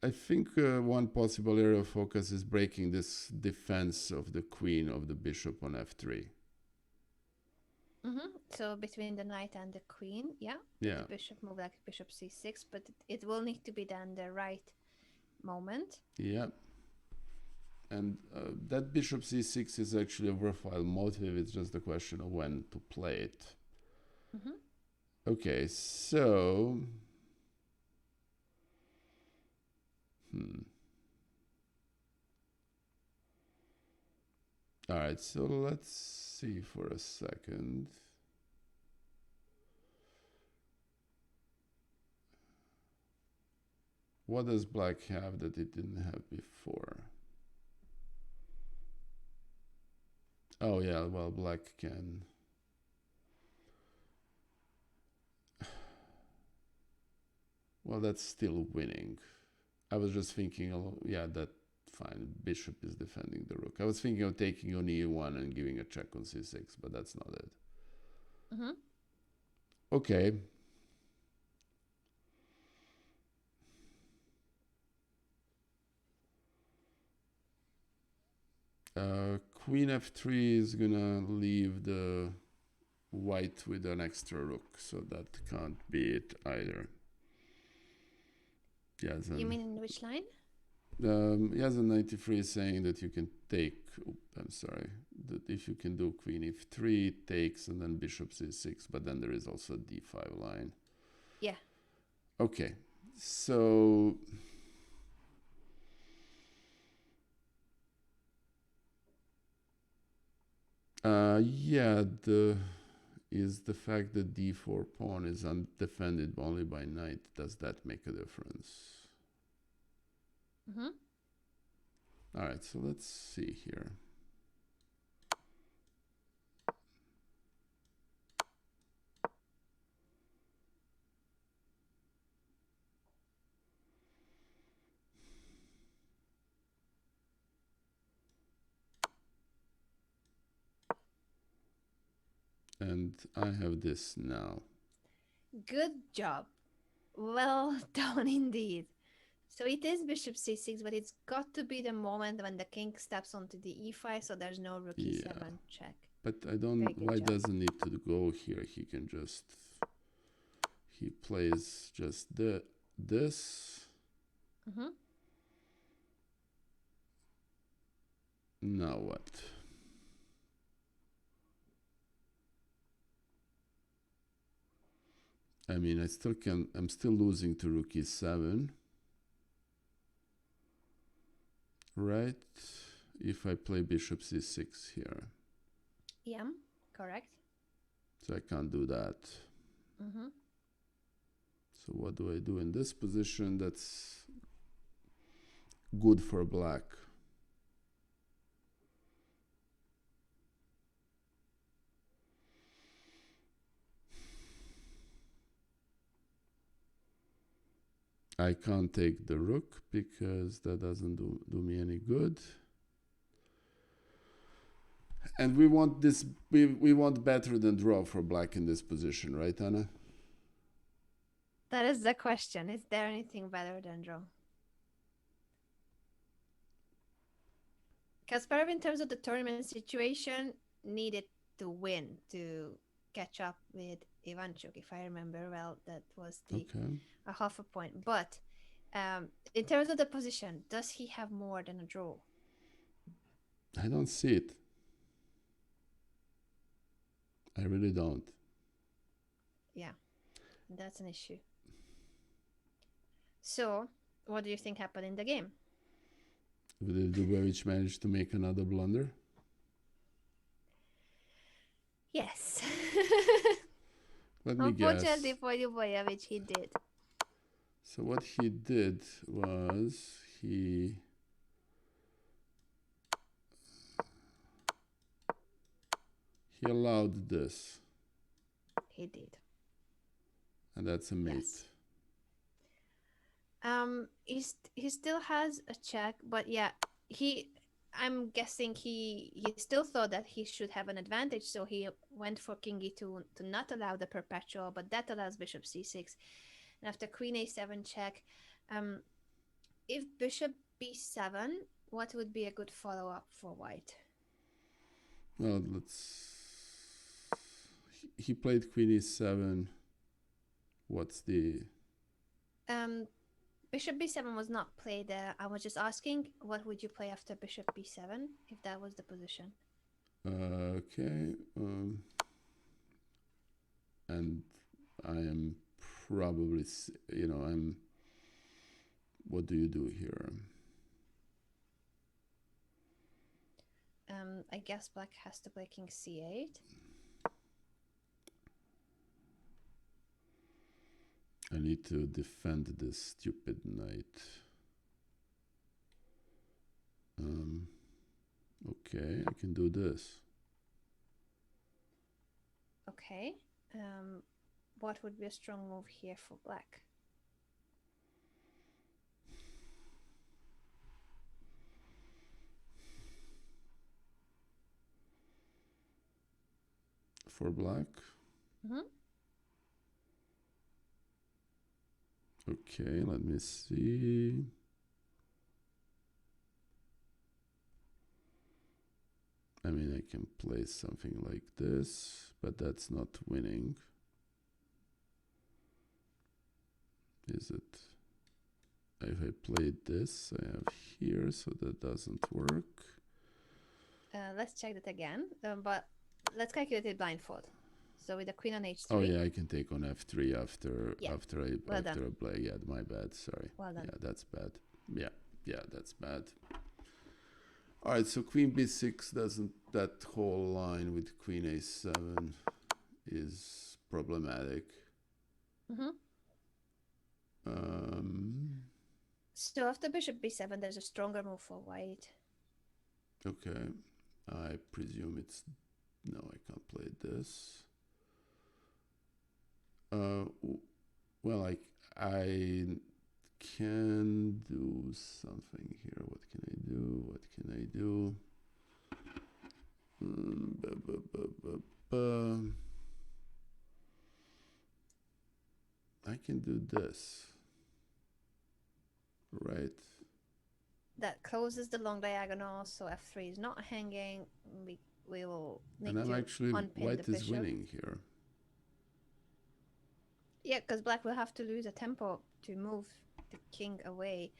I think one possible area of focus is breaking this defense of the queen of the bishop on f3. So between the knight and the queen, yeah. Yeah. The bishop move like bishop c6, but it will need to be done the right moment. Yeah. And that bishop c6 is actually a worthwhile motive. It's just a question of when to play it. Okay, so all right, so let's see for a second. What does black have that it didn't have before? Oh yeah, well, black can. Well, that's still winning. I was just thinking, yeah, that fine. Bishop is defending the rook. I was thinking of taking on e1 and giving a check on c6, but that's not it. Okay. Queen f3 is gonna leave the white with an extra rook, so that can't be it either. Yes. You mean in which line? Yazan 93 is saying that you can take. I'm sorry. That if you can do queen f3 takes and then bishop c6, but then there is also a d5 line. Yeah. Okay, so yeah, the fact that d4 pawn is undefended only by knight, does that make a difference? All right, so let's see here. And I have this now. Good job. Well done indeed. So it is bishop c6, but it's got to be the moment when the king steps onto the e5, so there's no rook e7 check. But I don't. White doesn't need to go here. He can just. He plays just this. Now what? I mean, I still can. I'm still losing to rook e7. Right? If I play bishop c6 here. Yeah, correct. So I can't do that. So what do I do in this position that's good for black? I can't take the rook because that doesn't do me any good. And we want this, we want better than draw for black in this position, right, Anna? That is the question. Is there anything better than draw? Kasparov, in terms of the tournament situation, needed to win to catch up with Ivanchuk. If I remember well, that was the a half a point. But in terms of the position, does he have more than a draw? I don't see it. I really don't. Yeah, that's an issue. So, what do you think happened in the game? Will Dubovich manage to make another blunder? Yes. Let me guess. Unfortunately for Ljubojevic, he did. So what he did was he allowed this, He did. and that's a mate. Yes. He still has a check, but yeah, I'm guessing he still thought that he should have an advantage, so he went for king e2 to not allow the perpetual, but that allows bishop c6. And after queen a7 check, if bishop b7, what would be a good follow-up for white? Well, he played queen e7. What's the... Bishop b7 was not played. I was just asking, what would you play after bishop b7 if that was the position? Okay. And I am probably, what do you do here? I guess black has to play king c8. I need to defend this stupid knight. Okay, I can do this. Okay. What would be a strong move here for black? For black? Mm-hmm. Okay, let me see. I mean, I can play something like this, but that's not winning. Is it? If I played this, I have here, so that doesn't work. Let's check that again, but let's calculate it blindfold. So with the queen on h3. Oh yeah, I can take on f3 after Yeah. after I play. Yeah, my bad. Sorry. Well done. Yeah, that's bad. Yeah, that's bad. All right, so queen b6 doesn't. That whole line with queen a7 is problematic. Mm-hmm. So after bishop b7, there's a stronger move for white. Okay, I presume it's... No, I can't play this. Well, I can do something here. What can I do? What can I do? I can do this. Right. That closes the long diagonal, so f3 is not hanging. We will need And I'm to actually... unpin White the is bishop. winning here. Yeah, because black will have to lose a tempo to move the king away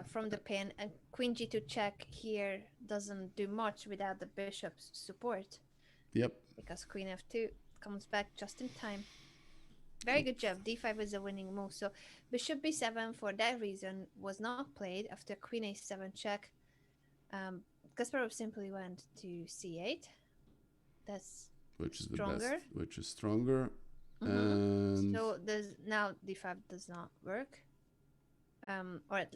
from the pin. And queen g2 check here doesn't do much without the bishop's support. Yep. Because queen f2 comes back just in time. Very good job. d5 is a winning move. So bishop b7 for that reason was not played after queen a7 check. Kasparov simply went to c8. That's stronger. The best, which is stronger. Mm-hmm. And so now d5 does not work. Or I mean